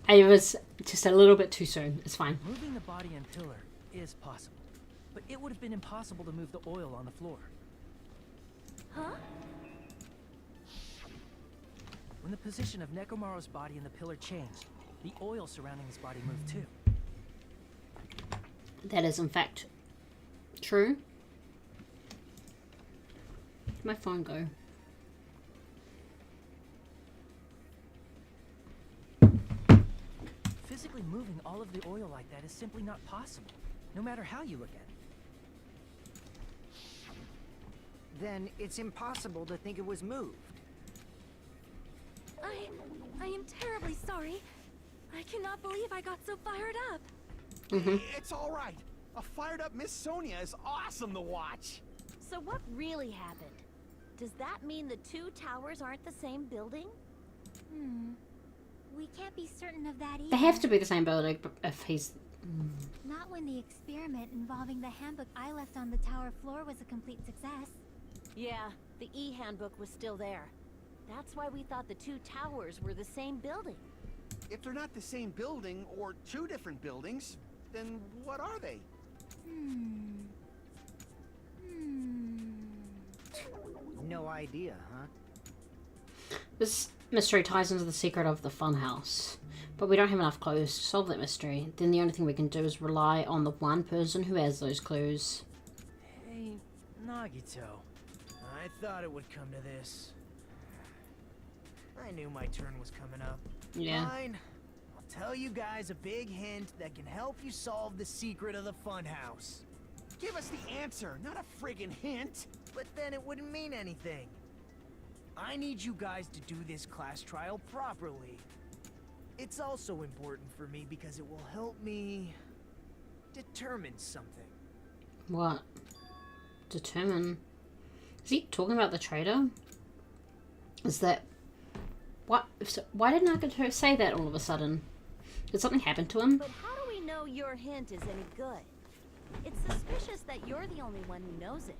I was just a little bit too soon. It's fine. Moving the body and pillar is possible, but it would have been impossible to move the oil on the floor. Huh? When the position of Nekomaru's body and the pillar changed, the oil surrounding his body moved too. That is in fact true. Where'd my phone go? Physically moving all of the oil like that is simply not possible, no matter how you look at it. Then it's impossible to think it was moved. I am terribly sorry. I cannot believe I got so fired up. It's all right. A fired up Miss Sonia is awesome to watch. So what really happened? Does that mean the two towers aren't the same building? We can't be certain of that either. They have to be the same building if he's... Not when the experiment involving the handbook I left on the tower floor was a complete success. Yeah, the E-handbook was still there. That's why we thought the two towers were the same building. If they're not the same building, or two different buildings, then what are they? No idea, huh? This mystery ties into the secret of the funhouse. But we don't have enough clues to solve that mystery. Then the only thing we can do is rely on the one person who has those clues. Hey, Nagito. I thought it would come to this. I knew my turn was coming up. Yeah. Fine. I'll tell you guys a big hint that can help you solve the secret of the funhouse. Give us the answer, not a friggin' hint. But then it wouldn't mean anything. I need you guys to do this class trial properly. It's also important for me because it will help me determine something. What? Determine? Is he talking about the traitor? Is that... What? So why did Nagato say that all of a sudden? Did something happen to him? But how do we know your hint is any good? It's suspicious that you're the only one who knows it.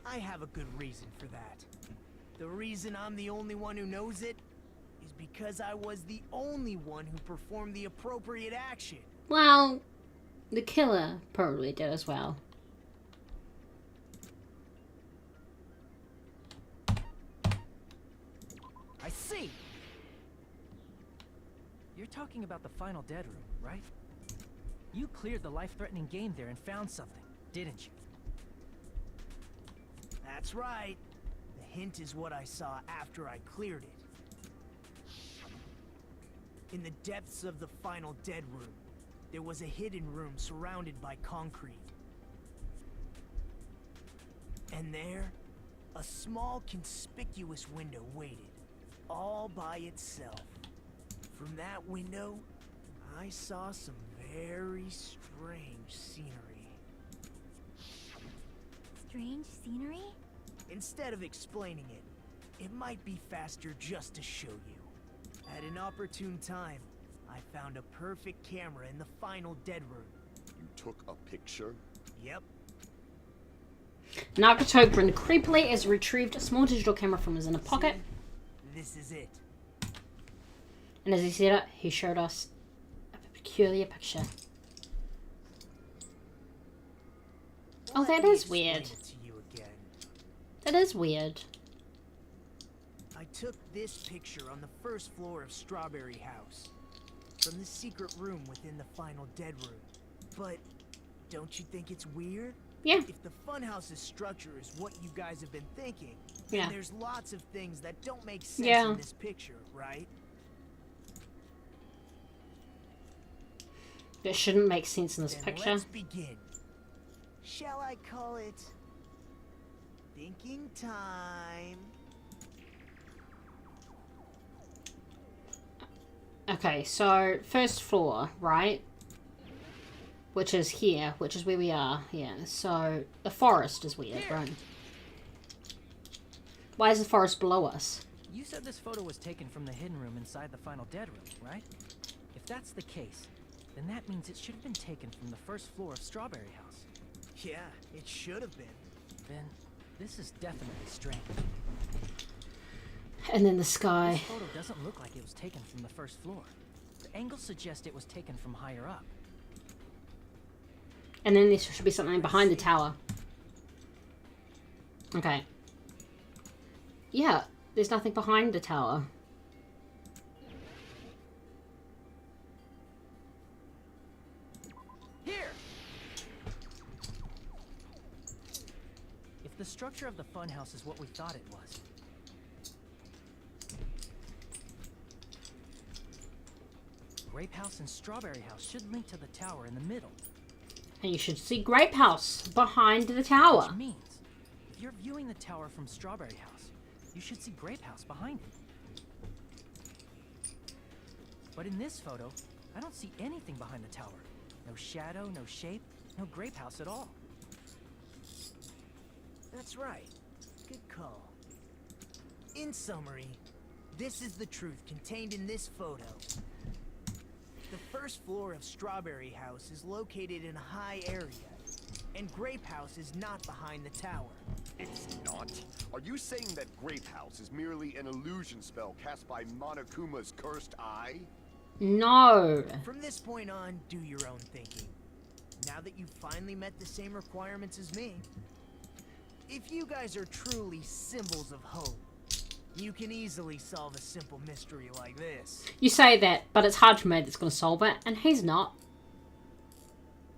I have a good reason for that. The reason I'm the only one who knows it is because I was the only one who performed the appropriate action. Well, the killer probably did as well. I see. You're talking about the final dead room, right? You cleared the life-threatening game there and found something, didn't you? That's right. The hint is what I saw after I cleared it. In the depths of the final dead room, there was a hidden room surrounded by concrete. And there, a small conspicuous window waited, all by itself. From that window, I saw some very strange scenery. Strange scenery? Instead of explaining it, it might be faster just to show you. At an opportune time, I found a perfect camera in the final dead room. You took a picture? Yep. Nagato grinned creepily as he retrieved a small digital camera from his inner pocket. See? This is it. And as he said it, he showed us a peculiar picture. Oh, that is weird. To you again. That is weird. I took this picture on the first floor of Strawberry House, from the secret room within the final dead room. But don't you think it's weird? Yeah. If the funhouse's structure is what you guys have been thinking, Yeah. then there's lots of things that don't make sense Yeah. in this picture, right? It shouldn't make sense in this Then picture. let's begin. Shall I call it thinking time? Okay, so first floor, right? Which is here, which is where we are. Yeah, so the forest is weird, right? Why is the forest below us? You said this photo was taken from the hidden room inside the final dead room, right? If that's the case, then that means it should have been taken from the first floor of Strawberry House. Yeah, it should have been. Then, this is definitely strange. And then the sky. This photo doesn't look like it was taken from the first floor. The angles suggest it was taken from higher up. And then there should be something behind the tower. Okay. Yeah, there's nothing behind the tower. Here! If the structure of the funhouse is what we thought it was, Grape House and Strawberry House should link to the tower in the middle. And you should see Grape House behind the tower. Which means, if you're viewing the tower from Strawberry House, you should see Grape House behind it. But in this photo, I don't see anything behind the tower. No shadow, no shape, no Grape House at all. That's right. Good call. In summary, this is the truth contained in this photo. The first floor of Strawberry House is located in a high area, and Grape House is not behind the tower. It's not? Are you saying that Grape House is merely an illusion spell cast by Monokuma's cursed eye? No. From this point on, do your own thinking. Now that you've finally met the same requirements as me, if you guys are truly symbols of hope, you can easily solve a simple mystery like this. You say that, but it's Hajime that's going to solve it, and he's not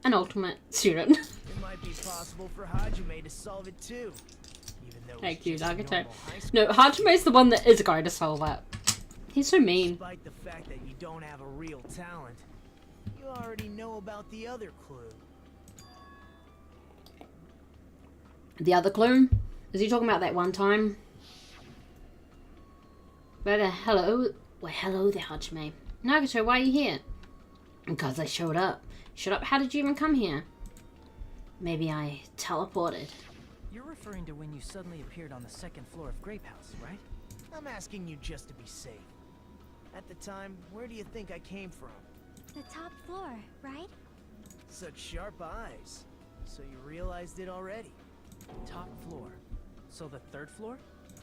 an ultimate student. It might be possible for Hajime to solve it too. Even though Thank it's you, just a Nagato. normal high school. No, Hajime's the one that is going to solve it. He's so mean. Despite the fact that you don't have a real talent, you already know about the other clue. The other clue? Is he talking about that one time? But hello. Well, hello there, Hajime. Nagato, why are you here? Because I showed up. Shut up, how did you even come here? Maybe I teleported. You're referring to when you suddenly appeared on the second floor of Grape House, right? I'm asking you just to be safe. At the time, where do you think I came from? The top floor, right? Such sharp eyes. So you realized it already. Top floor. So the third floor?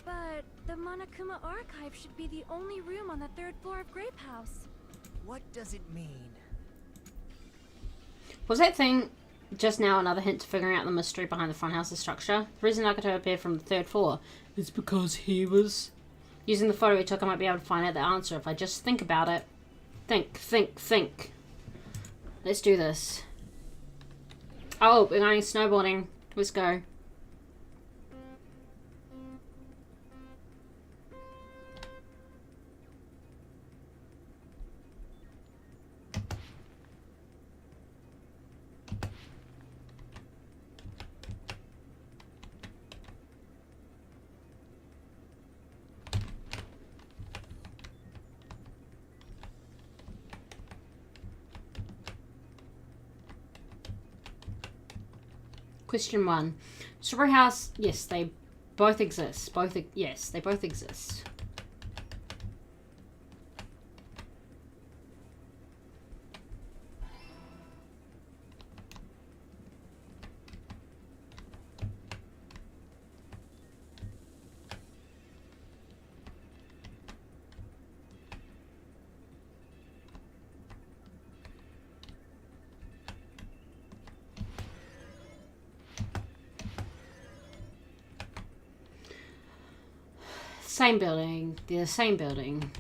But the Monokuma Archive should be the only room on the third floor of Grape House. What does it mean? Was that thing just now another hint to figuring out the mystery behind the funhouse's structure? The reason Nagato appeared from the third floor is because he was... Using the photo he took, I might be able to find out the answer if I just think about it. Think. Let's do this. Oh, we're going snowboarding. Let's go. Question 1. Strawberry House, yes, they both exist. Yes, they both exist. Same building. They're the same building.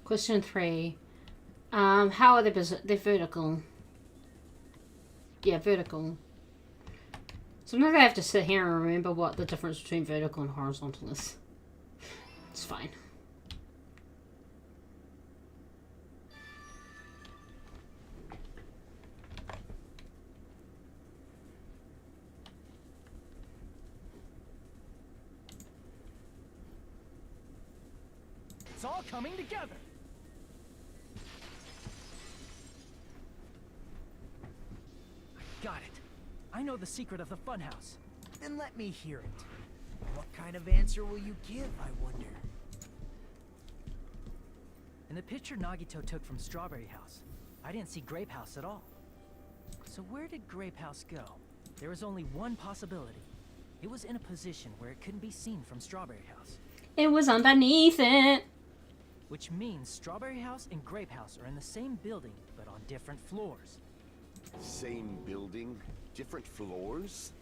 Question 3. How are they they're vertical? Yeah, vertical. Sometimes I have to sit here and remember what the difference between vertical and horizontal is. It's fine. It's all coming together. Got it. I know the secret of the funhouse. Then let me hear it. What kind of answer will you give, I wonder? In the picture Nagito took from Strawberry House, I didn't see Grape House at all. So where did Grape House go? There was only one possibility. It was in a position where it couldn't be seen from Strawberry House. It was underneath it. Which means Strawberry House and Grape House are in the same building, but on different floors. Same building, different floors?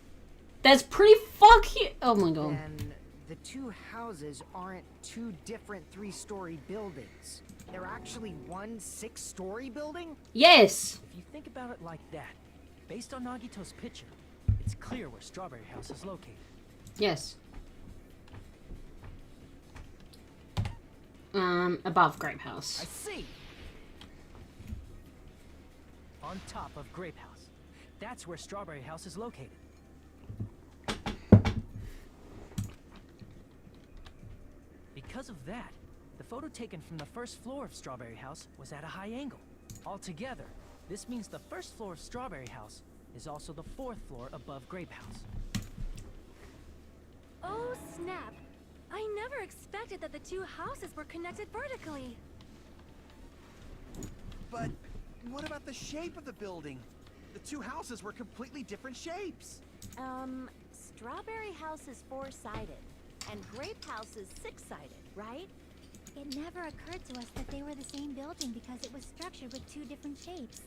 That's pretty fucking... Oh my god. And the two houses aren't two different 3-story buildings. They're actually one 6-story building? Yes. If you think about it like that, based on Nagito's picture, it's clear where Strawberry House is located. Yes. Above Grape I House. see! On top of Grape House. That's where Strawberry House is located. Because of that, the photo taken from the first floor of Strawberry House was at a high angle. Altogether, this means the first floor of Strawberry House is also the 4th floor above Grape House. Oh, snap. I never expected that the two houses were connected vertically. But what about the shape of the building? The two houses were completely different shapes. Strawberry House is 4-sided, and Grape House is 6-sided, right? It never occurred to us that they were the same building because it was structured with two different shapes.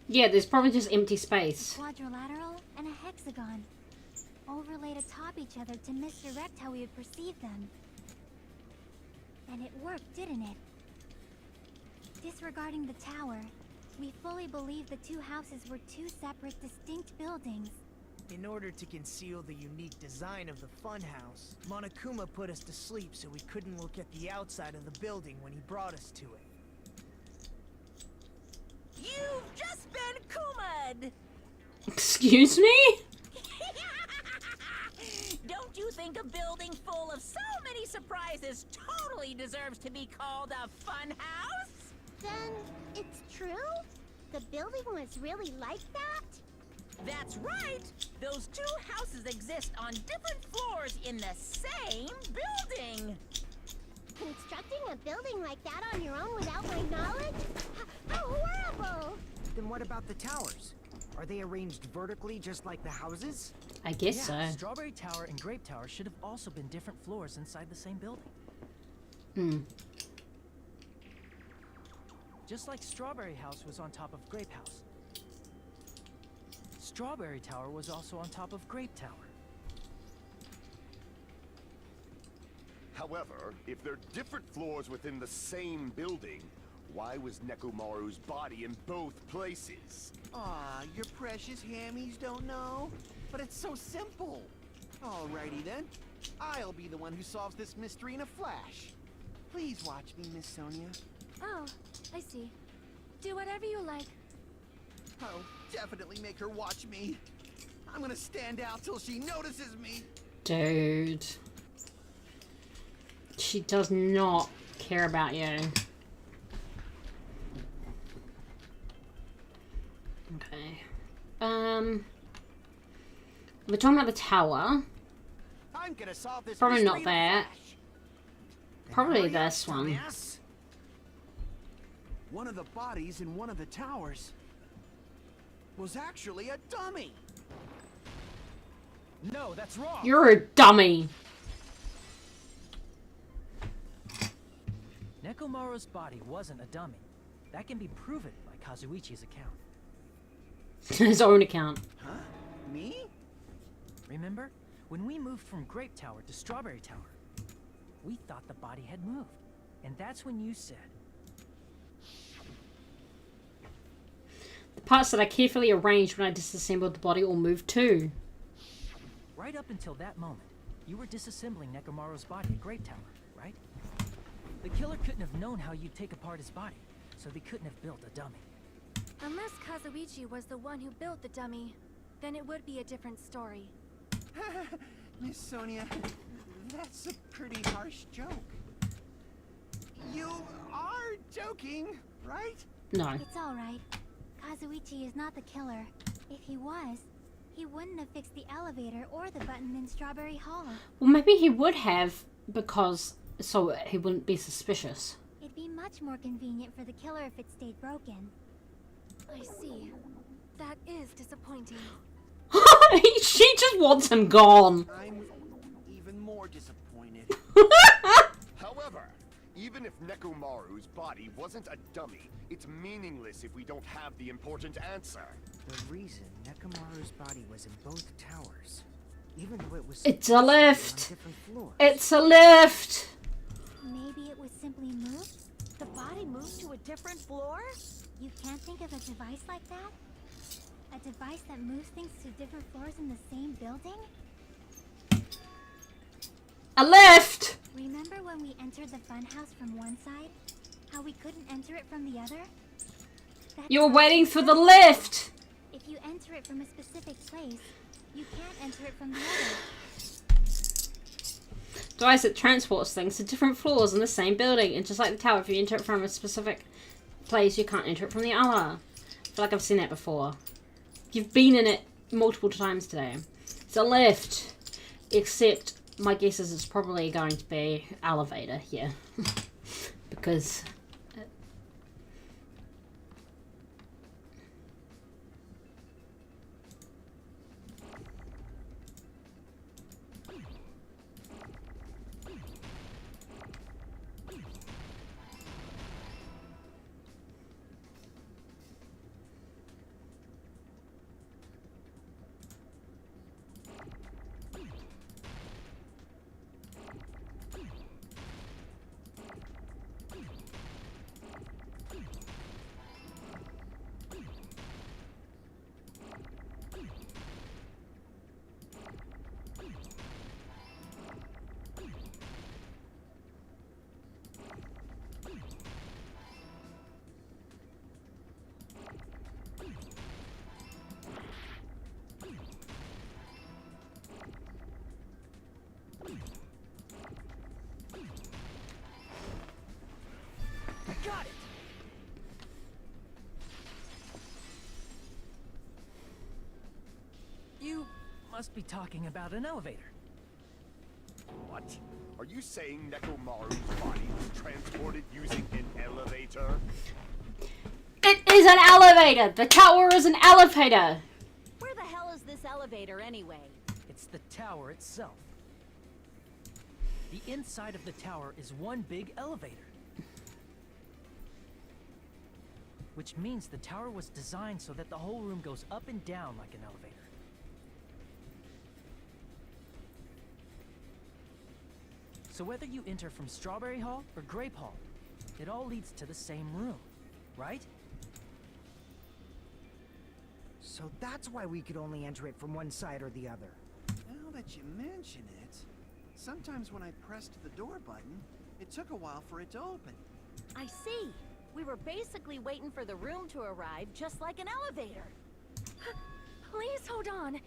Yeah, there's probably just empty space. Quadrilateral and a hexagon. Overlaid atop each other to misdirect how we would perceive them. And it worked, didn't it? Disregarding the tower, we fully believe the two houses were two separate, distinct buildings. In order to conceal the unique design of the funhouse, Monokuma put us to sleep so we couldn't look at the outside of the building when he brought us to it. You've just been Kuma'd! Excuse me? Don't you think a building full of so many surprises totally deserves to be called a fun house? Then, it's true? The building was really like that? That's right! Those two houses exist on different floors in the same building! Constructing a building like that on your own without my knowledge? How horrible! Then what about the towers? Are they arranged vertically just like the houses? I guess Yeah, so. Strawberry Tower and Grape Tower should have also been different floors inside the same building. Hmm. Just like Strawberry House was on top of Grape House. Strawberry Tower was also on top of Grape Tower. However, if they're different floors within the same building, why was Nekomaru's body in both places? Aw, your precious hammies don't know? But it's so simple. Alrighty then. I'll be the one who solves this mystery in a flash. Please watch me, Miss Sonia. Oh, I see. Do whatever you like. Oh, definitely make her watch me. I'm gonna stand out till she notices me. Dude. She does not care about you. Okay. We're talking about the tower. I'm gonna solve this Probably mystery not in a that. flash. Then Probably hurry up, this one. dumbass. One of the bodies in one of the towers was actually a dummy. No, that's wrong. You're a dummy. Nekomaru's body wasn't a dummy. That can be proven by Kazuichi's account. His own account. Huh? Me? Remember? When we moved from Grape Tower to Strawberry Tower, we thought the body had moved. And that's when you said, The parts that I carefully arranged when I disassembled the body all moved too. right up until that moment, you were disassembling Nekomaru's body at Grape Tower, right? The killer couldn't have known how you'd take apart his body, so they couldn't have built a dummy. Unless Kazuichi was the one who built the dummy, then it would be a different story. Miss Sonia, that's a pretty harsh joke. You are joking, right? No. It's alright. Kazuichi is not the killer. If he was, he wouldn't have fixed the elevator or the button in Strawberry Hall. Well, maybe he would have, because so he wouldn't be suspicious. It'd be much more convenient for the killer if it stayed broken. I see. That is disappointing. She just wants him gone. I'm even more disappointed. However, even if Nekomaru's body wasn't a dummy, it's meaningless if we don't have the important answer. The reason Nekomaru's body was in both towers, even though it was It's a lift. on different floors. It's a lift. Maybe it was simply moved? The body moved to a different floor? You can't think of a device like that? A device that moves things to different floors in the same building? A lift. Remember when we entered the funhouse from one side? How we couldn't enter it from the other? That You were device waiting is for the separate. lift. If you enter it from a specific place, you can't enter it from the other. Device that transports things to different floors in the same building. And just like the tower, if you enter it from a specific place, you can't enter it from the other. I feel like I've seen that before. You've been in it multiple times today. It's a lift. Except my guess is it's probably going to be elevator here. Because... Got it! You must be talking about an elevator. What? Are you saying Nekomaru's body was transported using an elevator? It is an elevator! The tower is an elevator! Where the hell is this elevator anyway? It's the tower itself. The inside of the tower is one big elevator. Which means the tower was designed so that the whole room goes up and down like an elevator. So whether you enter from Strawberry Hall or Grape Hall, it all leads to the same room, right? So that's why we could only enter it from one side or the other. Now that you mention it, Sometimes when I pressed the door button, it took a while for it to open. I see. We were basically waiting for the room to arrive, just like an elevator. Please hold on.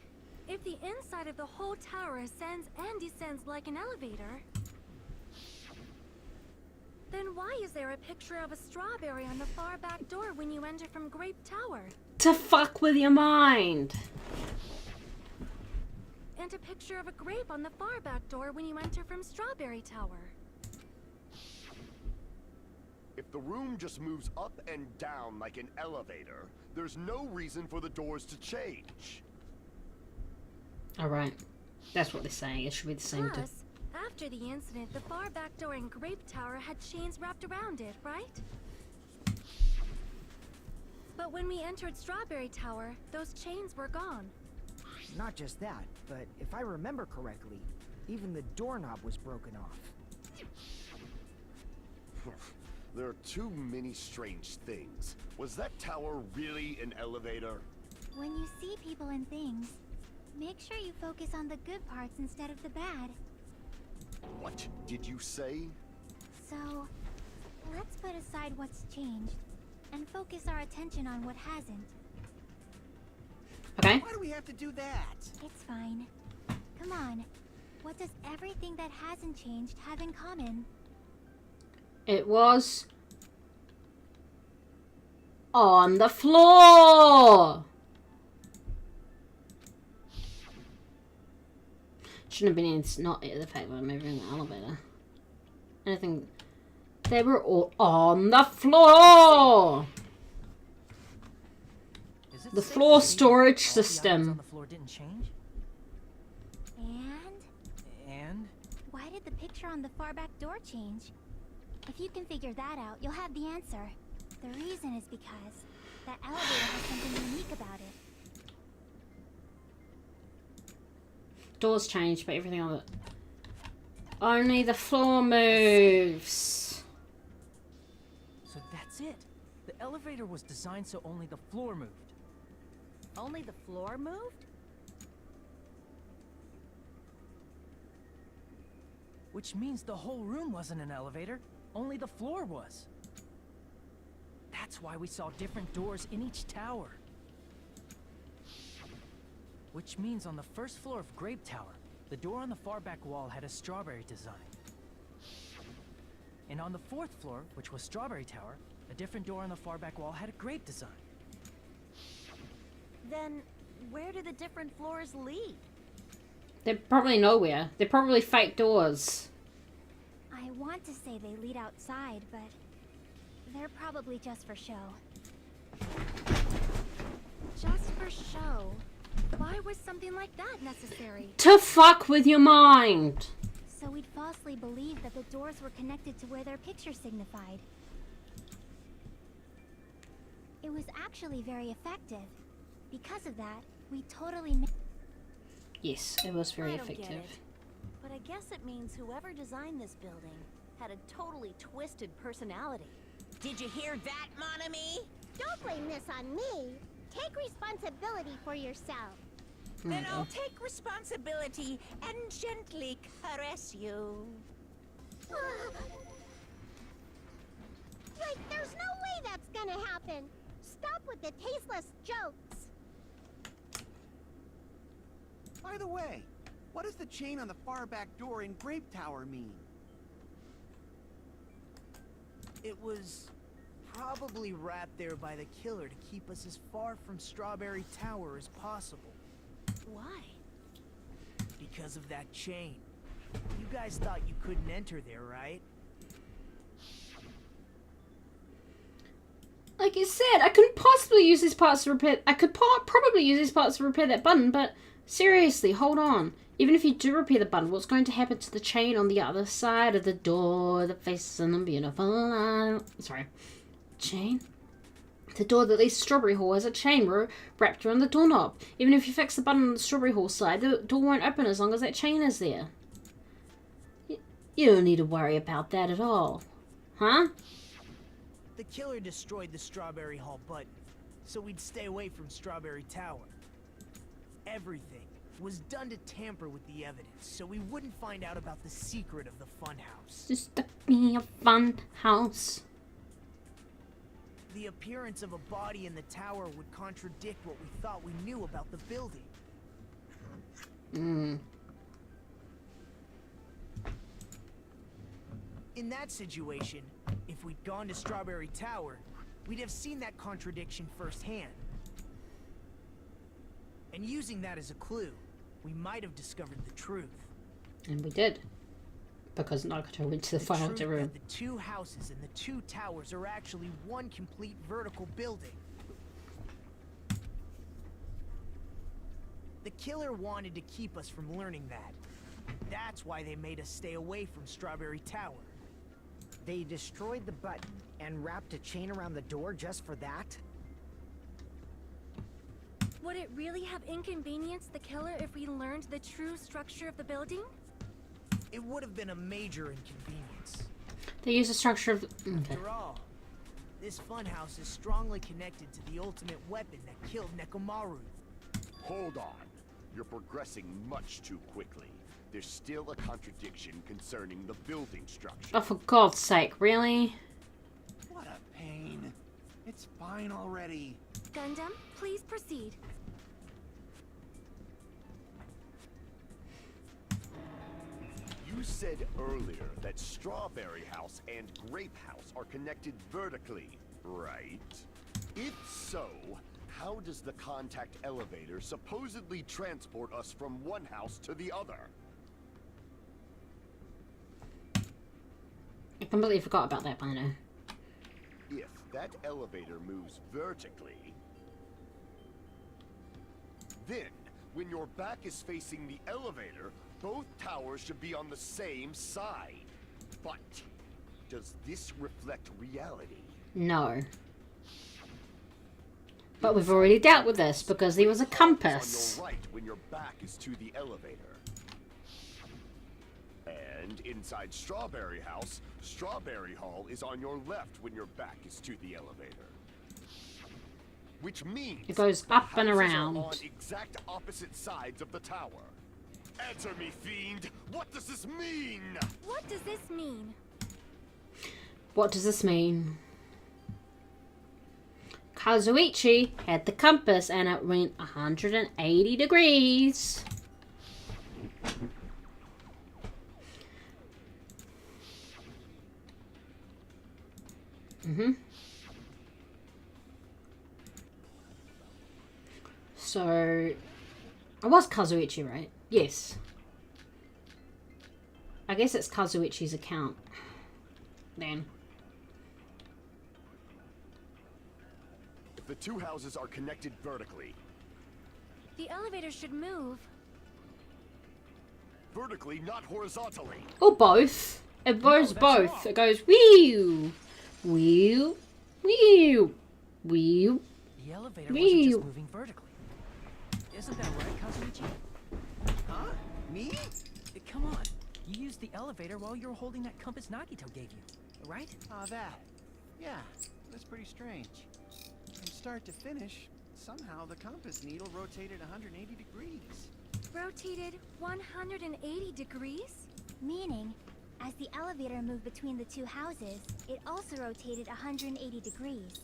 If the inside of the whole tower ascends and descends like an elevator, then why is there a picture of a strawberry on the far back door when you enter from Grape Tower? To fuck with your mind. And a picture of a grape on the far back door when you enter from Strawberry Tower. If the room just moves up and down like an elevator, there's no reason for the doors to change. Alright. That's what they're saying. It should be the same. Plus, after the incident, the far back door in Grape Tower had chains wrapped around it, right? But when we entered Strawberry Tower, those chains were gone. Not just that, but if I remember correctly, even the doorknob was broken off. There are too many strange things. Was that tower really an elevator? When you see people and things, make sure you focus on the good parts instead of the bad. What did you say? So, let's put aside what's changed and focus our attention on what hasn't. Okay. Why do we have to do that? It's fine. Come on. What does everything that hasn't changed have in common? It was on the floor. Shouldn't have been. It's not the fact that I'm moving in the elevator. Anything. They were all on the floor. Is it The safe floor to say storage all the items system. on the floor didn't change? And? Why did the picture on the far back door change? If you can figure that out, you'll have the answer. The reason is because that elevator has something unique about it. Doors changed, but everything on it. Only the floor moves. So that's it. The elevator was designed so only the floor moved. Only the floor moved? Which means the whole room wasn't an elevator, only the floor was. That's why we saw different doors in each tower. Which means on the first floor of Grape Tower, the door on the far back wall had a strawberry design. And on the fourth floor, which was Strawberry Tower, a different door on the far back wall had a grape design. Then, where do the different floors lead? They're probably nowhere. They're probably fake doors. I want to say they lead outside, but they're probably just for show. Just for show? Why was something like that necessary? To fuck with your mind. So we'd falsely believe that the doors were connected to where their picture signified. It was actually very effective. Because of that, we totally Yes, it was very I don't get effective. it. But I guess it means whoever designed this building had a totally twisted personality. Did you hear that, mon ami? Don't blame this on me. Take responsibility for yourself. Then I'll take responsibility and gently caress you. Like, there's no way that's gonna happen. Stop with the tasteless jokes. By the way, what does the chain on the far back door in Grape Tower mean? It was probably wrapped there by the killer to keep us as far from Strawberry Tower as possible. Why? Because of that chain. You guys thought you couldn't enter there, right? Like you said, I couldn't possibly use these parts to repair. I could probably use these parts to repair that button, but seriously, hold on. Even if you do repair the button, what's going to happen to the chain on the other side of the door that faces in the beautiful chain? The door that leads to Strawberry Hall has a chain wrapped around the doorknob. Even if you fix the button on the Strawberry Hall side, the door won't open as long as that chain is there. You don't need to worry about that at all. Huh? The killer destroyed the Strawberry Hall button, so we'd stay away from Strawberry Tower. Everything, was done to tamper with the evidence, so we wouldn't find out about the secret of the funhouse. Just to be a fun house. The appearance of a body in the tower would contradict what we thought we knew about the building. In that situation, if we'd gone to Strawberry Tower, we'd have seen that contradiction firsthand. And using that as a clue, we might have discovered the truth. And we did. Because Nagato went to the final truth room. that the two houses and the two towers are actually one complete vertical building. The killer wanted to keep us from learning that. That's why they made us stay away from Strawberry Tower. They destroyed the button and wrapped a chain around the door just for that? Would it really have inconvenienced the killer if we learned the true structure of the building? It would have been a major inconvenience. They use the structure of... Okay. After all, this funhouse is strongly connected to the ultimate weapon that killed Nekomaru. Hold on. You're progressing much too quickly. There's still a contradiction concerning the building structure. Oh, for God's sake, really? What a pain. It's fine already. Gundam, please proceed. You said earlier that Strawberry House and Grape House are connected vertically, right? If so, how does the contact elevator supposedly transport us from one house to the other? I completely forgot about that by now. If that elevator moves vertically, then when your back is facing the elevator, both towers should be on the same side. But does this reflect reality? No. But we've already dealt with this because there was a compass. On your right when your back is to the elevator. And inside Strawberry House, Strawberry Hall is on your left when your back is to the elevator. Which means It goes up and houses are around. on exact opposite sides of the tower. Answer me, fiend! What does this mean? What does this mean? What does this mean? Kazuichi had the compass and it went 180 degrees. So, it was Kazuichi, right? Yes. I guess it's Kazuichi's account. Then. If the two houses are connected vertically, The elevator should move. vertically, not horizontally. Or both. It goes that's both. wrong. It goes whew, whew, whew, whew. The elevator wasn't Whew. just moving vertically. Isn't that right, Kazuichi? Huh? Me? Come on. You used the elevator while you were holding that compass Nagito gave you, right? Ah, that. Yeah, that's pretty strange. From start to finish, somehow the compass needle rotated 180 degrees. Rotated 180 degrees? Meaning, as the elevator moved between the two houses, it also rotated 180 degrees.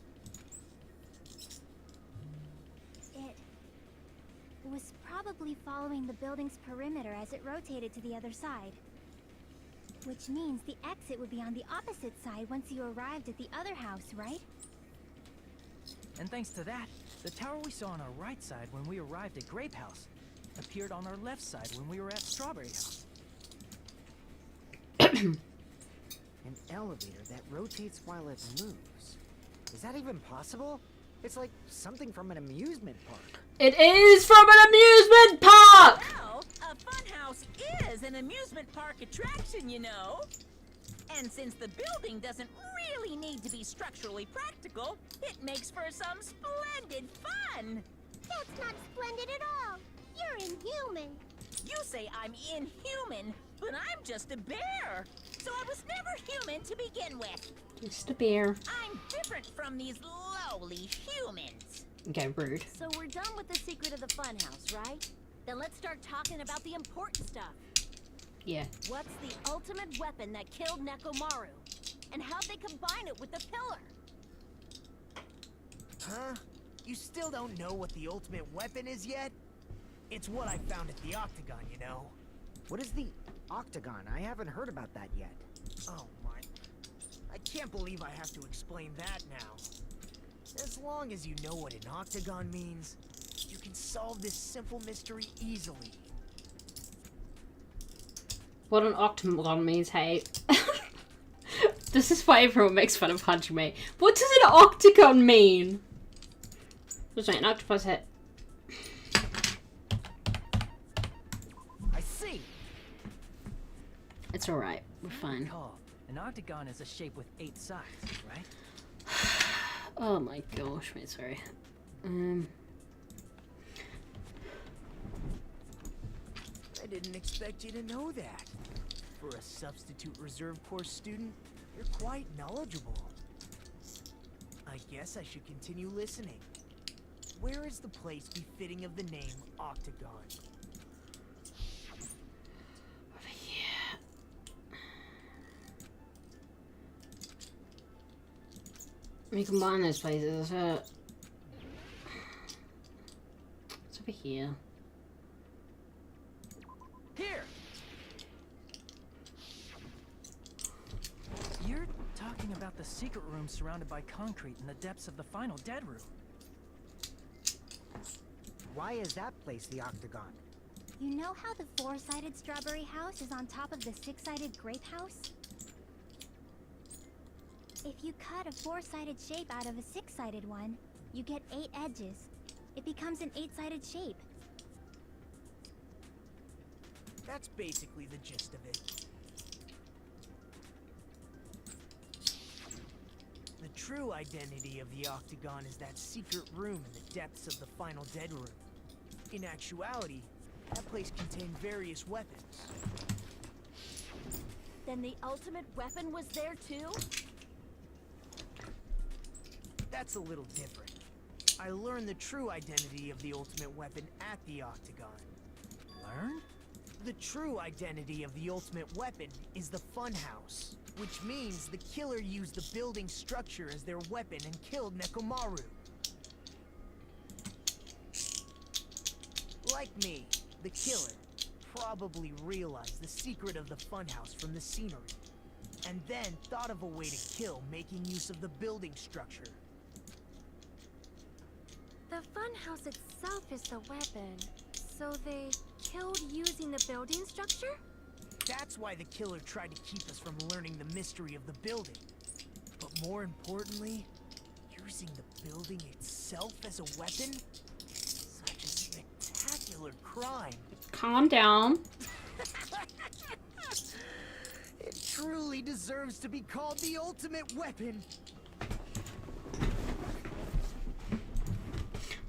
It was probably following the building's perimeter as it rotated to the other side. Which means the exit would be on the opposite side once you arrived at the other house, right? And thanks to that, the tower we saw on our right side when we arrived at Grape House appeared on our left side when we were at Strawberry House. An elevator that rotates while it moves. Is that even possible? It's like something from an amusement park. It is from an amusement park! Well, a funhouse is an amusement park attraction, you know. And since the building doesn't really need to be structurally practical, it makes for some splendid fun. That's not splendid at all. You're inhuman. You say I'm inhuman, but I'm just a bear. So I was never human to begin with. Just a bear. I'm different from these lowly humans. Okay, rude. So we're done with the secret of the funhouse, right? Then let's start talking about the important stuff. Yeah. What's the ultimate weapon that killed Nekomaru? And how'd they combine it with the pillar? Huh? You still don't know what the ultimate weapon is yet? It's what I found at the Octagon, you know. What is the Octagon? I haven't heard about that yet. Oh my... I can't believe I have to explain that now. As long as you know what an Octagon means, you can solve this simple mystery easily. What an octagon means, hey. This is why everyone makes fun of Hajime. What does an octagon mean? Just an octopus head. I see. It's alright. We're fine. Recall, an octagon is a shape with 8 sides, right? Oh my gosh, wait, sorry. I didn't expect you to know that. For a substitute reserve course student, you're quite knowledgeable. I guess I should continue listening. Where is the place befitting of the name Octagon? Over here. We combine those places. It's over here. Here! You're talking about the secret room surrounded by concrete in the depths of the final dead room. Why is that place the Octagon? You know how the 4-sided strawberry house is on top of the 6-sided grape house? If you cut a 4-sided shape out of a 6-sided one, you get 8 edges. It becomes an 8-sided shape. That's basically the gist of it. The true identity of the Octagon is that secret room in the depths of the final dead room. In actuality, that place contained various weapons. Then the ultimate weapon was there too? That's a little different. I learned the true identity of the ultimate weapon at the Octagon. Learned? The true identity of the ultimate weapon is the funhouse, which means the killer used the building structure as their weapon and killed Nekomaru. Like me, the killer probably realized the secret of the funhouse from the scenery, and then thought of a way to kill making use of the building structure. The funhouse itself is the weapon, so they killed using the building structure? That's why the killer tried to keep us from learning the mystery of the building. But more importantly, using the building itself as a weapon? Such a spectacular crime. Calm down. It truly deserves to be called the ultimate weapon.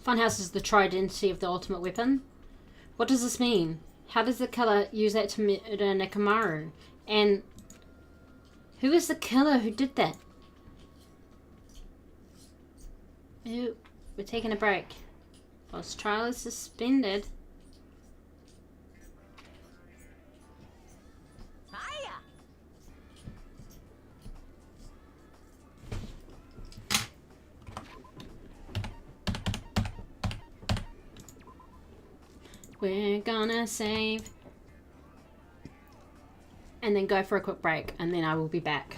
Funhouse is the true identity of the ultimate weapon. What does this mean? How does the killer use that to murder Nekomaru? And who is the killer who did that? Ooh, we're taking a break. Whilst trial is suspended. Hiya! We're gonna save. And then go for a quick break, and then I will be back.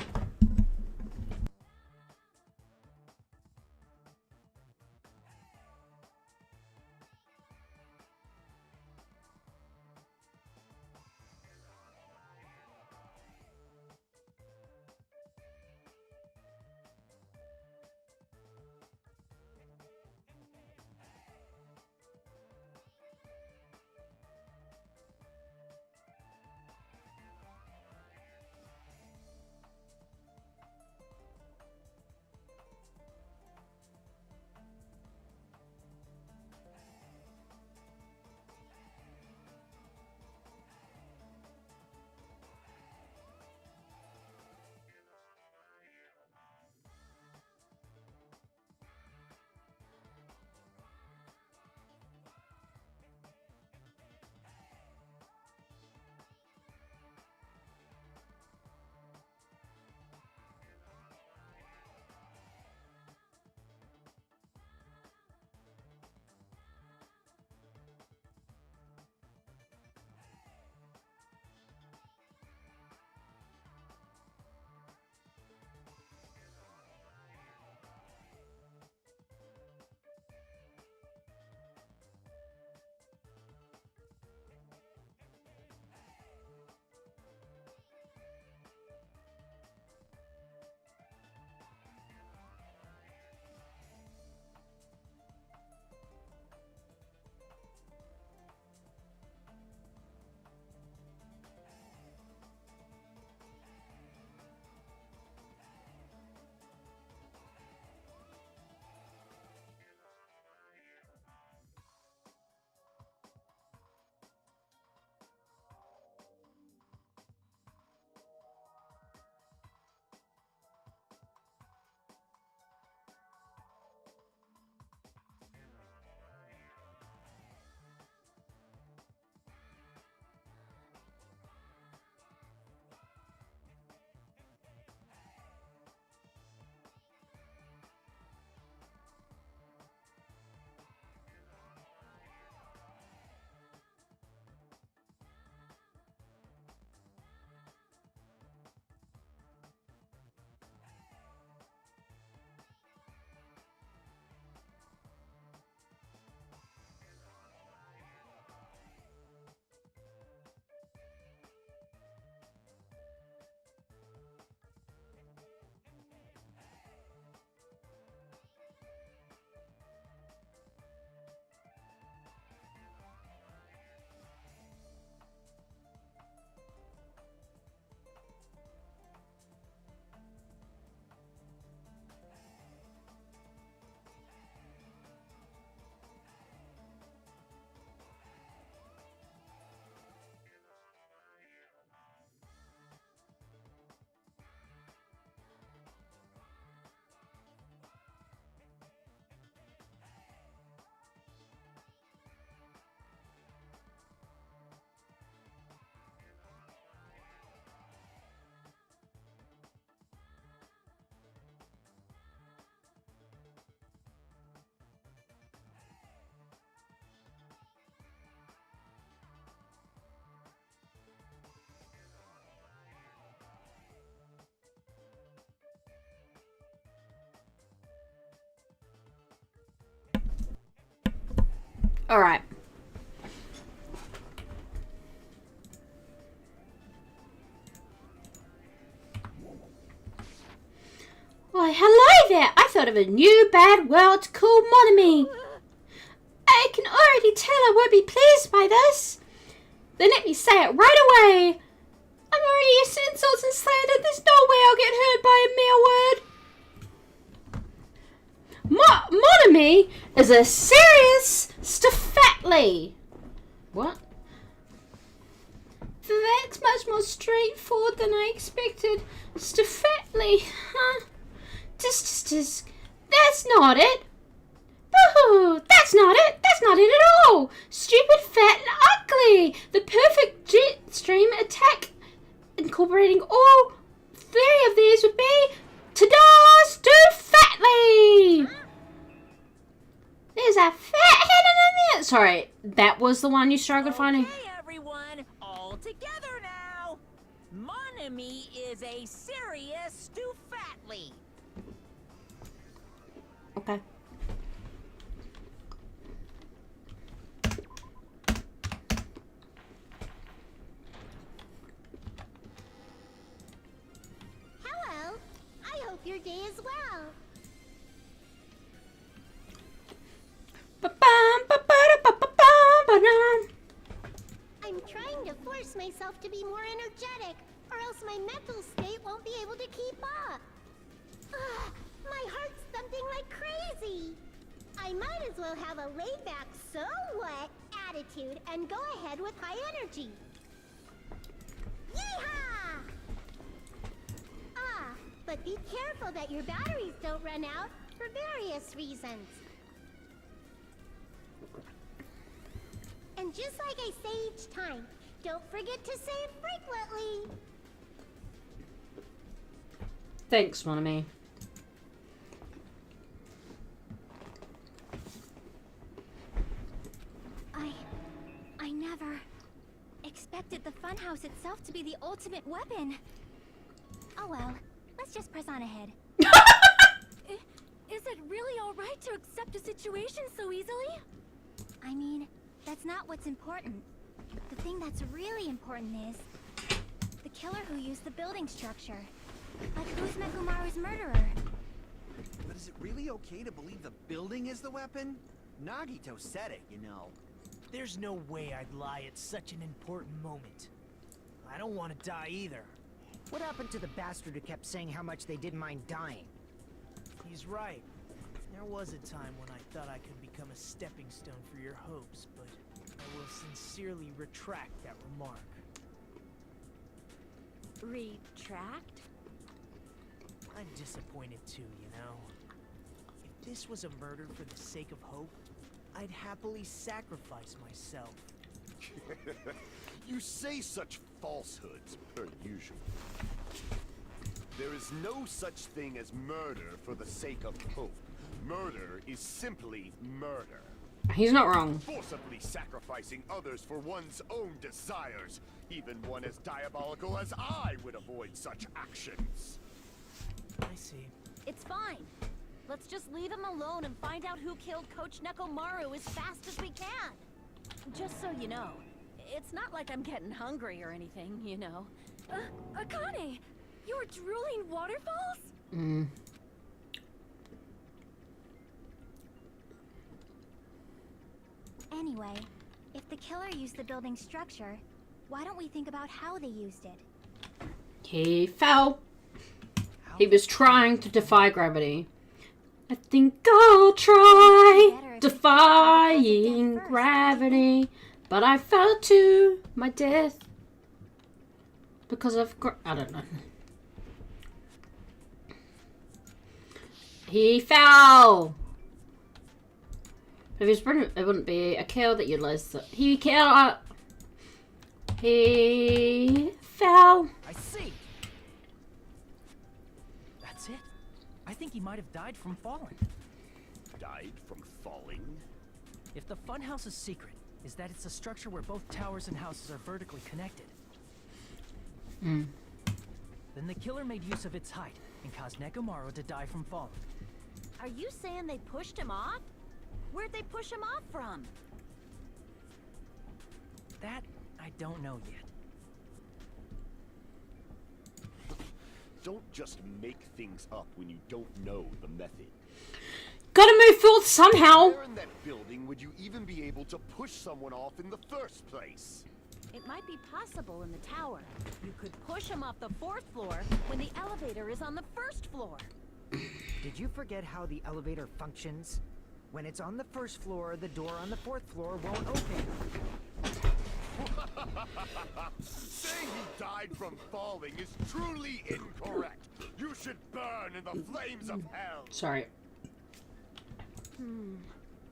Alright. Why, hello there! I thought of a new bad world to call Monami. I can already tell I won't be pleased by this. Then let me say it right away. I'm already used to insults and slander. There's no way I'll get hurt by a mere word. Monami is a serious Stefatli. What? That's much more straightforward than I expected. Stefatli, huh? That's not it. Boo-hoo! That's not it. That's not it at all. Stupid, fat, and ugly. The perfect jet stream attack incorporating all three of these would be ta-da! Stefatli. There's a fat head in there. Sorry, that was the one you struggled finding. Okay, everyone, all together now. Monami is a serious Stefatli. Okay. Hello. I hope your day is well. I'm trying to force myself to be more energetic, or else my mental state won't be able to keep up. Ugh, my heart's thumping like crazy. I might as well have a laid-back, so what attitude and go ahead with high energy. Yeehaw! Ah, but be careful that your batteries don't run out for various reasons. And just like I say each time, don't forget to save frequently. Thanks, Monami. I never expected the funhouse itself to be the ultimate weapon. Oh well, let's just press on ahead. Is it really alright to accept a situation so easily? I mean, that's not what's important. The thing that's really important is the killer who used the building structure. Like, who's Mekumaru's murderer? But is it really okay to believe the building is the weapon? Nagito said it, you know. There's no way I'd lie at such an important moment. I don't want to die either. What happened to the bastard who kept saying how much they didn't mind dying? He's right. There was a time when I thought I could become a stepping stone for your hopes, but I will sincerely retract that remark. Retract? I'm disappointed too, you know. If this was a murder for the sake of hope, I'd happily sacrifice myself. You say such falsehoods, per usual. There is no such thing as murder for the sake of hope. Murder is simply murder. He's not wrong. Forcibly sacrificing others for one's own desires. Even one as diabolical as I would avoid such actions. I see. It's fine. Let's just leave him alone and find out who killed Coach Nekomaru as fast as we can. Just so you know, it's not like I'm getting hungry or anything, you know. Akane! You were drooling waterfalls? Anyway, if the killer used the building structure, why don't we think about how they used it? He fell. He was trying to defy gravity. I think I'll try defying gravity, but I fell to my death because of I don't know. He fell. If he's brilliant, it wouldn't be a kill that you'd lose. He killed. He fell. I see. That's it. I think he might have died from falling. Died from falling? If the funhouse's secret is that it's a structure where both towers and houses are vertically connected, then the killer made use of its height and caused Nekomaru to die from falling. Are you saying they pushed him off? Where'd they push him off from? That I don't know yet. Don't just make things up when you don't know the method. Gotta move forward somehow. Where in that building would you even be able to push someone off in the first place? It might be possible in the tower. You could push him off the 4th floor when the elevator is on the 1st floor. Did you forget how the elevator functions? When it's on the 1st floor, the door on the 4th floor won't open. Saying he died from falling is truly incorrect. You should burn in the flames of hell. Sorry.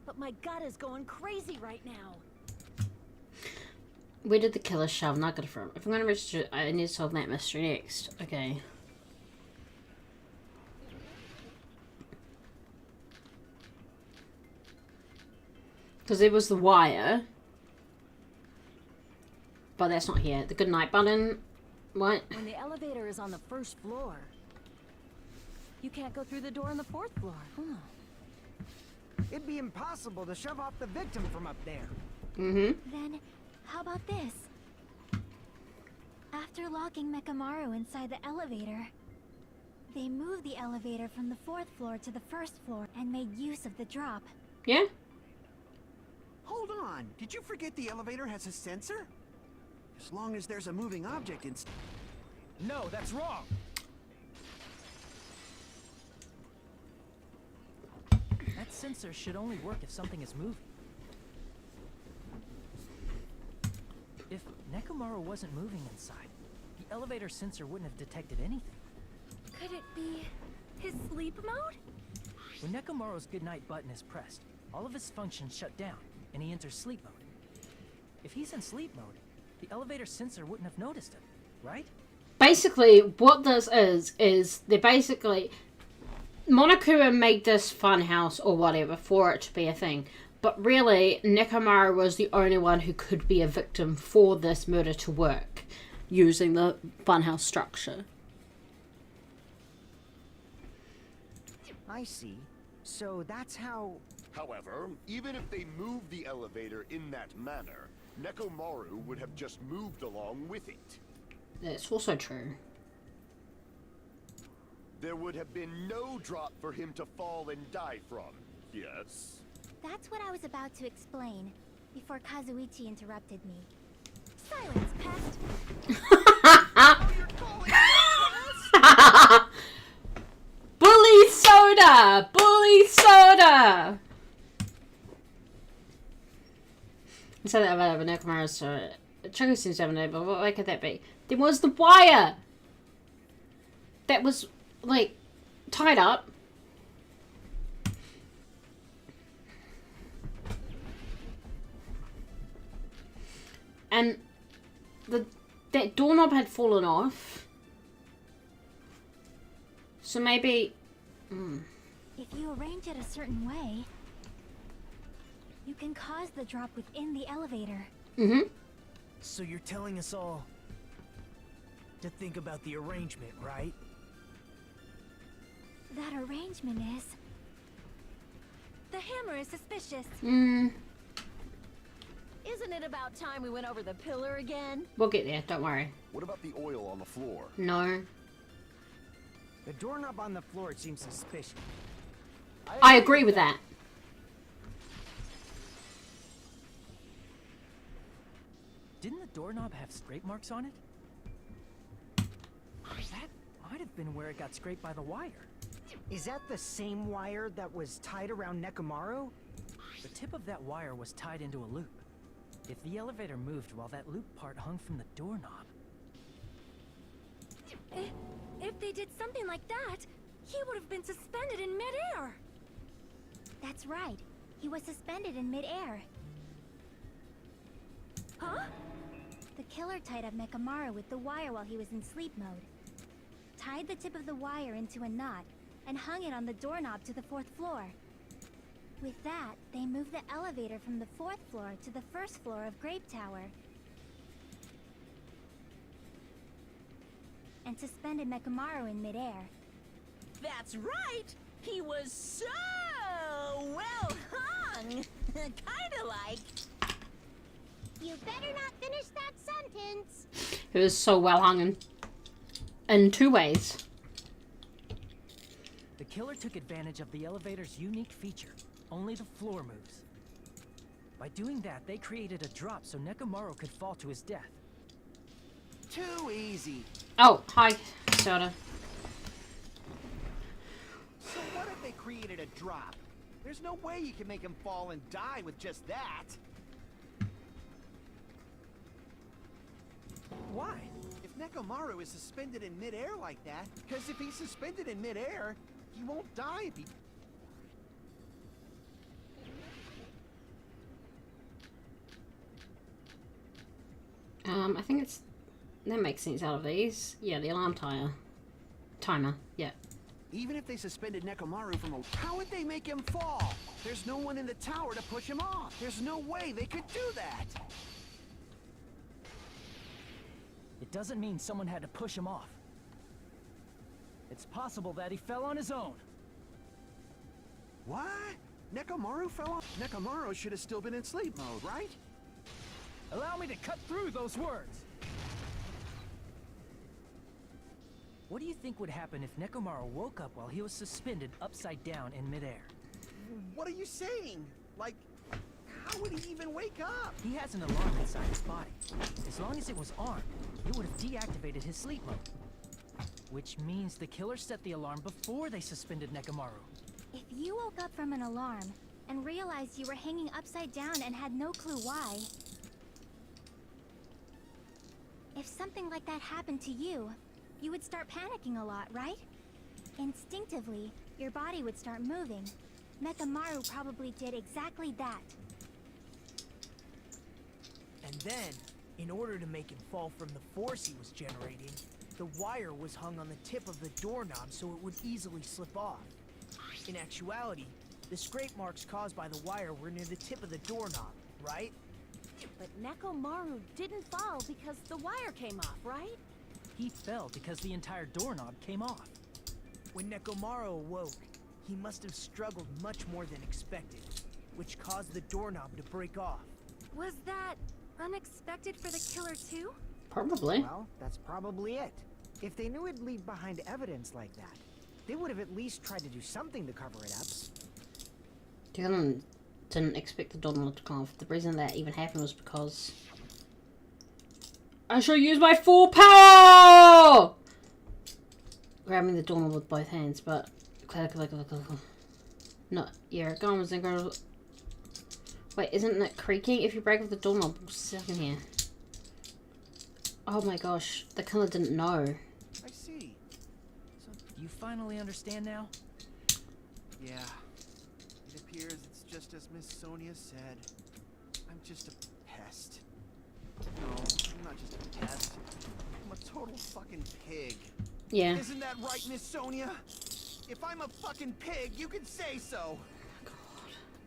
But my gut is going crazy right now. Where did the killer shove Nugget from? If I'm gonna register, I need to solve that mystery next. Okay. Because it was the wire. But that's not here. The good night button. What? When the elevator is on the 1st floor, you can't go through the door on the 4th floor. It'd be impossible to shove off the victim from up there. Mm-hmm. Then, how about this? After locking Mekamaru inside the elevator, they moved the elevator from the 4th floor to the 1st floor and made use of the drop. Yeah? Hold on. Did you forget the elevator has a sensor? As long as there's a moving object in... No, that's wrong. That sensor should only work if something is moving. If Nekomaru wasn't moving inside, the elevator sensor wouldn't have detected anything. Could it be his sleep mode? When Nekomaru's goodnight button is pressed, all of his functions shut down, and he enters sleep mode. If he's in sleep mode, the elevator sensor wouldn't have noticed him, right? Basically, what this is they basically... Monokuma made this funhouse or whatever for it to be a thing. But really, Nekomaru was the only one who could be a victim for this murder to work, using the funhouse structure. I see. So that's how... However, even if they moved the elevator in that manner, Nekomaru would have just moved along with it. That's also true. There would have been no drop for him to fall and die from, yes? That's what I was about to explain, before Kazuichi interrupted me. Silence, pest! Bully soda! Bully soda! I said that about Nekomaru, so Choco seems to have an idea, but what could that be? There was the wire! That was, like, tied up. And that doorknob had fallen off. So maybe... If you arrange it a certain way, you can cause the drop within the elevator. Mm-hmm. So you're telling us all to think about the arrangement, right? That arrangement is... The hammer is suspicious. Isn't it about time we went over the pillar again? We'll get there, don't worry. What about the oil on the floor? No. The doorknob on the floor seems suspicious. I agree with that. Didn't the doorknob have scrape marks on it? That might have been where it got scraped by the wire. Is that the same wire that was tied around Nekomaru? The tip of that wire was tied into a loop. If the elevator moved while that loop part hung from the doorknob... If they did something like that, he would have been suspended in midair. That's right. He was suspended in midair. Huh? The killer tied up Mekamaru with the wire while he was in sleep mode. Tied the tip of the wire into a knot and hung it on the doorknob to the 4th floor. With that, they moved the elevator from the 4th floor to the 1st floor of Grape Tower. And suspended Mekamaru in midair. That's right! He was so well hung! Kinda like... You better not finish finish that sentence. It was so well hung in two ways. The killer took advantage of the elevator's unique feature. Only the floor moves. By doing that, they created a drop so Nekomaru could fall to his death. Too easy. Oh, hi, Soda. So what if they created a drop? There's no way you can make him fall and die with just that. Why? If Nekomaru is suspended in midair like that, because if he's suspended in midair, he won't die if he... I think it's... That makes sense out of these. Yeah, the alarm timer. Yeah. Even if they suspended Nekomaru from a... How would they make him fall? There's no one in the tower to push him off. There's no way they could do that. It doesn't mean someone had to push him off. It's possible that he fell on his own. What? Nekomaru fell off? Nekomaru should have still been in sleep mode, right? Allow me to cut through those words. What do you think would happen if Nekomaru woke up while he was suspended upside down in midair? What are you saying? Like, how would he even wake up? He has an alarm inside his body. As long as it was armed, it would have deactivated his sleep mode. Which means the killer set the alarm before they suspended Nekomaru. If you woke up from an alarm and realized you were hanging upside down and had no clue why... If something like that happened to you, you would start panicking a lot, right? Instinctively, your body would start moving. Nekomaru probably did exactly that. And then, in order to make him fall from the force he was generating, the wire was hung on the tip of the doorknob so it would easily slip off. In actuality, the scrape marks caused by the wire were near the tip of the doorknob, right? But Nekomaru didn't fall because the wire came off, right? He fell because the entire doorknob came off. When Nekomaru awoke, he must have struggled much more than expected, which caused the doorknob to break off. Was that unexpected for the killer too? Probably. Well, that's probably it. If they knew it'd leave behind evidence like that, they would have at least tried to do something to cover it up. Dylan didn't expect the doorknob to come off. The reason that even happened was because I shall use my full power! Grabbing the doorknob with both hands, but... No, yeah, go on, Zingo. Wait, isn't it creaking? If you break off the doorknob, what's stuck in here? Oh my gosh, the killer didn't know. I see. So, you finally understand now? Yeah. It appears it's just as Miss Sonia said. I'm just a pest. No, I'm not just a pest. I'm a total fucking pig. Yeah. Isn't that right, Miss Sonia? If I'm a fucking pig, you can say so.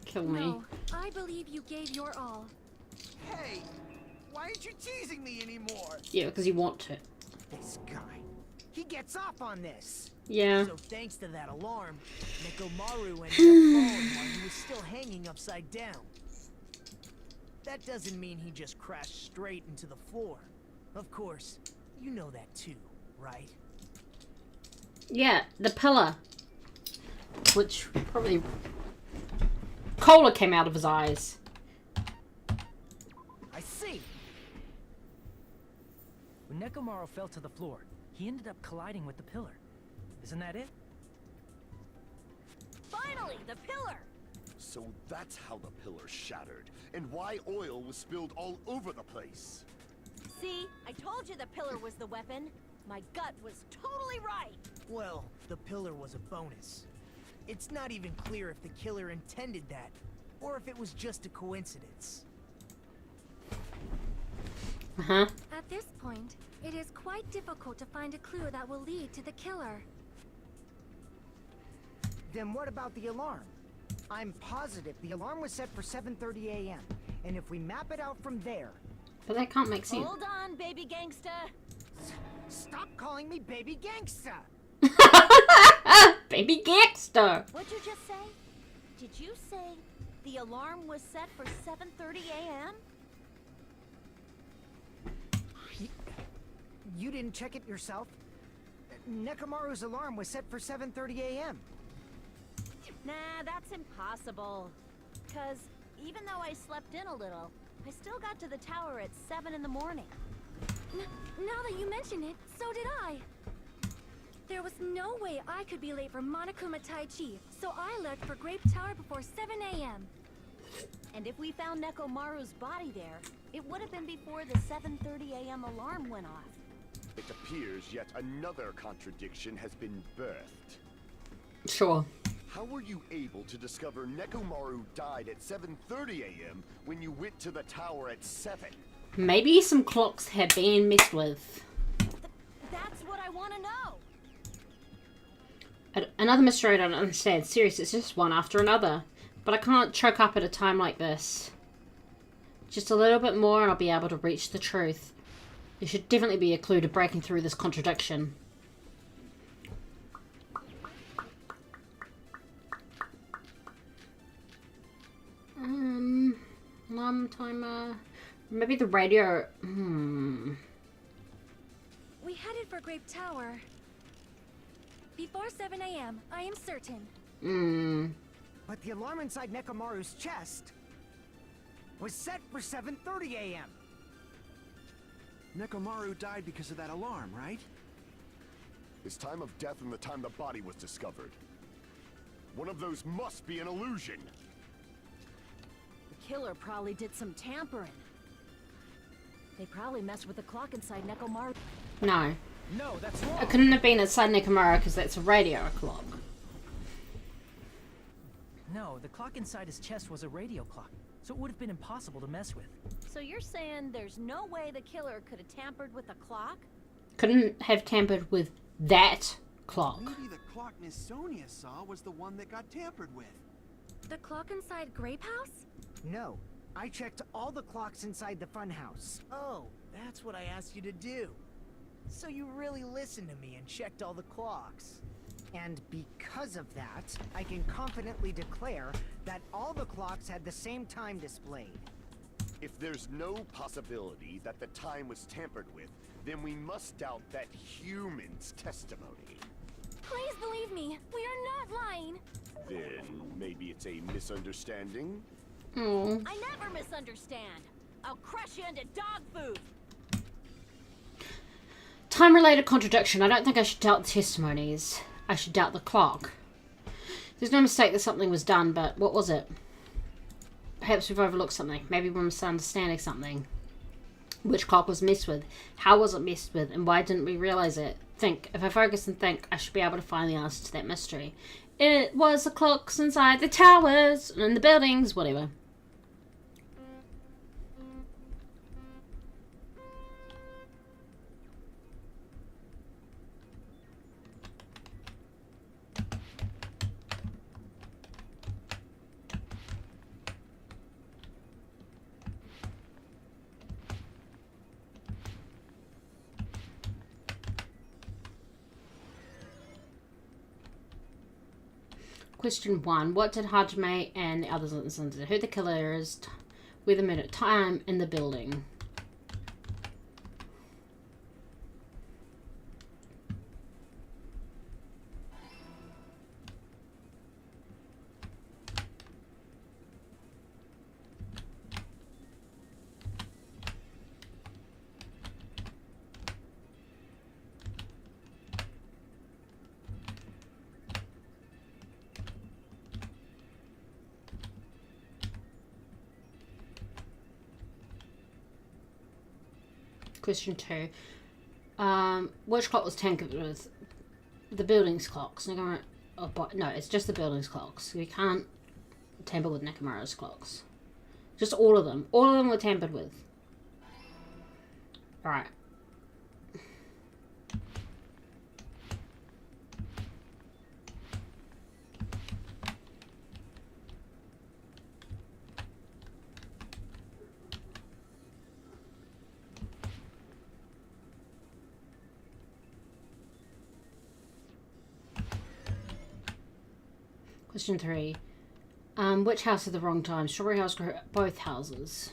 Kill me. No, I believe you gave your all. Hey, why aren't you teasing me anymore? Yeah, because you want to. This guy, he gets off on this. Yeah. So thanks to that alarm, Nekomaru ended up falling while he was still hanging upside down. That doesn't mean he just crashed straight into the floor. Of course, you know that too, right? Yeah, the pillar. Which probably... Cola came out of his eyes. I see. When Nekomaru fell to the floor, he ended up colliding with the pillar. Isn't that it? Finally, the pillar! So that's how the pillar shattered, and why oil was spilled all over the place. See, I told you the pillar was the weapon. My gut was totally right. Well, the pillar was a bonus. It's not even clear if the killer intended that, or if it was just a coincidence. Uh-huh. At this point, it is quite difficult to find a clue that will lead to the killer. Then what about the alarm? I'm positive the alarm was set for 7:30 a.m. And if we map it out from there... But that can't make sense. Hold on, baby gangsta. Stop calling me baby gangsta! Baby gangster! What'd you just say? Did you say the alarm was set for 7:30 a.m.? you didn't check it yourself? Nekomaru's alarm was set for 7:30 a.m. Nah, that's impossible. Because even though I slept in a little, I still got to the tower at 7 in the morning. Now that you mention it, so did I. There was no way I could be late for Monokuma Tai Chi, so I left for Grape Tower before 7 a.m. And if we found Nekomaru's body there, it would have been before the 7:30 a.m. alarm went off. It appears yet another contradiction has been birthed. Sure. How were you able to discover Nekomaru died at 7:30 a.m. when you went to the tower at 7? Maybe some clocks had been messed with. That's what I want to know. Another mystery I don't understand. Seriously, it's just one after another. But I can't choke up at a time like this. Just a little bit more and I'll be able to reach the truth. There should definitely be a clue to breaking through this contradiction. Alarm timer. Maybe the radio. We headed for Grape Tower before 7 a.m., I am certain. But the alarm inside Nekomaru's chest was set for 7:30 a.m. Nekomaru died because of that alarm, right? His time of death and the time the body was discovered. One of those must be an illusion. The killer probably did some tampering. They probably messed with the clock inside Nekomaru. No. No, that's wrong. It couldn't have been inside Nekomaru because that's a radio clock. No, the clock inside his chest was a radio clock, so it would have been impossible to mess with. So you're saying there's no way the killer could have tampered with the clock? Couldn't have tampered with that clock. Maybe the clock Miss Sonia saw was the one that got tampered with. The clock inside Grape House? No, I checked all the clocks inside the funhouse. Oh, that's what I asked you to do. So you really listened to me and checked all the clocks. And because of that, I can confidently declare that all the clocks had the same time displayed. If there's no possibility that the time was tampered with, then we must doubt that human's testimony. Please believe me, we are not lying. Then maybe it's a misunderstanding? Oh. I never misunderstand. I'll crush you into dog food. Time-related contradiction. I don't think I should doubt the testimonies. I should doubt the clock. There's no mistake that something was done, but what was it? Perhaps we've overlooked something. Maybe we're misunderstanding something. Which clock was messed with? How was it messed with? And why didn't we realize it? Think. If I focus and think, I should be able to find the answer to that mystery. It was the clocks inside the towers and in the buildings, whatever. Question 1. What did Hajime and the others listen to? Who the killer is, where the minute, time in the building. Question 2. Which clock was tampered with? The building's clocks. No, it's just the building's clocks. We can't tamper with Nekomaru's clocks. Just all of them. All of them were tampered with. Alright. Question 3. Which house at the wrong time? Strawberry House, both houses.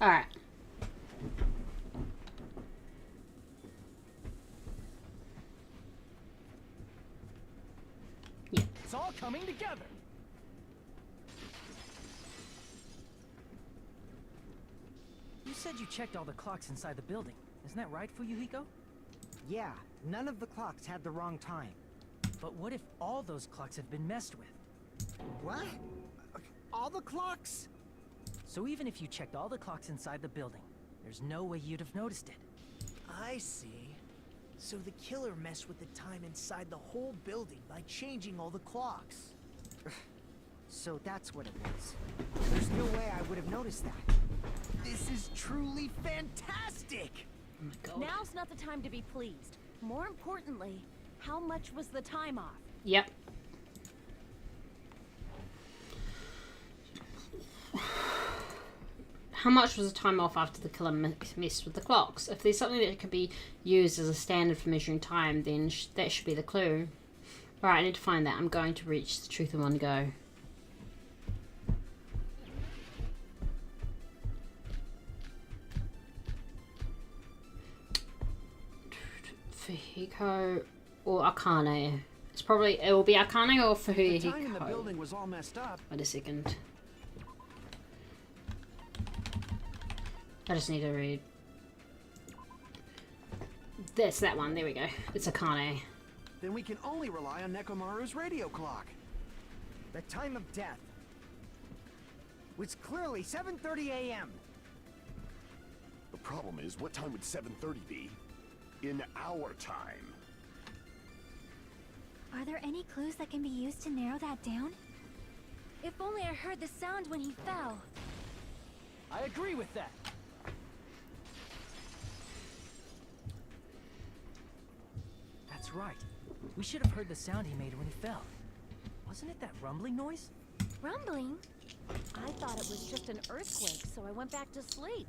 Alright. It's all coming together. You said you checked all the clocks inside the building. Isn't that right, Fuyuhiko? Yeah, none of the clocks had the wrong time. But what if all those clocks have been messed with? What? All the clocks? So even if you checked all the clocks inside the building, there's no way you'd have noticed it. I see. So the killer messed with the time inside the whole building by changing all the clocks. So that's what it was. There's no way I would have noticed that. This is truly fantastic! Oh my god. Now's not the time to be pleased. More importantly, how much was the time off? Yep. How much was the time off after the killer messed with the clocks? If there's something that could be used as a standard for measuring time, then that should be the clue. Alright, I need to find that. I'm going to reach the truth in one go. Fujiko or Akane. It will be Akane or Fujiko. The time in the building was all messed up. Wait a second. I just need to read. That's that one. There we go. It's Akane. Then we can only rely on Nekomaru's radio clock. The time of death was clearly 7:30 a.m. The problem is, what time would 7:30 be? In our time. Are there any clues that can be used to narrow that down? If only I heard the sound when he fell. I agree with that. That's right. We should have heard the sound he made when he fell. Wasn't it that rumbling noise? Rumbling? I thought it was just an earthquake, so I went back to sleep.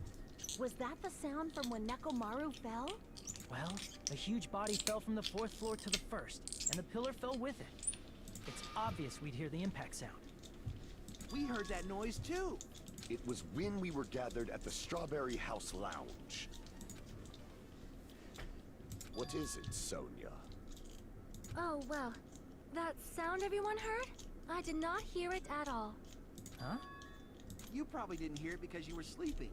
Was that the sound from when Nekomaru fell? Well, a huge body fell from the 4th floor to the 1st, and the pillar fell with it. It's obvious we'd hear the impact sound. We heard that noise too. It was when we were gathered at the Strawberry House Lounge. What is it, Sonia? Oh, well. That sound everyone heard? I did not hear it at all. Huh? You probably didn't hear it because you were sleeping.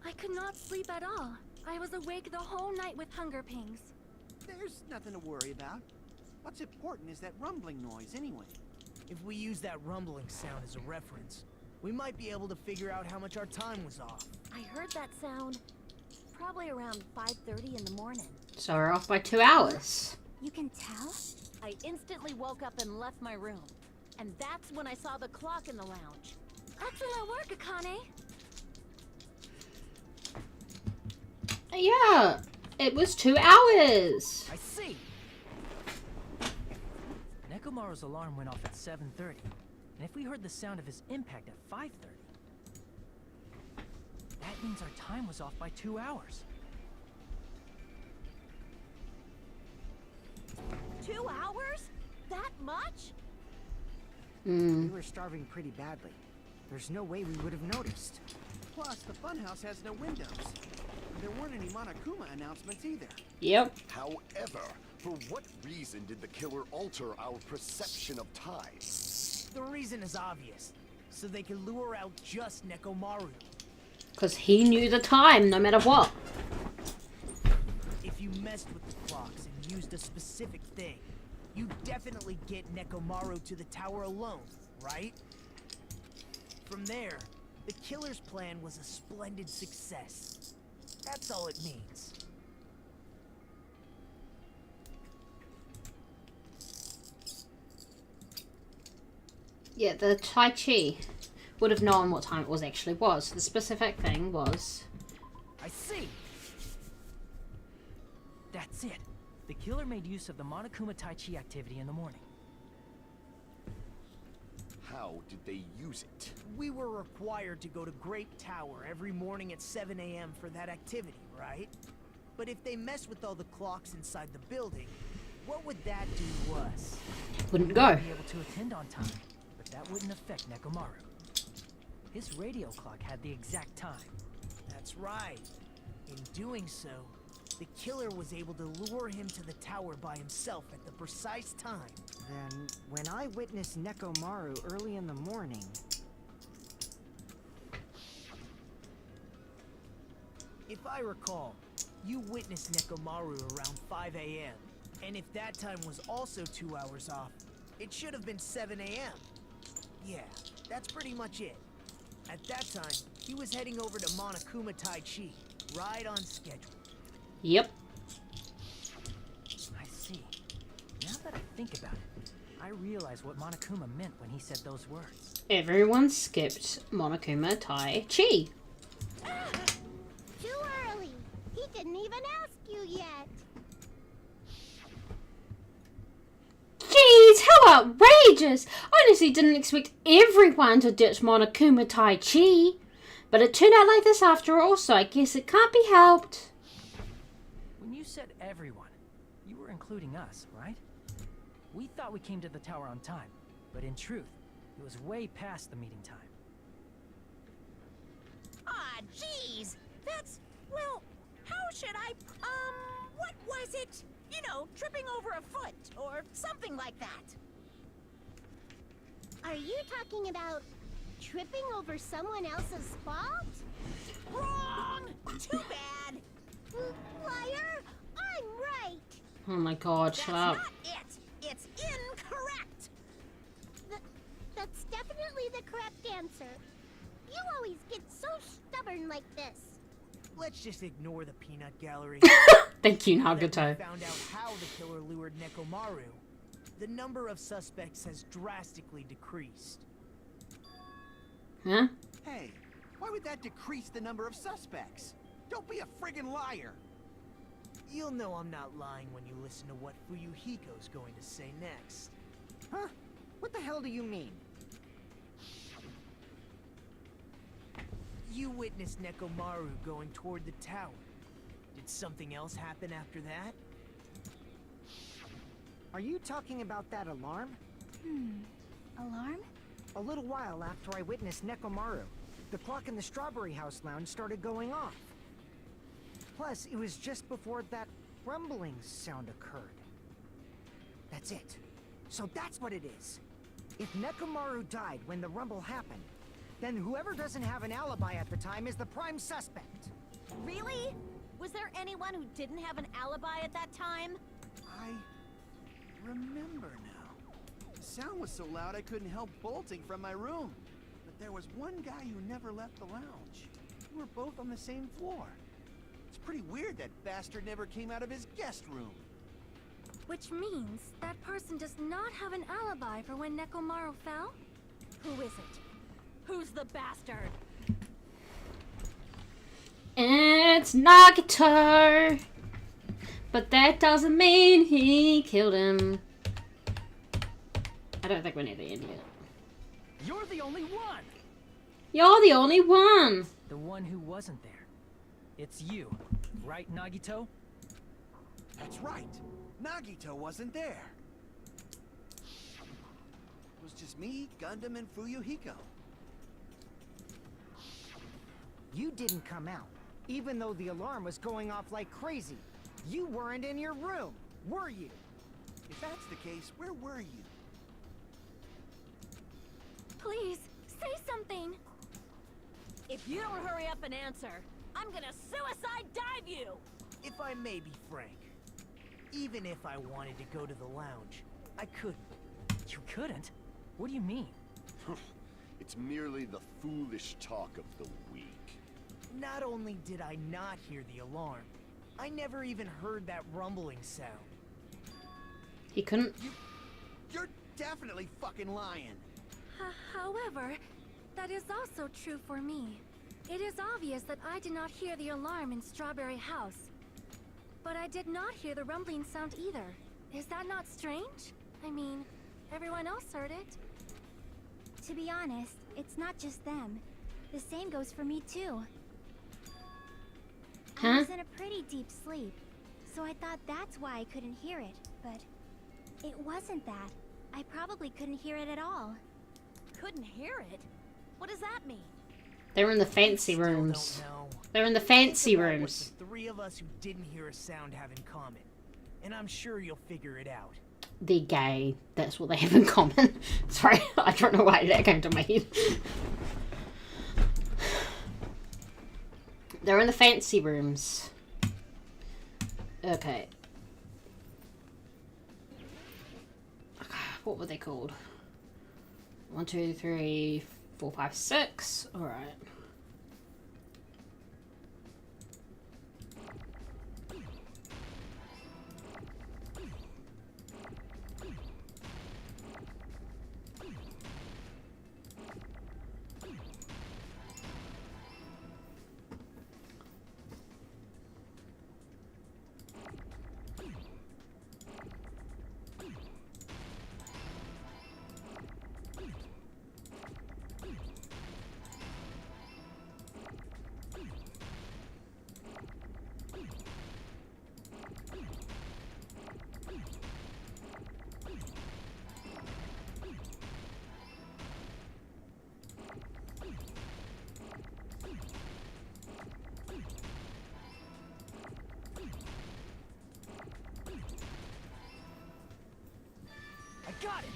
I could not sleep at all. I was awake the whole night with hunger pangs. There's nothing to worry about. What's important is that rumbling noise anyway. If we use that rumbling sound as a reference, we might be able to figure out how much our time was off. I heard that sound probably around 5:30 in the morning. So we're off by 2 hours. You can tell? I instantly woke up and left my room. And that's when I saw the clock in the lounge. Excellent work, Akane. Yeah, it was 2 hours. I see! Nekomaru's alarm went off at 7:30, and if we heard the sound of his impact at 5:30, that means our time was off by 2 hours. 2 hours? That much? We were starving pretty badly. There's no way we would have noticed. Plus, the funhouse has no windows. And there weren't any Monokuma announcements either. Yep. However, for what reason did the killer alter our perception of time? The reason is obvious. So they can lure out just Nekomaru. Because he knew the time, no matter what. If you messed with the clocks and used a specific thing, you definitely get Nekomaru to the tower alone, right? From there, the killer's plan was a splendid success. That's all it means. Yeah, the Tai Chi would have known what time it was. The specific thing was... I see! That's it. The killer made use of the Monokuma Tai Chi activity in the morning. How did they use it? We were required to go to Great Tower every morning at 7 a.m. for that activity, right? But if they mess with all the clocks inside the building, what would that do to us? Wouldn't go. Be able to attend on time, but that wouldn't affect Nekomaru. His radio clock had the exact time. That That's right. In doing so, the killer was able to lure him to the tower by himself at the precise time. Then, when I witnessed Nekomaru early in the morning... If I recall, you witnessed Nekomaru around 5 a.m. And if that time was also 2 hours off, it should have been 7 a.m. Yeah, that's pretty much it. At that time, he was heading over to Monokuma Tai Chi, right on schedule. Yep. I see. Now that I think about it, I realize what Monokuma meant when he said those words. Everyone skipped Monokuma Tai Chi. Too early. He didn't even ask you yet. Jeez, how outrageous! I honestly didn't expect everyone to ditch Monokuma Tai Chi. But it turned out like this after all, so I guess it can't be helped. When you said everyone, you were including us, right? We thought we came to the tower on time, but in truth, it was way past the meeting time. Ah, jeez. That's, well, how should I, what was it? You know, tripping over a foot or something like that. Are you talking about tripping over someone else's fault? Wrong! Too bad. Liar! I'm right! Oh my god, That's shut up. not it. It's incorrect. That's definitely the correct answer. You always get so stubborn like this. Let's just ignore the peanut gallery. Thank you, Now that we Nagato. found out how the killer lured Nekomaru, the number of suspects has drastically decreased. Huh? Hey, why would that decrease the number of suspects? Don't be a friggin' liar. You'll know I'm not lying when you listen to what Fuyuhiko's going to say next. Huh? What the hell do you mean? You witnessed Nekomaru going toward the tower. Did something else happen after that? Are you talking about that alarm? Alarm? A little while after I witnessed Nekomaru, the clock in the Strawberry House lounge started going off. Plus, it was just before that rumbling sound occurred. That's it. So that's what it is. If Nekomaru died when the rumble happened, then whoever doesn't have an alibi at the time is the prime suspect. Really? Was there anyone who didn't have an alibi at that time? I remember now. The sound was so loud I couldn't help bolting from my room. But there was one guy who never left the lounge. We were both on the same floor. It's pretty weird that bastard never came out of his guest room. Which means that person does not have an alibi for when Nekomaru fell? Who is it? Who's the bastard? It's Nagato. But that doesn't mean he killed him. I don't think we're near the end yet. You're the only one! You're the only one. The one who wasn't there. It's you, right, Nagito? That's right. Nagito wasn't there. It was just me, Gundam, and Fuyuhiko. You didn't come out, even though the alarm was going off like crazy. You weren't in your room, were you? If that's the case, where were you? Please, say something! If you don't hurry up and answer, I'm gonna suicide dive you! If I may be frank, even if I wanted to go to the lounge, I couldn't. You couldn't? What do you mean? It's merely the foolish talk of the weak. Not only did I not hear the alarm, I never even heard that rumbling sound. He couldn't. You're definitely fucking lying. However, that is also true for me. It is obvious that I did not hear the alarm in Strawberry House. But I did not hear the rumbling sound either. Is that not strange? I mean, everyone else heard it. To be honest, it's not just them. The same goes for me too. I Huh? was in a pretty deep sleep, so I thought that's why I couldn't hear it, but it wasn't that. I probably couldn't hear it at all. Couldn't hear it? What does that mean? They're in the fancy Still rooms. don't know. They're in the fancy Think about what rooms. the three of us who didn't hear a sound have in common, and I'm sure you'll figure it out. They're gay. That's what they have in common. Sorry, I don't know why that came to my head. They're in the fancy rooms. Okay. What were they called? 1, 2, 3, 4, 5, 6. Alright. I got it!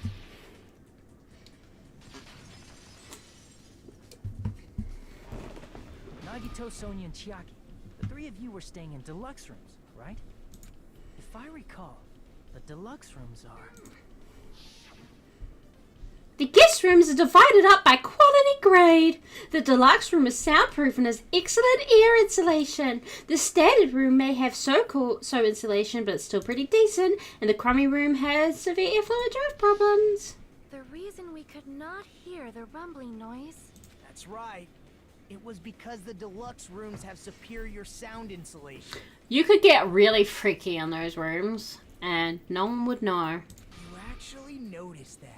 Nagito, Sonia, and Chiaki. The three of you were staying in deluxe rooms, right? If I recall, the deluxe rooms are... The guest rooms are divided up by quality grade. The deluxe room is soundproof and has excellent air insulation. The standard room may have so insulation, but it's still pretty decent. And the crummy room has severe airflow and draft problems. The reason we could not hear the rumbling noise. That's right. It was because the deluxe rooms have superior sound insulation. You could get really freaky in those rooms, and no one would know. You actually noticed that.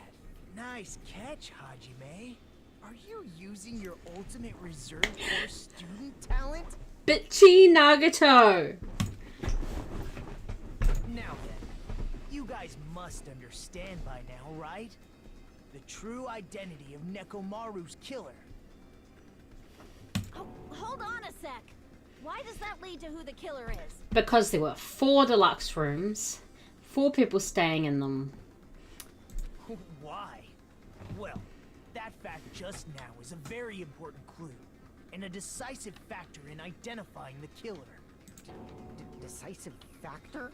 Nice catch, Hajime. Are you using your ultimate reserve corps student talent? Bitchy Nagato! Now then, you guys must understand by now, right? The true identity of Nekomaru's killer. Oh, hold on a sec. Why does that lead to who the killer is? Because there were 4 deluxe rooms, 4 people staying in them. Why? Well, that fact just now is a very important clue, and a decisive factor in identifying the killer. Decisive factor?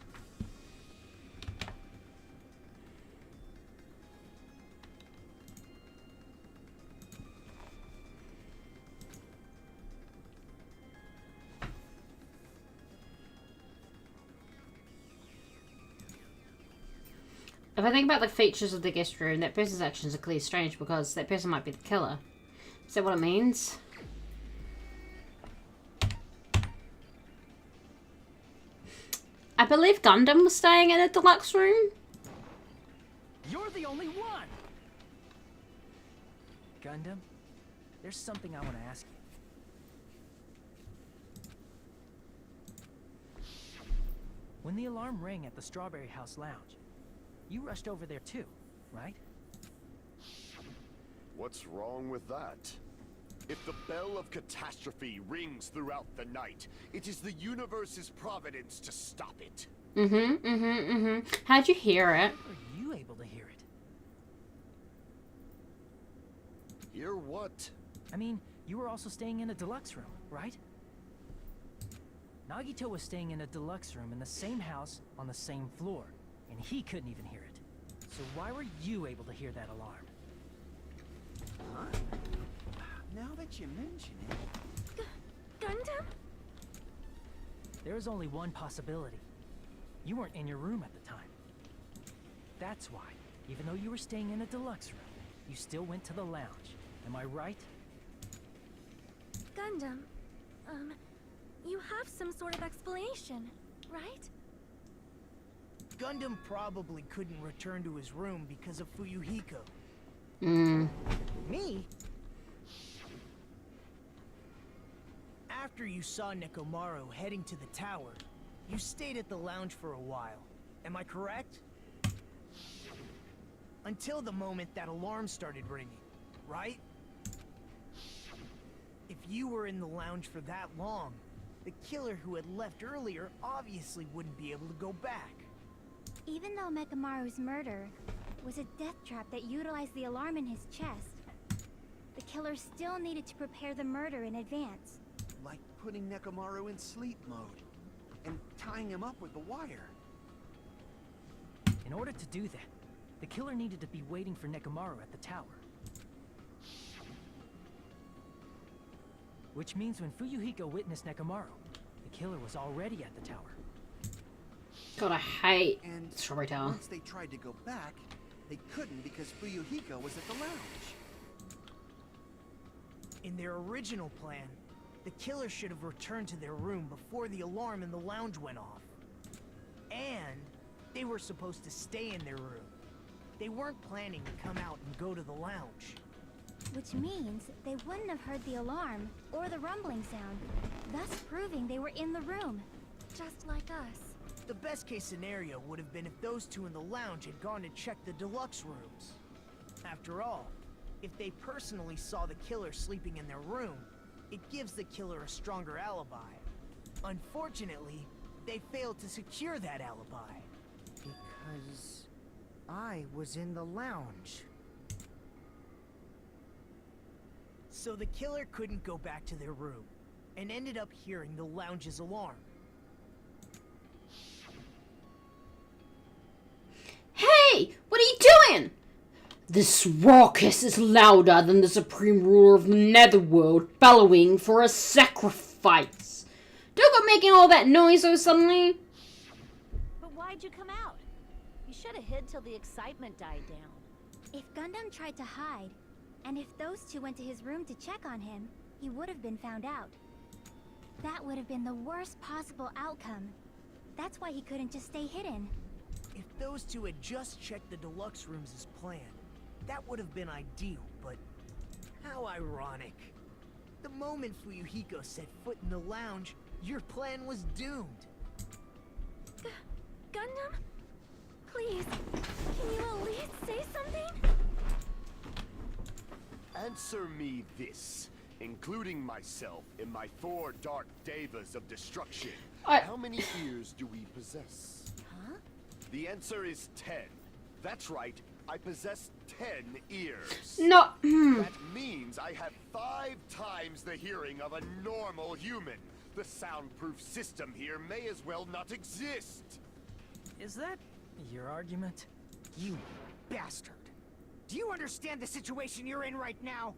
If I think about the features of the guest room, that person's actions are clearly strange because that person might be the killer. Is that what it means? I believe Gundam was staying in a deluxe room. You're the only one! Gundam, there's something I want to ask you. When the alarm rang at the Strawberry House Lounge, you rushed over there too, right? What's wrong with that? If the bell of catastrophe rings throughout the night, it is the universe's providence to stop it. How'd you hear it? How are you able to hear it? Hear what? I mean, you were also staying in a deluxe room, right? Nagito was staying in a deluxe room in the same house on the same floor, and he couldn't even hear it. So why were you able to hear that alarm? Huh? Now that you mention it... Gundam? There is only one possibility. You weren't in your room at the time. That's why, even though you were staying in a deluxe room, you still went to the lounge. Am I right? Gundam, you have some sort of explanation, right? Gundam probably couldn't return to his room because of Fuyuhiko. Me? After you saw Nekomaru heading to the tower, you stayed at the lounge for a while. Am I correct? Until the moment that alarm started ringing, right? If you were in the lounge for that long, the killer who had left earlier obviously wouldn't be able to go back. Even though Mekamaru's murder was a death trap that utilized the alarm in his chest, the killer still needed to prepare the murder in advance. Like putting Nekomaru in sleep mode and tying him up with the wire. In order to do that, the killer needed to be waiting for Nekomaru at the tower. Which means when Fuyuhiko witnessed Nekomaru, the killer was already at the tower. God, I hate And Strawberry Tower. once they tried to go back, they couldn't because Fuyuhiko was at the lounge. In their original plan, the killer should have returned to their room before the alarm in the lounge went off. And they were supposed to stay in their room. They weren't planning to come out and go to the lounge. Which means they wouldn't have heard the alarm or the rumbling sound, thus proving they were in the room, just like us. The best case scenario would have been if those two in the lounge had gone to check the deluxe rooms. After all, if they personally saw the killer sleeping in their room, it gives the killer a stronger alibi. Unfortunately, they failed to secure that alibi. Because I was in the lounge. So the killer couldn't go back to their room, and ended up hearing the lounge's alarm. Hey! What are you doing? This raucous is louder than the supreme ruler of the netherworld bellowing for a sacrifice. Don't go making all that noise so suddenly. But why'd you come out? You should have hid till the excitement died down. If Gundam tried to hide, and if those two went to his room to check on him, he would have been found out. That would have been the worst possible outcome. That's why he couldn't just stay hidden. If those two had just checked the deluxe rooms as planned, that would have been ideal, but how ironic. The moment Fuyuhiko set foot in the lounge, your plan was doomed. Gundam? Please, can you at least say something? Answer me this, including myself in my 4 dark devas of destruction. How many ears do we possess? Huh? The answer is 10. That's right, I possess 10 ears. No. That means I have 5 times the hearing of a normal human. The soundproof system here may as well not exist. Is that your argument? You bastard! Do you understand the situation you're in right now?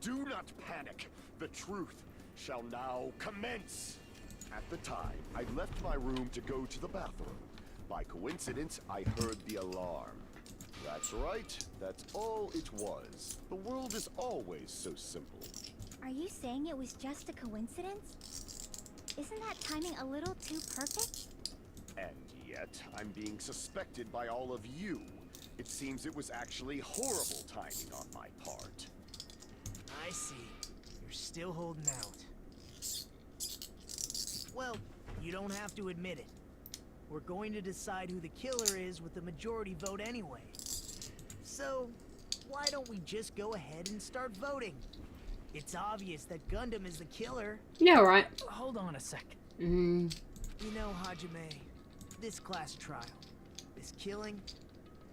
Do not panic. The truth shall now commence. At the time, I left my room to go to the bathroom. By coincidence, I heard the alarm. That's right. That's all it was. The world is always so simple. Are you saying it was just a coincidence? Isn't that timing a little too perfect? And yet, I'm being suspected by all of you. It seems it was actually horrible timing on my part. I see. You're still holding out. Well, you don't have to admit it. We're going to decide who the killer is with the majority vote anyway. So, why don't we just go ahead and start voting? It's obvious that Gundam is the killer. Yeah, right. Hold on a sec. You know, Hajime, this class trial, this killing,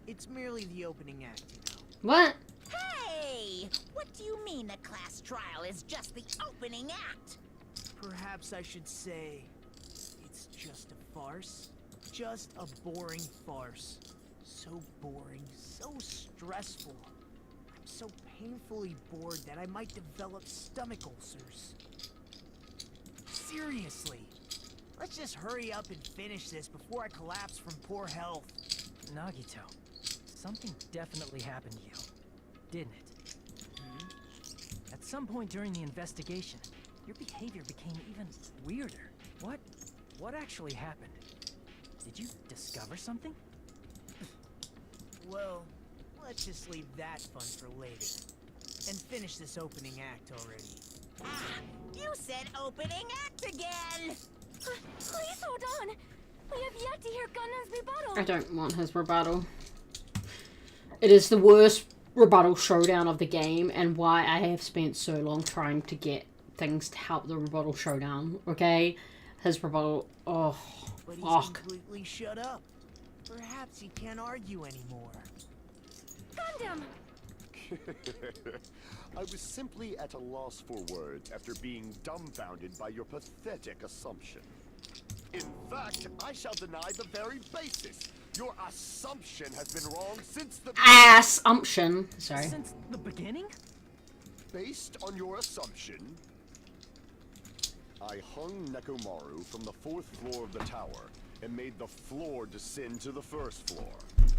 it's merely the opening act, you know. What? Hey! What do you mean the class trial is just the opening act? Perhaps I should say, it's just a farce. Just a boring farce. So boring, so stressful. I'm so painfully bored that I might develop stomach ulcers. Seriously, let's just hurry up and finish this before I collapse from poor health. Nagito, something definitely happened to you, didn't it? At some point during the investigation, your behavior became even weirder. What actually happened? Did you discover something? Well, let's just leave that fun for later. And finish this opening act already. Ah, you said opening act again! Please hold on! We have yet to hear Gundam's rebuttal! I don't want his rebuttal. It is the worst rebuttal showdown of the game and why I have spent so long trying to get things to help the rebuttal showdown, okay? His rebuttal, oh, But he's fuck. completely shut up. Perhaps he can't argue anymore. Gundam! I was simply at a loss for words after being dumbfounded by your pathetic assumption. In fact, I shall deny the very basis. Your assumption has been wrong since the Assumption. Sorry. Since the beginning? Based on your assumption, I hung Nekomaru from the 4th floor of the tower and made the floor descend to the 1st floor.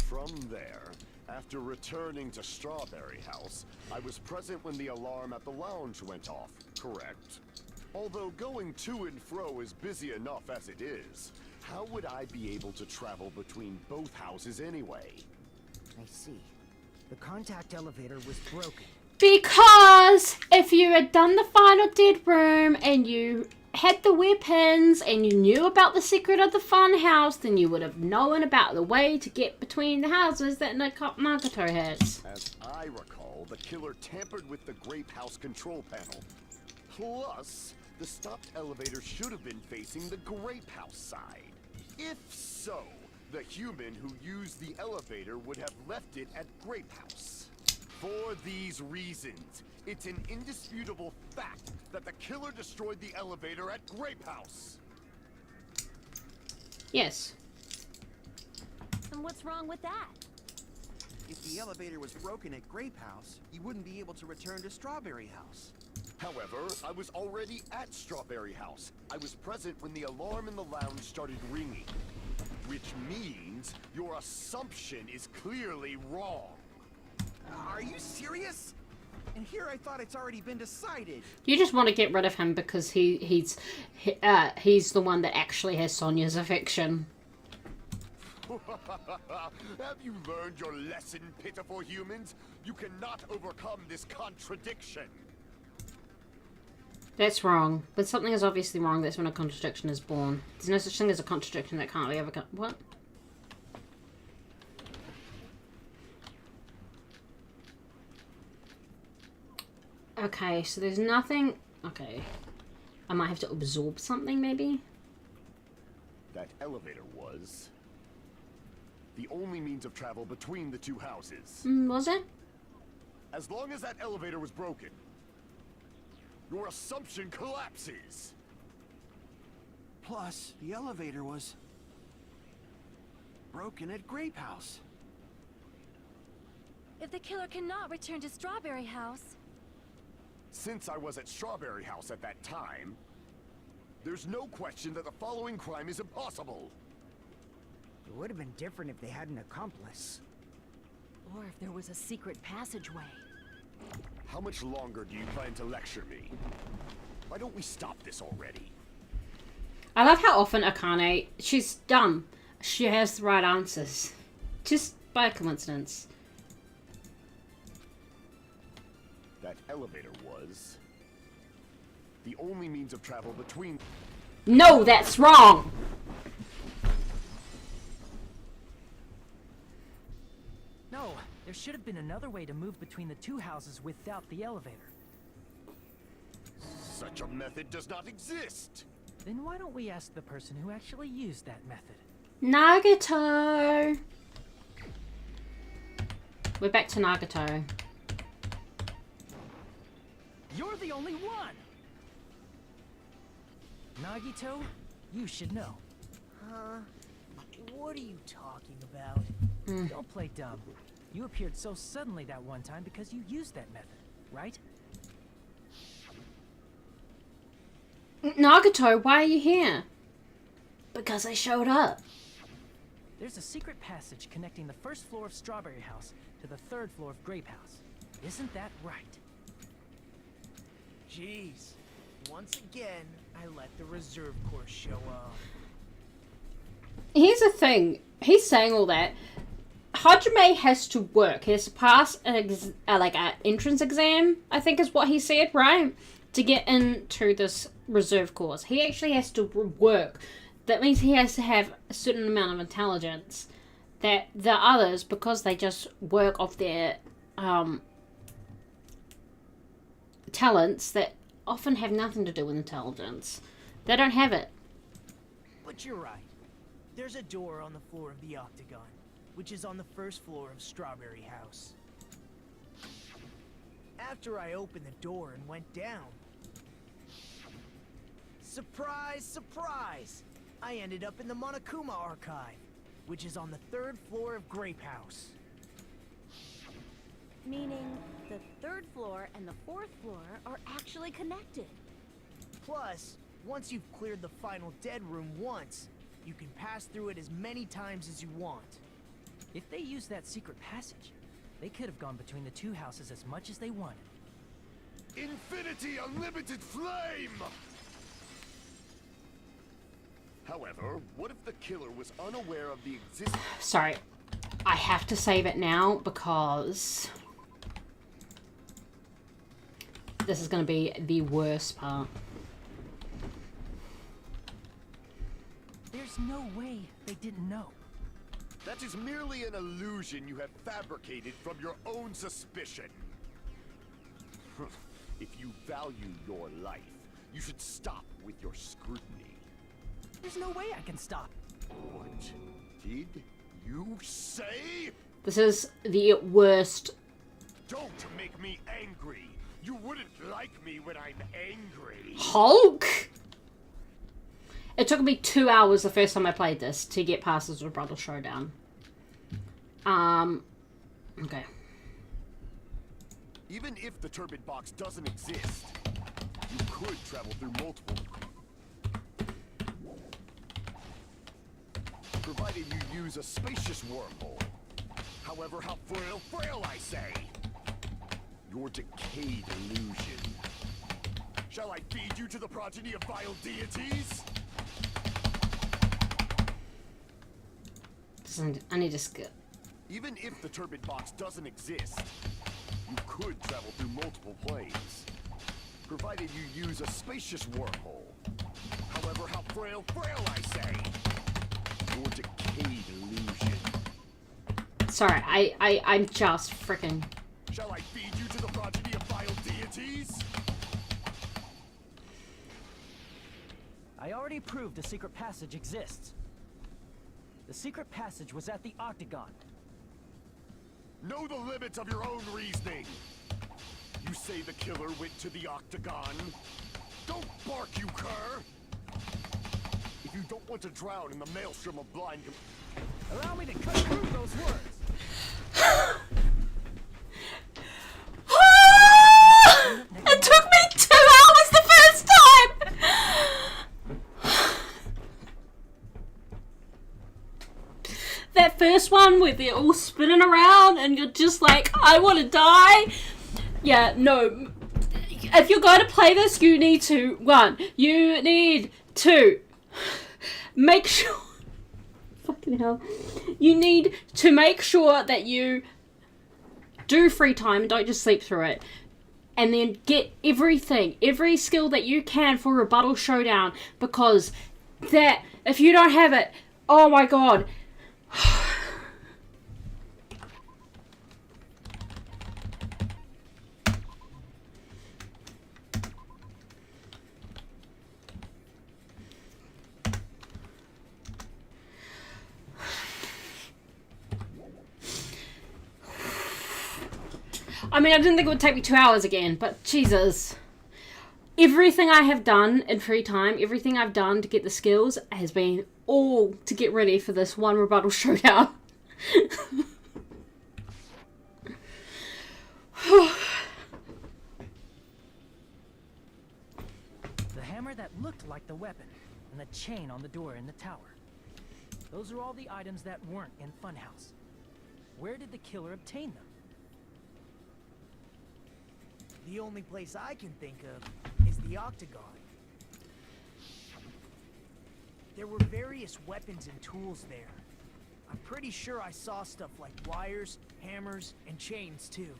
From there, after returning to Strawberry House, I was present when the alarm at the lounge went off, correct? Although going to and fro is busy enough as it is, how would I be able to travel between both houses anyway? I see. The contact elevator was broken. Because if you had done the final dead room and you had the weapons and you knew about the secret of the fun house, then you would have known about the way to get between the houses that Nagato has. As I recall, the killer tampered with the Grape House control panel. Plus, the stopped elevator should have been facing the Grape House side. If so, the human who used the elevator would have left it at Grape House. For these reasons, it's an indisputable fact that the killer destroyed the elevator at Grape House. Yes. And what's wrong with that? If the elevator was broken at Grape House, you wouldn't be able to return to Strawberry House. However, I was already at Strawberry House. I was present when the alarm in the lounge started ringing. Which means your assumption is clearly wrong. Are you serious? And here I thought it's already been decided. You just want to get rid of him because he's the one that actually has Sonia's affection. Have you learned your lesson, pitiful humans? You cannot overcome this contradiction. That's wrong. But something is obviously wrong. That's when a contradiction is born. There's no such thing as a contradiction that can't be overcome. What? Okay, so there's nothing... Okay. I might have to absorb something, maybe? That elevator was the only means of travel between the two houses. Was it? As long as that elevator was broken, your assumption collapses. Plus, the elevator was broken at Grape House. If the killer cannot return to Strawberry House... Since I was at Strawberry House at that time, there's no question that the following crime is impossible. It would have been different if they had an accomplice. Or if there was a secret passageway. How much longer do you plan to lecture me? Why don't we stop this already? I love how often Akane, she's dumb. She has the right answers. Just by coincidence. That elevator was the only means of travel between... No, that's wrong! No, there should have been another way to move between the two houses without the elevator. Such a method does not exist! Then why don't we ask the person who actually used that method? Nagato! We're back to Nagato. You're the only one! Nagito, you should know. Huh? What are you talking about? Don't play dumb. You appeared so suddenly that one time because you used that method, right? Nagato, why are you here? Because I showed up. There's a secret passage connecting the 1st floor of Strawberry House to the 3rd floor of Grape House. Isn't that right? Jeez. Once again, I let the reserve course show up. Here's the thing. He's saying all that. Hajime has to work. He has to pass an entrance exam, I think is what he said, right? To get into this reserve course. He actually has to work. That means he has to have a certain amount of intelligence that the others, because they just work off their talents that often have nothing to do with intelligence. They don't have it. But you're right. There's a door on the floor of the Octagon, which is on the first floor of Strawberry House. After I opened the door and went down, surprise, surprise! I ended up in the Monokuma Archive, which is on the third floor of Grape House. Meaning the third floor and the fourth floor are actually connected. Plus, once you've cleared the final dead room once, you can pass through it as many times as you want. If they used that secret passage, they could have gone between the two houses as much as they wanted. Infinity Unlimited Flame! However, what if the killer was unaware of the existence... Sorry. I have to save it now because this is going to be the worst part. There's no way they didn't know. That is merely an illusion you have fabricated from your own suspicion. If you value your life, you should stop with your scrutiny. There's no way I can stop. What did you say? This is the worst. Don't make me angry. You wouldn't like me when I'm angry. Hulk? It took me 2 hours the first time I played this to get past this Rebuttal Showdown. Okay. Even if the turbid box doesn't exist, you could travel through multiple... Provided you use a spacious wormhole. However, how frail I say. Your decayed illusion. Shall I feed you to the progeny of vile deities? I need to skip. Even if the turbid box doesn't exist, you could travel through multiple planes. Provided you use a spacious wormhole. However, how frail I say. Your decayed illusion. Sorry, I'm just freaking... Shall I feed you to the progeny of vile deities? I already proved the secret passage exists. The secret passage was at the Octagon. Know the limits of your own reasoning. You say the killer went to the Octagon? Don't bark, you cur! If you don't want to drown in the maelstrom of blind... Allow me to cut through those words. It took me 2 hours the first time! That first one where they're all spinning around and you're just like, I want to die. Yeah, no. If you're going to play this, you need to, you need to make sure, fucking hell, you need to make sure that you do free time, don't just sleep through it. And then get everything, every skill that you can for Rebuttal Showdown, because that, if you don't have it, oh my god. I mean, I didn't think it would take me 2 hours again, but Jesus. Everything I have done in free time, everything I've done to get the skills has been all to get ready for this one Rebuttal Showdown. The hammer that looked like the weapon, and the chain on the door in the tower. Those are all the items that weren't in Funhouse. Where did the killer obtain them? The only place I can think of is the Octagon. There were various weapons and tools there. I'm pretty sure I saw stuff like wires, hammers, and chains too.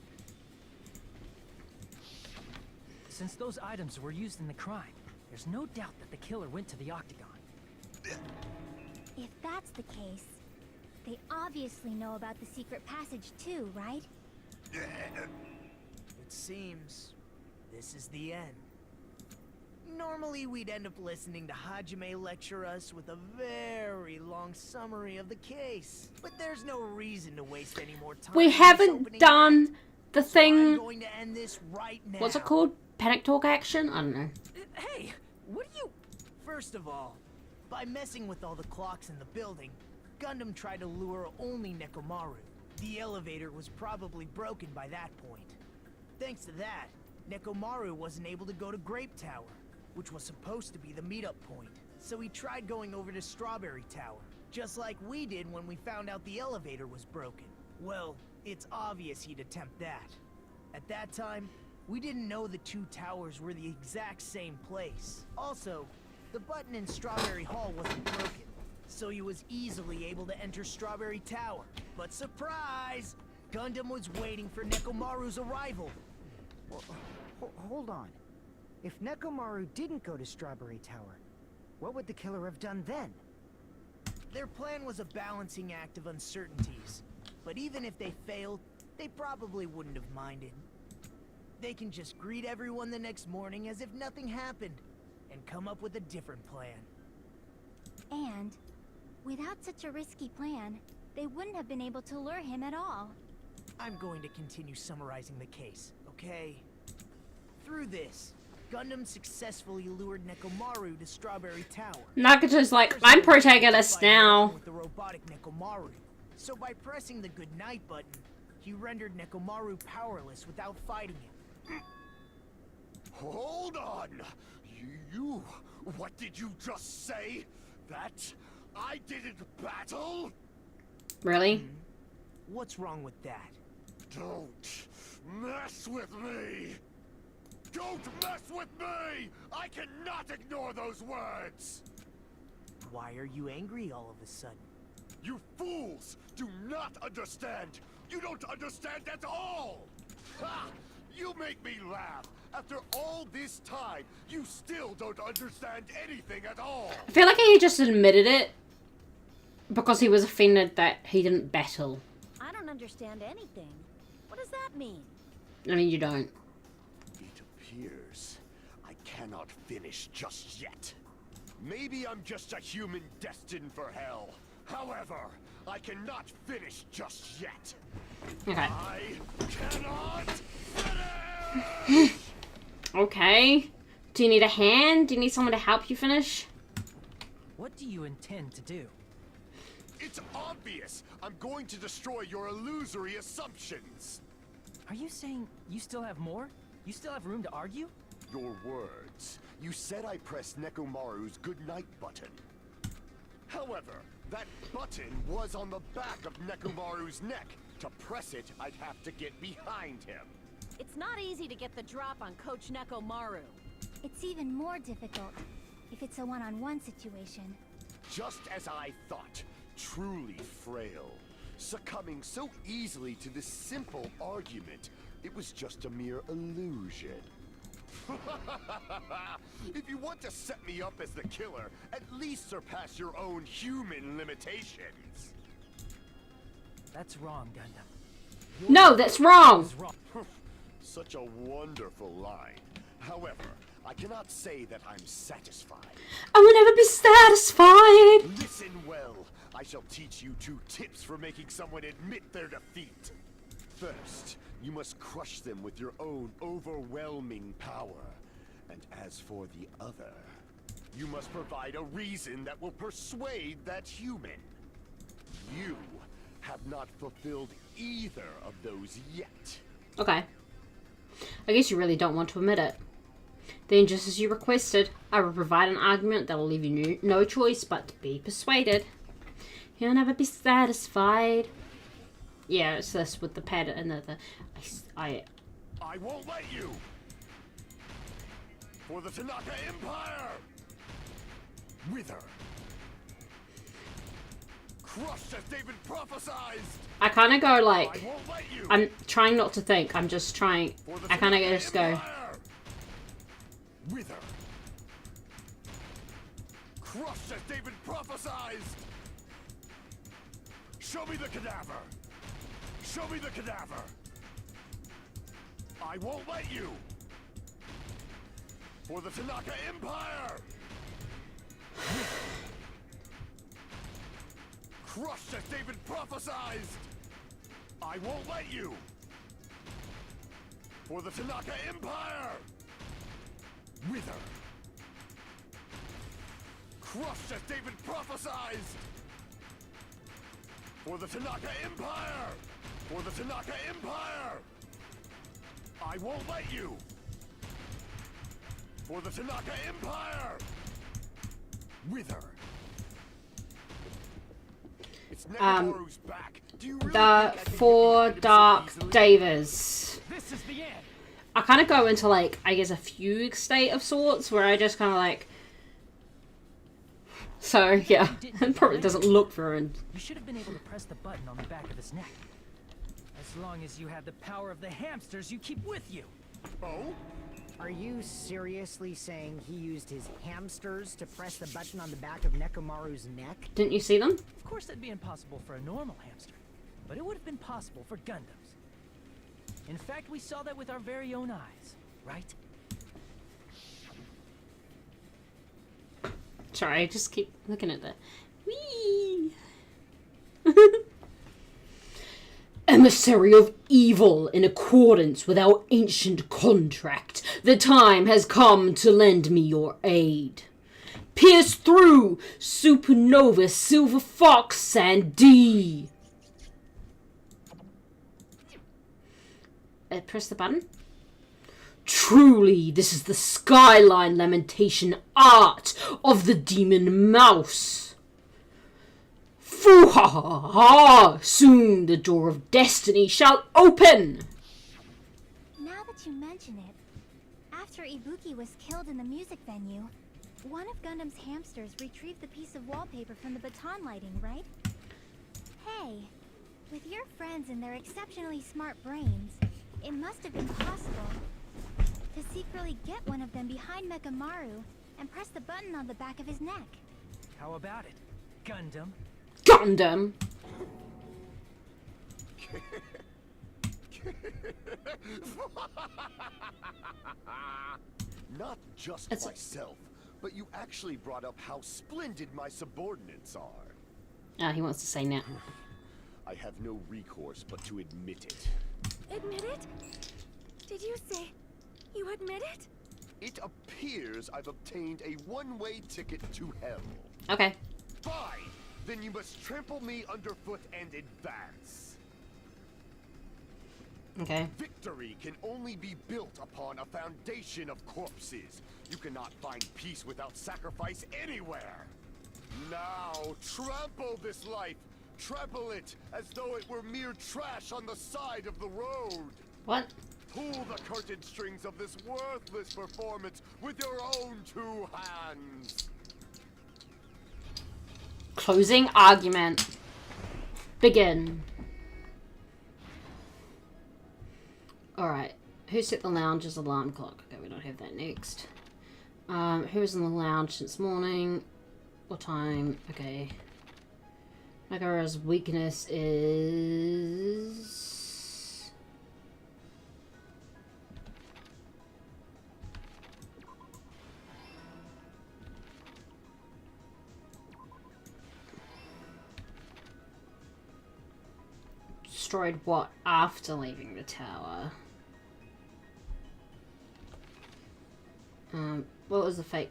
Since those items were used in the crime, there's no doubt that the killer went to the Octagon. If that's the case, they obviously know about the secret passage too, right? It seems this is the end. Normally, we'd end up listening to Hajime lecture us with a very long summary of the case. But there's no reason to waste any more time. We haven't done the I'm thing. going to end this right now. What's it called? Panic talk action? I don't know. Hey, what are you... First of all, by messing with all the clocks in the building, Gundam tried to lure only Nekomaru. The elevator was probably broken by that point. Thanks to that, Nekomaru wasn't able to go to Grape Tower, which was supposed to be the meetup point. So he tried going over to Strawberry Tower, just like we did when we found out the elevator was broken. Well, it's obvious he'd attempt that. At that time, we didn't know the two towers were the exact same place. Also, the button in Strawberry Hall wasn't broken, so he was easily able to enter Strawberry Tower. But surprise! Gundam was waiting for Nekomaru's arrival. Well, hold on. If Nekomaru didn't go to Strawberry Tower, what would the killer have done then? Their plan was a balancing act of uncertainties. But even if they failed, they probably wouldn't have minded. They can just greet everyone the next morning as if nothing happened, and come up with a different plan. And, without such a risky plan, they wouldn't have been able to lure him at all. I'm going to continue summarizing the case, okay? Through this, Gundam successfully lured Nekomaru to Strawberry Tower. Nagato's like, I'm protagonist now. With the robotic Nekomaru. So by pressing the goodnight button, he rendered Nekomaru powerless without fighting him. Hold on! You... What did you just say? That I didn't battle? Really? What's wrong with that? Don't mess with me! Don't mess with me! I cannot ignore those words! Why are you angry all of a sudden? You fools do not understand! You don't understand at all! Ha! You make me laugh! After all this time, you still don't understand anything at all! I feel like he just admitted it because he was offended that he didn't battle. I don't understand anything. What does that mean? I mean, you don't. It appears I cannot finish just yet. Maybe I'm just a human destined for hell. However, I cannot finish just yet. Okay. I cannot finish! Okay. Do you need a hand? Do you need someone to help you finish? What do you intend to do? It's obvious! I'm going to destroy your illusory assumptions! Are you saying you still have more? You still have room to argue? Your words. You said I pressed Nekomaru's goodnight button. However, that button was on the back of Nekomaru's neck. To press it, I'd have to get behind him. It's not easy to get the drop on Coach Nekomaru. It's even more difficult if it's a one-on-one situation. Just as I thought. Truly frail. Succumbing so easily to this simple argument, it was just a mere illusion. If you want to set me up as the killer, at least surpass your own human limitations. That's wrong, Gundam. No, that's wrong. It's wrong. Such a wonderful line. However, I cannot say that I'm satisfied. I will never be satisfied. Listen well. I shall teach you 2 tips for making someone admit their defeat. First, you must crush them with your own overwhelming power. And as for the other, you must provide a reason that will persuade that human. You have not fulfilled either of those yet. Okay. I guess you really don't want to admit it. Then, just as you requested, I will provide an argument that will leave you no choice but to be persuaded. You'll never be satisfied. Yeah, it's this with the pad and the I won't let you! For the Tanaka Empire! Wither! Crushed as David prophesized! I kind of go like, I won't let you! I'm trying not to think. I'm just trying. I kind of just go. Wither! Crushed as David prophesized! Show me the cadaver! Show me the cadaver! I won't let you! For the Tanaka Empire! Crushed as David prophesied! I won't let you! For the Tanaka Empire! Wither! Crushed as David prophesied! For the Tanaka Empire! For the Tanaka Empire! I won't let you! For the Tanaka Empire! Wither! It's Nekomaru's back. Do you really The think I can four get rid of him so dark easily? Davers. This is the end. I kind of go into, like, I guess a fugue state of sorts, where I just kind of like... So, yeah, it probably doesn't look ruined. You should have been able to press the button on the back of his neck. As long as you had the power of the hamsters you keep with you. Oh? Are you seriously saying he used his hamsters to press the button on the back of Nekomaru's neck? Didn't you see them? Of course that'd be impossible for a normal hamster, but it would have been possible for Gundams. In fact, we saw that with our very own eyes, right? Sorry, I just keep looking at the... Whee! Emissary of evil, in accordance with our ancient contract, the time has come to lend me your aid. Pierce through, Supernova, Silver Fox, and D. Press the button. Truly, this is the skyline lamentation art of the demon mouse. Foo-ha-ha-ha! Soon the door of destiny shall open! Now that you mention it, after Ibuki was killed in the music venue, one of Gundam's hamsters retrieved the piece of wallpaper from the baton lighting, right? Hey, with your friends and their exceptionally smart brains, it must have been possible to secretly get one of them behind Mechamaru and press the button on the back of his neck. How about it, Gundam? Gundam! Not just myself, but you actually brought up how splendid my subordinates are. Ah, he wants to say now. I have no recourse but to admit it. Admit it? Did you say you admit it? It appears I've obtained a one-way ticket to hell. Okay. Fine! Then you must trample me underfoot and advance. Okay. Victory can only be built upon a foundation of corpses. You cannot find peace without sacrifice anywhere. Now, trample this life. Trample it as though it were mere trash on the side of the road. What? Pull the curtain strings of this worthless performance with your own two hands. Closing argument. Begin. Alright. Who set the lounge's alarm clock? Okay, we don't have that next. Who's in the lounge since morning? What time? Okay. Megara's weakness is... destroyed what after leaving the tower? What was the fake?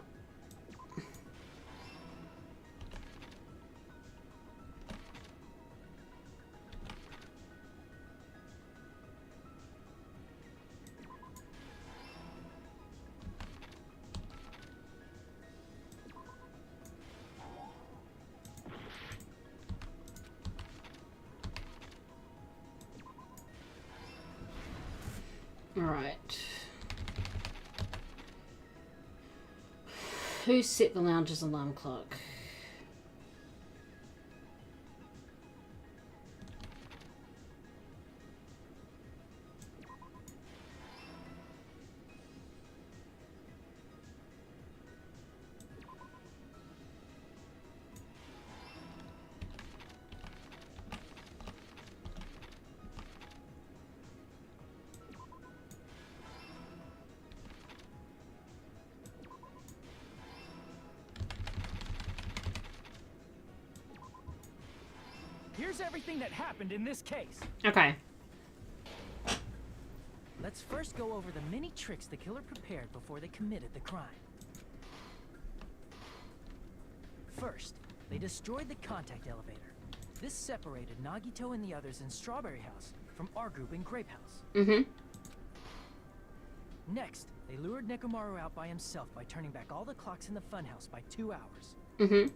Alright. Who set the lounge's alarm clock? Here's everything that happened in this case. Okay. Let's first go over the many tricks the killer prepared before they committed the crime. First, they destroyed the contact elevator. This separated Nagito and the others in Strawberry House from our group in Grape House. Mm-hmm. Next, they lured Nekomaru out by himself by turning back all the clocks in the funhouse by 2 hours. Mm-hmm.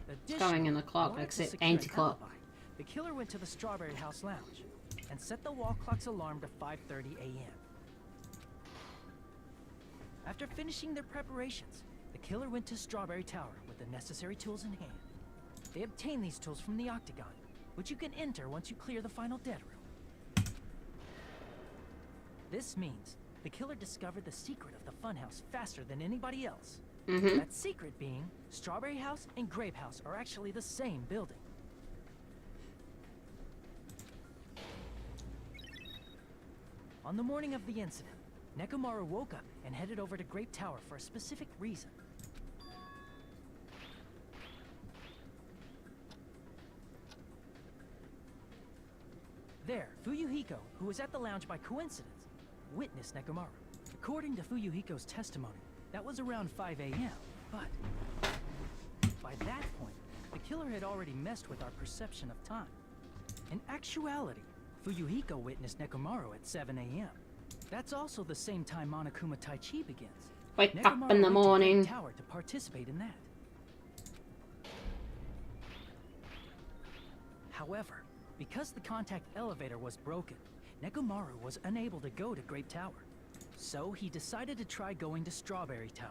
Additionally, Going in the clock, in order to except secure an anti-clock. alibi, the killer went to the Strawberry House lounge and set the wall clock's alarm to 5:30 a.m. After finishing their preparations, the killer went to Strawberry Tower with the necessary tools in hand. They obtained these tools from the Octagon, which you can enter once you clear the final dead room. This means the killer discovered the secret of the funhouse faster than anybody else. Mm-hmm. That secret being, Strawberry House and Grape House are actually the same building. On the morning of the incident, Nekomaru woke up and headed over to Grape Tower for a specific reason. There, Fuyuhiko, who was at the lounge by coincidence, witnessed Nekomaru. According to Fuyuhiko's testimony, that was around 5 a.m., but by that point, the killer had already messed with our perception of time. In actuality, Fuyuhiko witnessed Nekomaru at 7 a.m. That's also the same time Monokuma Taichi begins. Wake Nekomaru up in the went to morning. Grape Tower to participate in that. However, because the contact elevator was broken, Nekomaru was unable to go to Grape Tower. So he decided to try going to Strawberry Tower.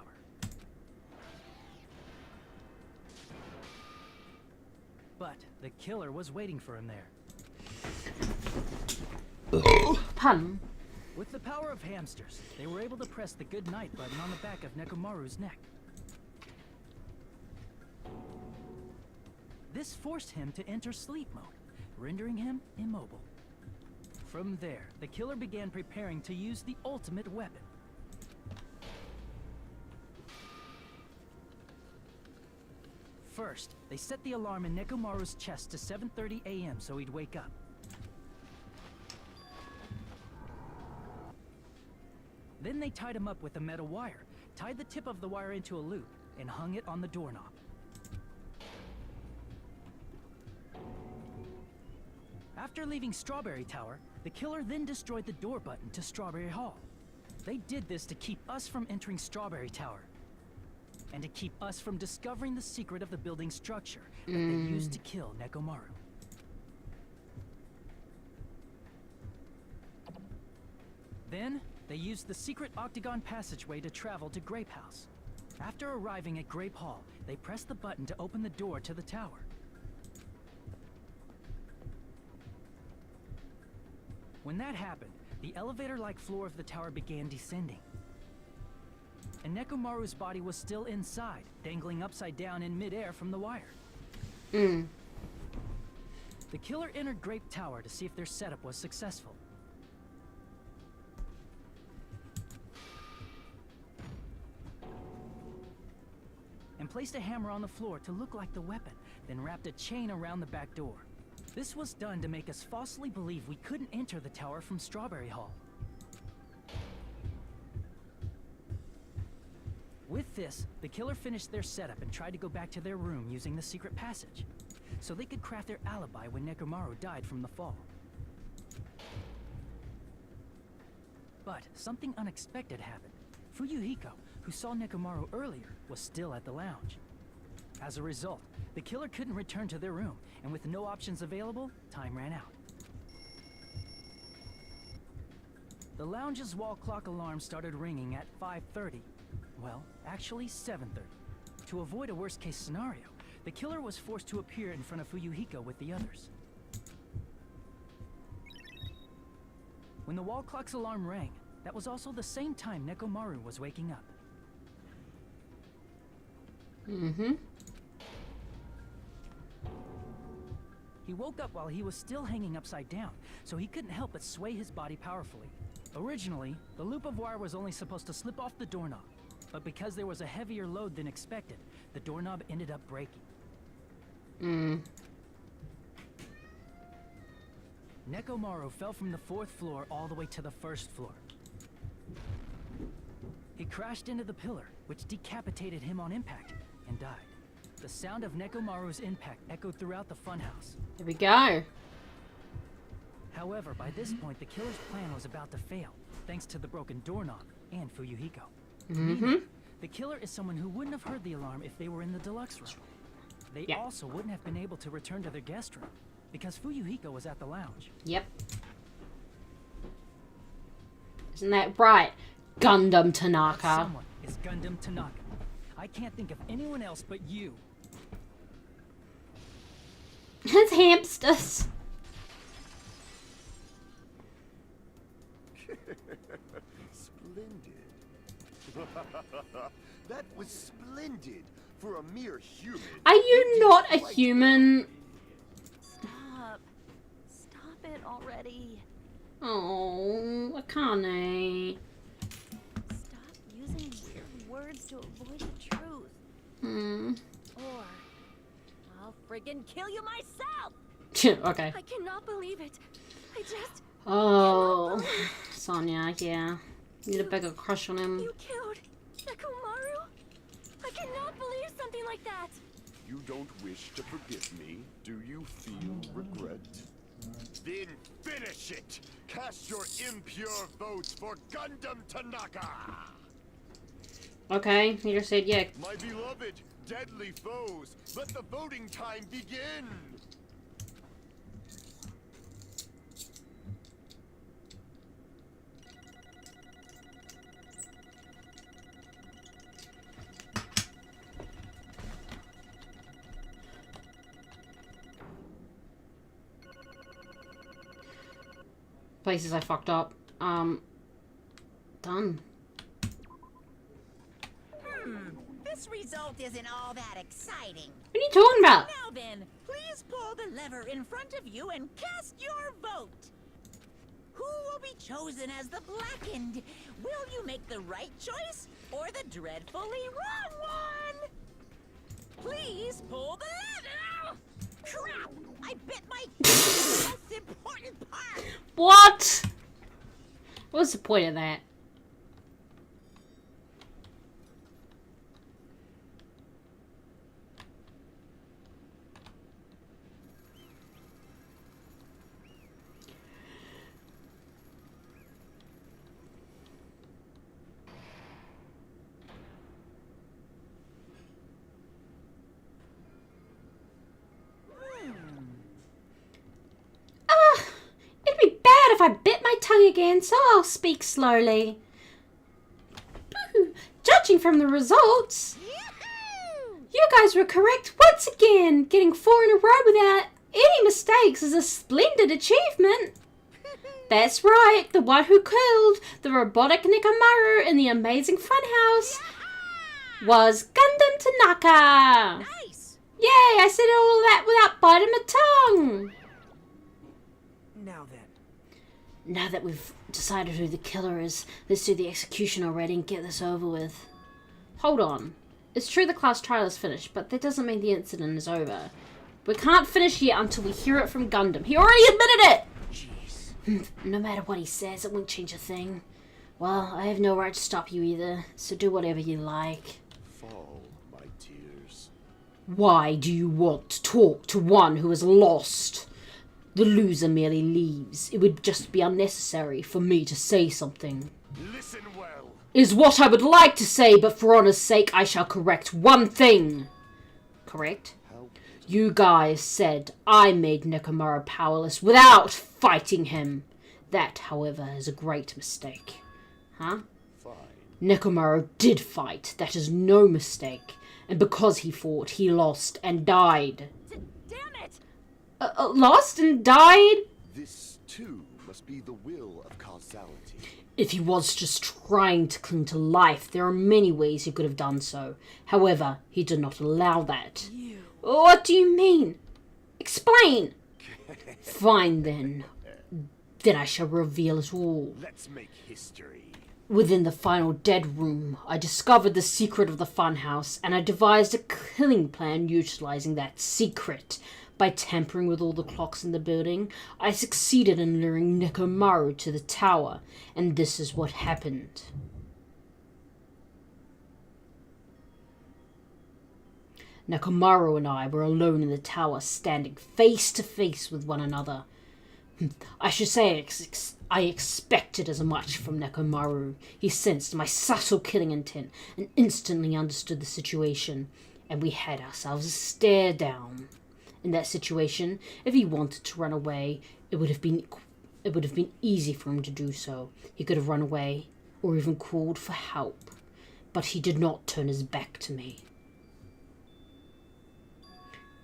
But the killer was waiting for him there. Pun. With the power of hamsters, they were able to press the good night button on the back of Nekomaru's neck. This forced him to enter sleep mode, rendering him immobile. From there, the killer began preparing to use the ultimate weapon. First, they set the alarm in Nekomaru's chest to 7:30 a.m. so he'd wake up. Then they tied him up with a metal wire, tied the tip of the wire into a loop, and hung it on the doorknob. After leaving Strawberry Tower, the killer then destroyed the door button to Strawberry Hall. They did this to keep us from entering Strawberry Tower, and to keep us from discovering the secret of the building structure that they used to kill Nekomaru. Then, they used the secret octagon passageway to travel to Grape House. After arriving at Grape Hall, they pressed the button to open the door to the tower. When that happened, the elevator-like floor of the tower began descending. And Nekomaru's body was still inside, dangling upside down in midair from the wire. The killer entered Grape Tower to see if their setup was successful. And placed a hammer on the floor to look like the weapon, then wrapped a chain around the back door. This was done to make us falsely believe we couldn't enter the tower from Strawberry Hall. With this, the killer finished their setup and tried to go back to their room using the secret passage, so they could craft their alibi when Nekomaru died from the fall. But something unexpected happened. Fuyuhiko, who saw Nekomaru earlier, was still at the lounge. As a result, the killer couldn't return to their room, and with no options available, time ran out. The lounge's wall clock alarm started ringing at 5:30. Well, actually 7:30. To avoid a worst-case scenario, the killer was forced to appear in front of Fuyuhiko with the others. When the wall clock's alarm rang, that was also the same time Nekomaru was waking up. He woke up while he was still hanging upside down, so he couldn't help but sway his body powerfully. Originally, the loop of wire was only supposed to slip off the doorknob, but because there was a heavier load than expected, the doorknob ended up breaking. Nekomaru fell from the 4th floor all the way to the 1st floor. He crashed into the pillar, which decapitated him on impact, and died. The sound of Nekomaru's impact echoed throughout the funhouse. Here we go. However, by this point, the killer's plan was about to fail, thanks to the broken doorknob and Fuyuhiko. Meaning, the killer is someone who wouldn't have heard the alarm if they were in the deluxe room. They also wouldn't have been able to return to their guest room, because Fuyuhiko was at the lounge. Yep. Isn't that right, Gundam Tanaka? That someone is Gundam Tanaka. I can't think of anyone else but you. It's hamsters. Splendid. That was splendid for a mere human. Are you not a human? Stop. Stop it already. Oh, Akane. Stop using weird words to avoid the truth. Or I'll friggin' kill you myself! Okay. I cannot believe it. I just... Oh, Sonya, yeah. You need a bigger crush on him. You killed Nekomaru? I cannot believe something like that. You don't wish to forgive me? Do you feel regret? Then finish it! Cast your impure votes for Gundam Tanaka! Okay, he just said yeah. My beloved, deadly foes, let the voting time begin! Places I fucked up. Done. This result isn't all that exciting. What are you talking about? Now then, please pull the lever in front of you and cast your vote. Who will be chosen as the blackened? Will you make the right choice or the dreadfully wrong one? Please pull the lever! Crap! I bit my most important part! What? What's the point of that? It'd be bad if I bit my tongue again, so I'll speak slowly. Judging from the results, you guys were correct once again. Getting 4 in a row without any mistakes is a splendid achievement. That's right, the one who killed the robotic Nekomaru in the amazing funhouse was Gundam Tanaka. Nice! Yay, I said all of that without biting my tongue. Now then. Now that we've decided who the killer is, let's do the execution already and get this over with. Hold on. It's true the class trial is finished, but that doesn't mean the incident is over. We can't finish yet until we hear it from Gundam. He already admitted it! Jeez. No matter what he says, it won't change a thing. Well, I have no right to stop you either, so do whatever you like. Fall, my tears. Why do you want to talk to one who is lost? The loser merely leaves. It would just be unnecessary for me to say something. Listen well. Is what I would like to say, but for honor's sake, I shall correct one thing. Correct? You guys said I made Nekomaru powerless without fighting him. That, however, is a great mistake. Huh? Fine. Nekomaru did fight. That is no mistake. And because he fought, he lost and died. Damn it! Lost and died? This, too, must be the will of causality. If he was just trying to cling to life, there are many ways he could have done so. However, he did not allow that. What do you mean? Explain! Fine then. Then I shall reveal it all. Let's make history. Within the final dead room, I discovered the secret of the funhouse, and I devised a killing plan utilizing that secret. By tampering with all the clocks in the building, I succeeded in luring Nekomaru to the tower, and this is what happened. Nekomaru and I were alone in the tower, standing face to face with one another. I should say I expected as much from Nekomaru. He sensed my subtle killing intent and instantly understood the situation, and we had ourselves a stare down. In that situation, if he wanted to run away, it would have been easy for him to do so. He could have run away, or even called for help. But he did not turn his back to me.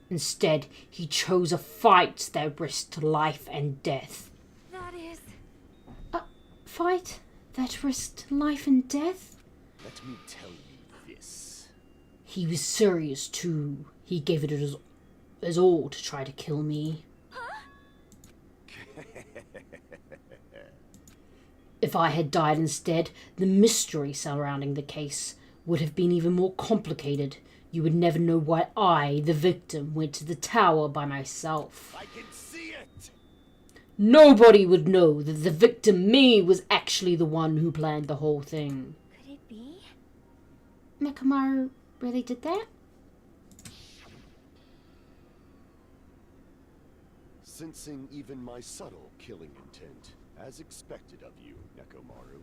Instead, he chose a fight that risked life and death. That is... A fight that risked life and death? Let me tell you this. He was serious too. He gave it his all to try to kill me. Huh? If I had died instead, the mystery surrounding the case would have been even more complicated. You would never know why I, the victim, went to the tower by myself. I can see it! Nobody would know that the victim, me, was actually the one who planned the whole thing. Could it be? Nekomaru really did that? Sensing even my subtle killing intent, as expected of you, Nekomaru.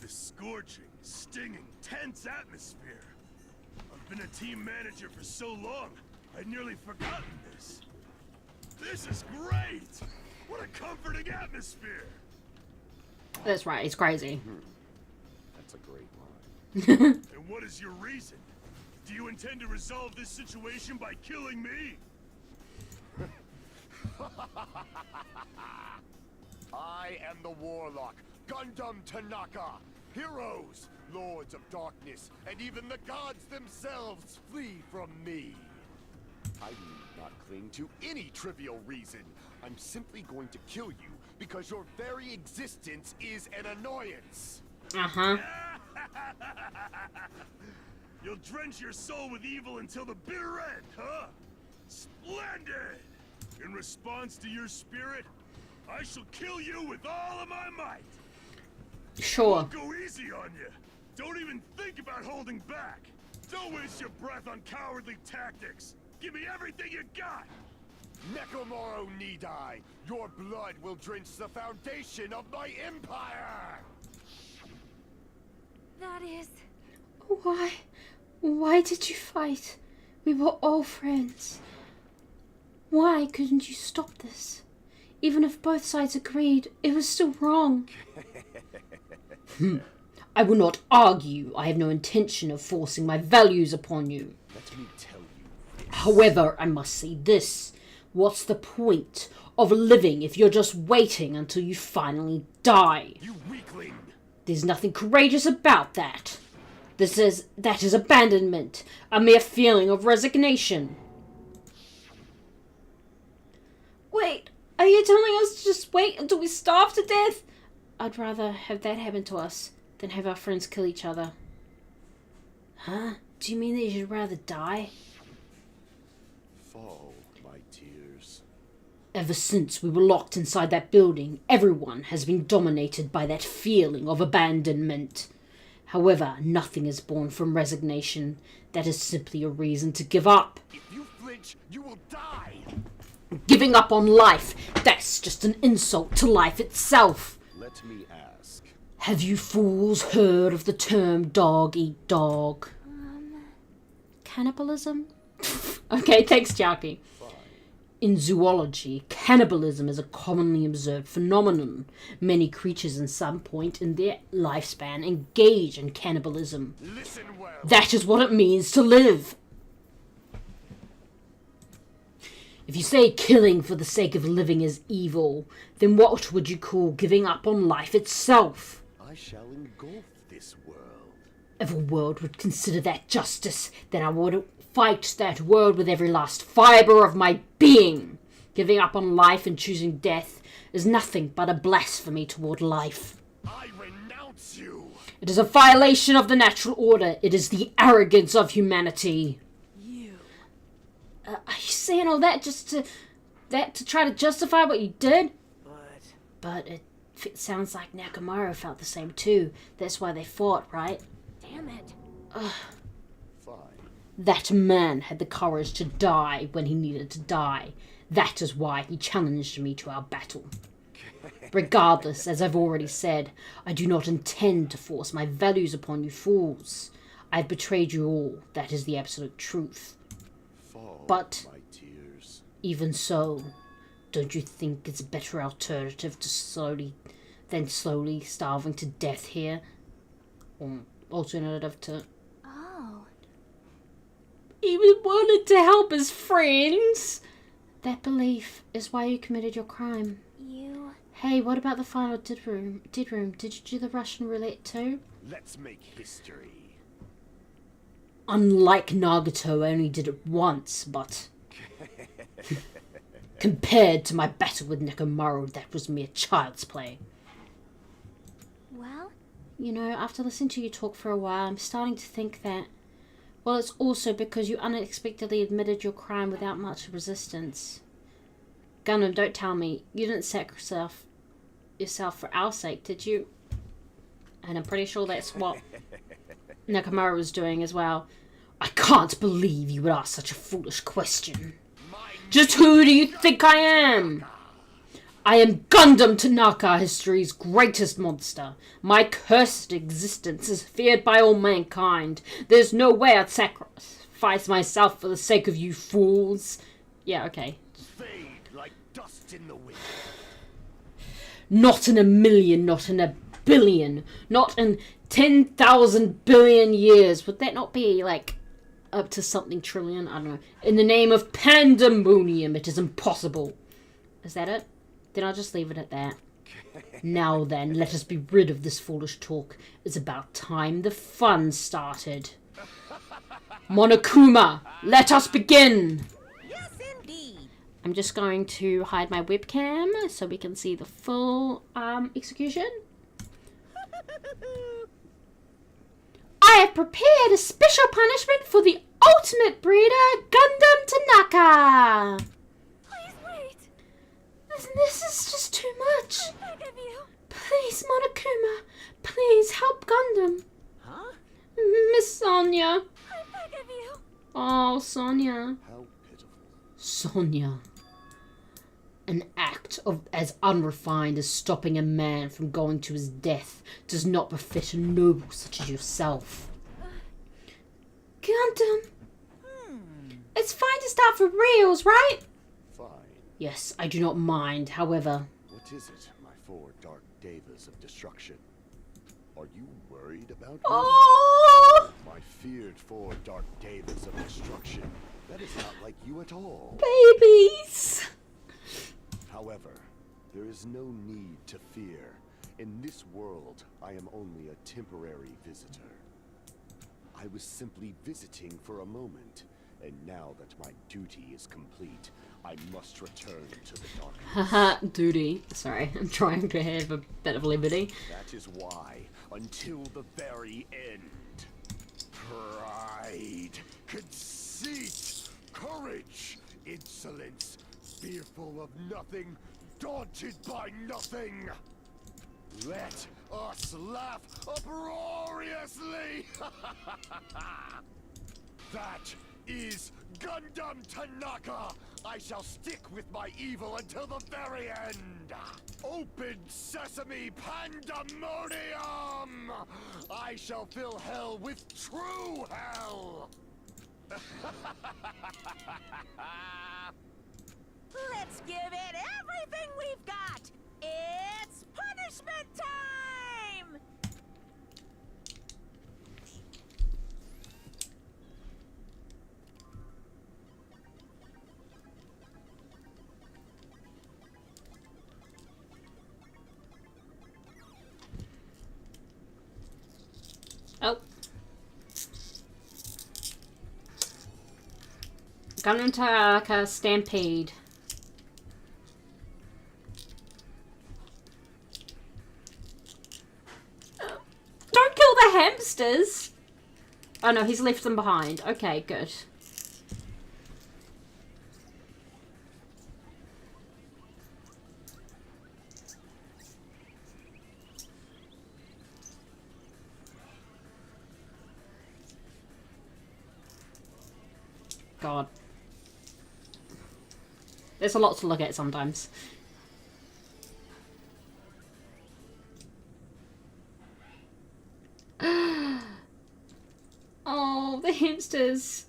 The scorching, stinging, tense atmosphere. I've been a team manager for so long, I'd nearly forgotten this. This is great! What a comforting atmosphere! That's right, it's crazy. That's a great line. And what is your reason? Do you intend to resolve this situation by killing me? I am the Warlock, Gundam Tanaka. Heroes, lords of darkness, and even the gods themselves flee from me. I need not cling to any trivial reason. I'm simply going to kill you because your very existence is an annoyance. Uh-huh. You'll drench your soul with evil until the bitter end, huh? Splendid! In response to your spirit, I shall kill you with all of my might. Sure. Won't go easy on you. Don't even think about holding back. Don't waste your breath on cowardly tactics. Give me everything you got. Nekomaru Nidai, your blood will drench the foundation of my empire! That is... Why? Why did you fight? We were all friends. Why couldn't you stop this? Even if both sides agreed, it was still wrong. I will not argue. I have no intention of forcing my values upon you. Let me tell you this. However, I must say this. What's the point of living if you're just waiting until you finally die? You weakling! There's nothing courageous about that. That is abandonment, a mere feeling of resignation. Wait, are you telling us to just wait until we starve to death? I'd rather have that happen to us than have our friends kill each other. Huh? Do you mean that you should rather die? Fall, my tears. Ever since we were locked inside that building, everyone has been dominated by that feeling of abandonment. However, nothing is born from resignation. That is simply a reason to give up. If you flinch, you will die! Giving up on life, that's just an insult to life itself. Let me ask. Have you fools heard of the term dog eat dog? Cannibalism? Okay, thanks, Jackie. In zoology, cannibalism is a commonly observed phenomenon. Many creatures at some point in their lifespan engage in cannibalism. Listen well. That is what it means to live. If you say killing for the sake of living is evil, then what would you call giving up on life itself? I shall engulf this world. If a world would consider that justice, then I would fight that world with every last fibre of my being. Giving up on life and choosing death is nothing but a blasphemy toward life. I renounce you! It is a violation of the natural order. It is the arrogance of humanity. You. Are you saying all that just to try to justify what you did? But it sounds like Nakamura felt the same too. That's why they fought, right? Damn it. Fine. That man had the courage to die when he needed to die. That is why he challenged me to our battle. Regardless, as I've already said, I do not intend to force my values upon you fools. I've betrayed you all. That is the absolute truth. Fall, But my tears. even so, don't you think it's a better alternative to slowly starving to death here? Or alternative to... Oh. He wanted to help his friends. That belief is why you committed your crime. You... Hey, what about the final dead room? Did you do the Russian roulette too? Let's make history. Unlike Nagato, I only did it once, but... compared to my battle with Nekomaru, that was mere child's play. Well? You know, after listening to you talk for a while, I'm starting to think that... Well, it's also because you unexpectedly admitted your crime without much resistance. Gundam, don't tell me. You didn't sacrifice yourself for our sake, did you? And I'm pretty sure that's what Nakamura was doing as well. I can't believe you would ask such a foolish question. Just who do you think I am? I am Gundam Tanaka, history's greatest monster. My cursed existence is feared by all mankind. There's no way I'd sacrifice myself for the sake of you fools. Yeah, okay. Fade like dust in the wind. Not in a million, not in a billion, not in 10,000 billion years. Would that not be, like, up to something trillion? I don't know. In the name of pandemonium, it is impossible. Is that it? Then I'll just leave it at that. Now then, let us be rid of this foolish talk. It's about time the fun started. Monokuma, let us begin! Yes, indeed. I'm just going to hide my webcam so we can see the full execution. I have prepared a special punishment for the ultimate breeder, Gundam Tanaka. Please wait. This is just too much. I beg of you. Please, Monokuma. Please help Gundam. Huh? Miss Sonia. I beg of you. Oh, Sonia. How pitiful. Sonia. An act of as unrefined as stopping a man from going to his death does not befit a noble such as yourself. Gundam. It's fine to start for reals, right? Fine. Yes, I do not mind. However, What is it, my four dark devas of destruction? Are you worried about me? oh, My feared four dark devas of destruction. That is not like you at all. babies. However, there is no need to fear. In this world, I am only a temporary visitor. I was simply visiting for a moment, and now that my duty is complete, I must return to the darkness. Haha, duty. Sorry, I'm trying to have a bit of liberty. That is why, until the very end, pride, conceit, courage, insolence, fearful of nothing, daunted by nothing. Let us laugh uproariously! That is Gundam Tanaka! I shall stick with my evil until the very end! Open sesame pandemonium! I shall fill hell with true hell! Let's give it everything we've got. It's punishment time! Oh. Gundam Tanaka Stampede. Don't kill hamsters? Oh no, he's left them behind. Okay, good. God. There's a lot to look at sometimes. Oh, the hamsters.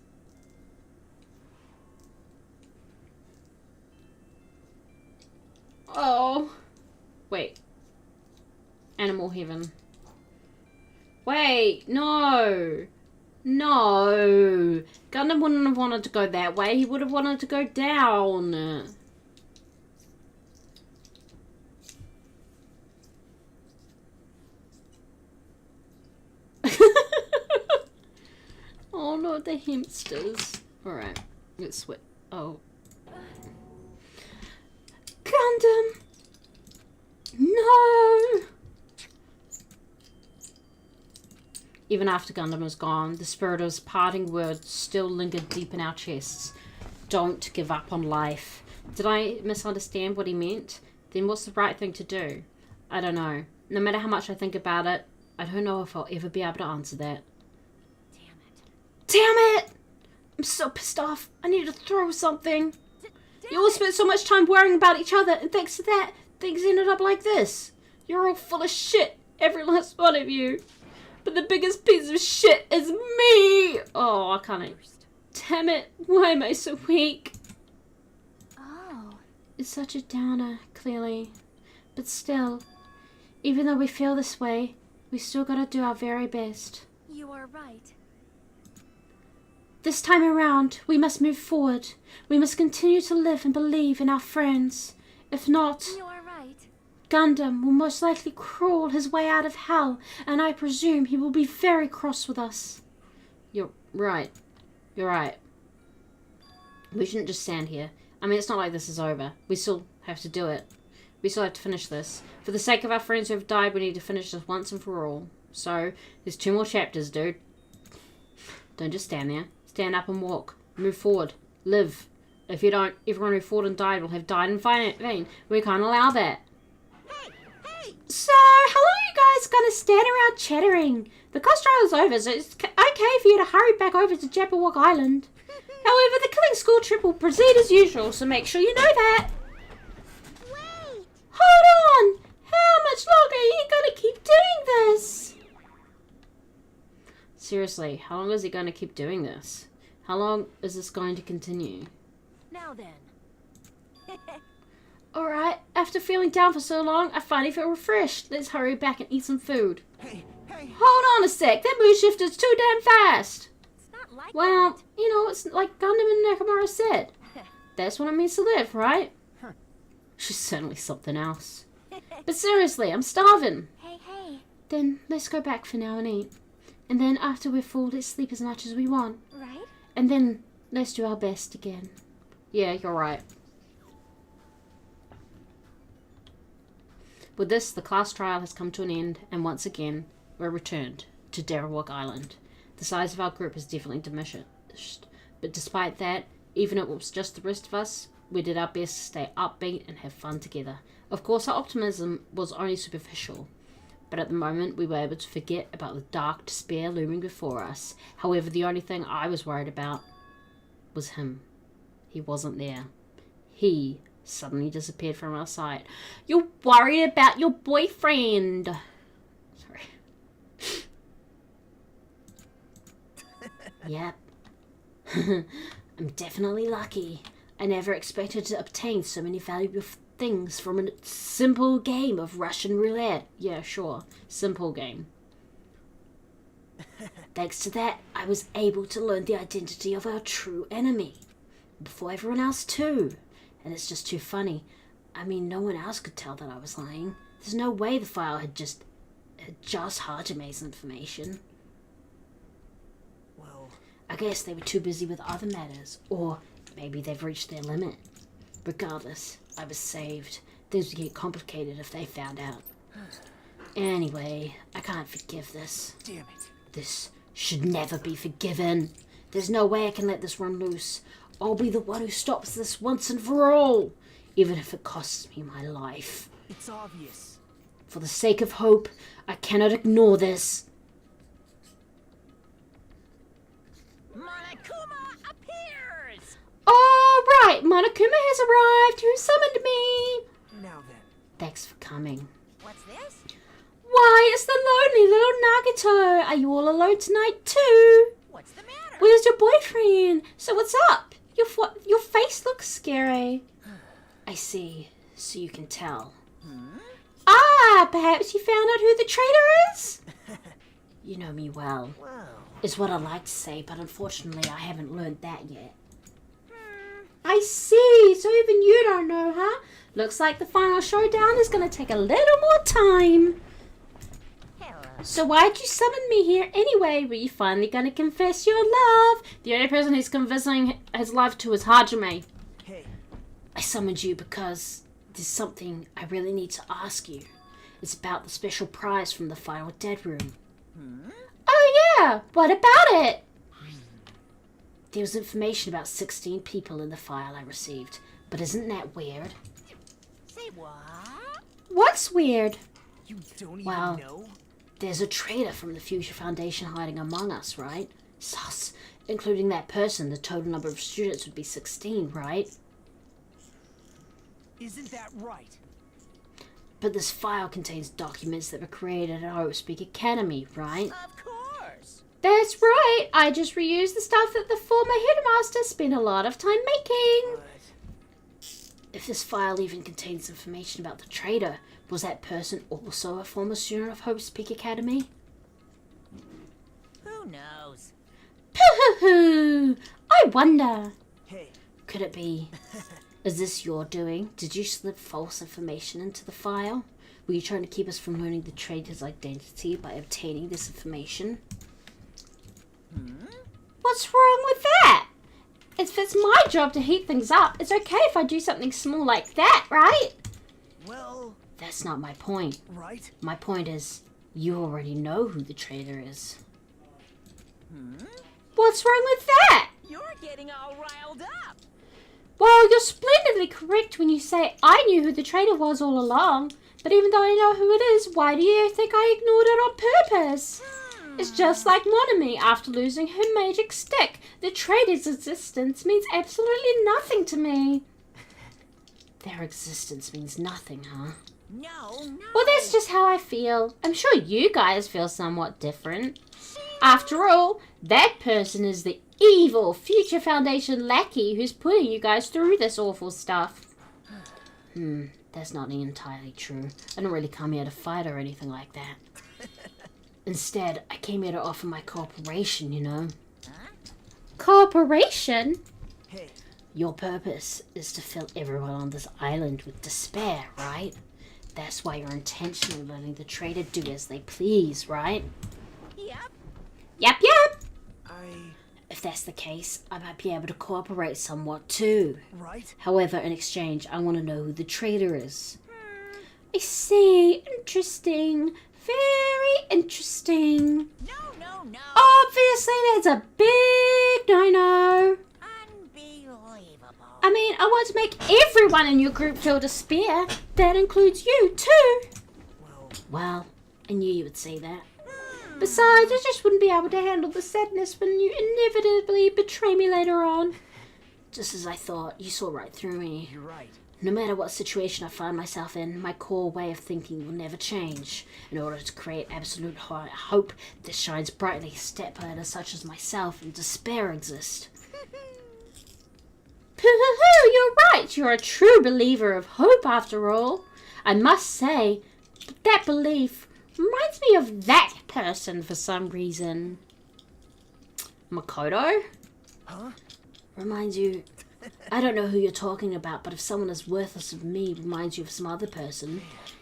Oh. Wait. Animal heaven. Wait, no. No. Gundam wouldn't have wanted to go that way. He would have wanted to go down. Oh no, the hamsters. Alright, let's switch. Oh. Gundam! No! Even after Gundam was gone, the spirit of his parting words still lingered deep in our chests. Don't give up on life. Did I misunderstand what he meant? Then what's the right thing to do? I don't know. No matter how much I think about it, I don't know if I'll ever be able to answer that. Damn it! I'm so pissed off. I need to throw something. You all spent so much time worrying about each other, and thanks to that, things ended up like this. You're all full of shit, every last one of you. But the biggest piece of shit is me! Oh, I can't. Damn it, why am I so weak? Oh. It's such a downer, clearly. But still, even though we feel this way, we still gotta do our very best. You are right. This time around, we must move forward. We must continue to live and believe in our friends. If not, You are right. Gundam will most likely crawl his way out of hell, and I presume he will be very cross with us. You're right. You're right. We shouldn't just stand here. I mean, it's not like this is over. We still have to do it. We still have to finish this. For the sake of our friends who have died, we need to finish this once and for all. So, there's 2 more chapters, dude. Don't just stand there. Stand up and walk. Move forward. Live. If you don't, everyone who fought and died will have died in vain. We can't allow that. So, how long are you guys gonna stand around chattering? The class trial is over, so it's okay for you to hurry back over to Jabberwock Island. However, the killing school trip will proceed as usual, so make sure you know that. Wait! Hold on! How much longer are you gonna keep doing this? Seriously, how long is he gonna keep doing this? How long is this going to continue? Now then. Alright, after feeling down for so long, I finally feel refreshed. Let's hurry back and eat some food. Hey! Hold on a sec, that mood shifter's too damn fast! It's not like Well, that. you know, it's like Gundam and Nakamura said. That's what it means to live, right? She's certainly something else. But seriously, I'm starving. Hey. Then let's go back for now and eat. And then after we're full, let's sleep as much as we want. Right? And then let's do our best again. Yeah, you're right. With this, the class trial has come to an end, and once again, we're returned to Jabberwock Island. The size of our group has definitely diminished, but despite that, even if it was just the rest of us, we did our best to stay upbeat and have fun together. Of course, our optimism was only superficial, but at the moment, we were able to forget about the dark despair looming before us. However, the only thing I was worried about was him. He wasn't there. He suddenly disappeared from our sight. You're worried about your boyfriend. Sorry. Yep. I'm definitely lucky. I never expected to obtain so many valuable things from a simple game of Russian roulette. Yeah, sure. Simple game. Thanks to that, I was able to learn the identity of our true enemy. Before everyone else too. And it's just too funny. I mean, no one else could tell that I was lying. There's no way the file had just Hajime's information. Well, I guess they were too busy with other matters, or maybe they've reached their limit. Regardless, I was saved. Things would get complicated if they found out. Anyway, I can't forgive this. damn it. This should never be forgiven. There's no way I can let this run loose. I'll be the one who stops this once and for all, even if it costs me my life. It's obvious. For the sake of hope, I cannot ignore this. Monokuma appears! All right, Monokuma has arrived. Who summoned me? Now then. Thanks for coming. What's this? Why, it's the lonely little Nagito. Are you all alone tonight too? What's the matter? Where's your boyfriend? So what's up? Your face looks scary. I see. So you can tell. Ah, perhaps you found out who the traitor is? You know me well. Well. Is what I like to say, but unfortunately I haven't learned that yet. I see. So even you don't know, huh? Looks like the final showdown is going to take a little more time. So why'd you summon me here anyway? Were you finally going to confess your love? The only person he's confessing his love to is Hajime. Hey. I summoned you because there's something I really need to ask you. It's about the special prize from the final dead room. Oh yeah, what about it? There was information about 16 people in the file I received, but isn't that weird? Say what? What's weird? You don't even Well, know? there's a traitor from the Future Foundation hiding among us, right? Sus. Including that person, the total number of students would be 16, right? Isn't that right? But this file contains documents that were created at Hope Speak Academy, right? Of course! That's right! I just reused the stuff that the former headmaster spent a lot of time making! If this file even contains information about the traitor, was that person also a former student of Hope's Peak Academy? Who knows? Pooh-hoo-hoo! I wonder! Hey. Could it be? Is this your doing? Did you slip false information into the file? Were you trying to keep us from learning the traitor's identity by obtaining this information? What's wrong with that? If it's my job to heat things up, it's okay if I do something small like that, right? Well... That's not my point. Right? My point is, you already know who the traitor is. What's wrong with that? You're getting all riled up! Well, you're splendidly correct when you say I knew who the traitor was all along. But even though I know who it is, why do you think I ignored it on purpose? It's just like Monami after losing her magic stick. The traitor's existence means absolutely nothing to me. Their existence means nothing, huh? No. Well, that's just how I feel. I'm sure you guys feel somewhat different. After all, that person is the evil Future Foundation lackey who's putting you guys through this awful stuff. That's not entirely true. I don't really come here to fight or anything like that. Instead, I came here to offer my cooperation, you know. Cooperation? Hey. Your purpose is to fill everyone on this island with despair, right? That's why you're intentionally letting the traitor do as they please, right? Yep. Yep. If that's the case, I might be able to cooperate somewhat too. Right? However, in exchange, I want to know who the traitor is. I see. Interesting. Very interesting. No. Obviously, that's a big no-no. Unbelievable. I mean, I want to make everyone in your group feel despair. That includes you, too. Well, I knew you would say that. Besides, I just wouldn't be able to handle the sadness when you inevitably betray me later on. Just as I thought, you saw right through me. You're right. No matter what situation I find myself in, my core way of thinking will never change. In order to create absolute hope that shines brightly, stepladers such as myself and despair exist. Pooh-hoo-hoo, you're right. You're a true believer of hope after all. I must say, that belief reminds me of that person for some reason. Makoto? Huh? Reminds you... I don't know who you're talking about, but if someone as worthless as me reminds you of some other person,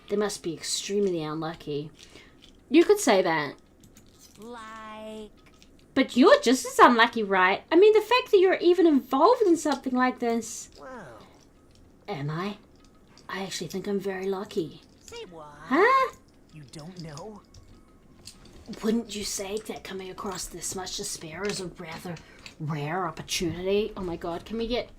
they must be extremely unlucky. You could say that. Like... But you're just as unlucky, right? I mean, the fact that you're even involved in something like this. Wow. Am I? I actually think I'm very lucky. Say what? Huh? You don't know? Wouldn't you say that coming across this much despair is a rather rare opportunity? Oh my god, can we get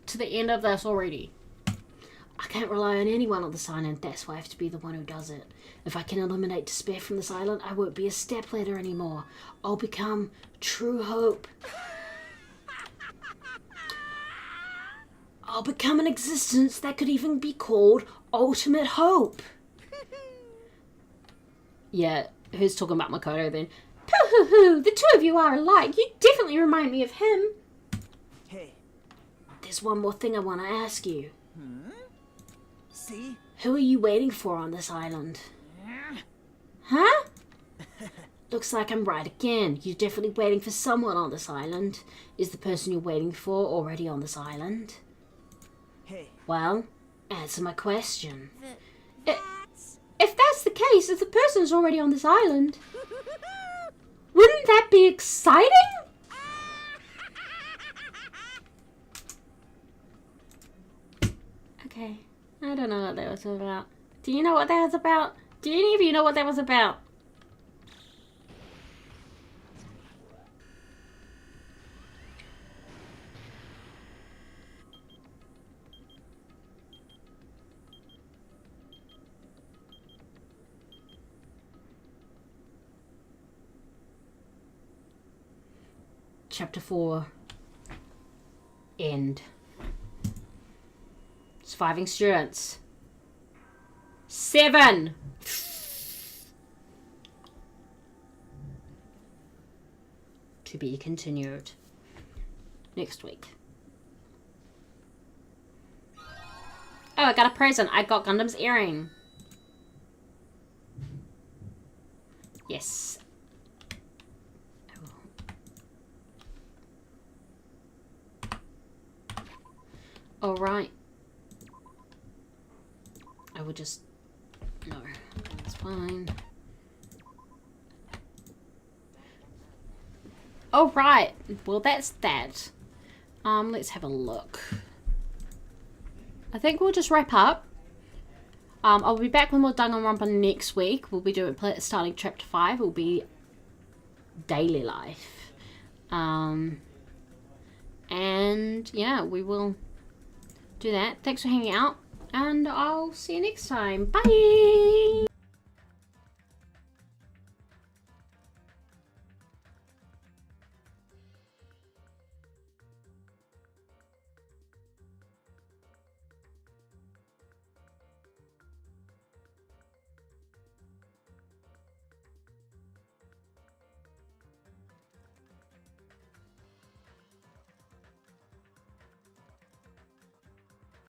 to the end of this already? I can't rely on anyone on this island, that's why I have to be the one who does it. If I can eliminate despair from this island, I won't be a stepladder anymore. I'll become true hope. I'll become an existence that could even be called ultimate hope. Yeah, who's talking about Makoto then? Pooh-hoo-hoo, the two of you are alike. You definitely remind me of him. Hey. There's one more thing I want to ask you. See? Who are you waiting for on this island? Huh? Looks like I'm right again. You're definitely waiting for someone on this island. Is the person you're waiting for already on this island? Hey. Well, answer my question. If that's the case, if the person's already on this island, wouldn't that be exciting? Okay, I don't know what that was about. Do you know what that was about? Do any of you know what that was about? Chapter 4. End. Surviving students. 7! To be continued. Next week. Oh, I got a present. I got Gundam's earring. Yes. Alright. I will just... No, that's fine. Alright. Well, that's that. Let's have a look. I think we'll just wrap up. I'll be back with more Danganronpa next week. We'll be doing starting chapter 5. Will be daily life. And yeah, we will do that. Thanks for hanging out, and I'll see you next time. Bye!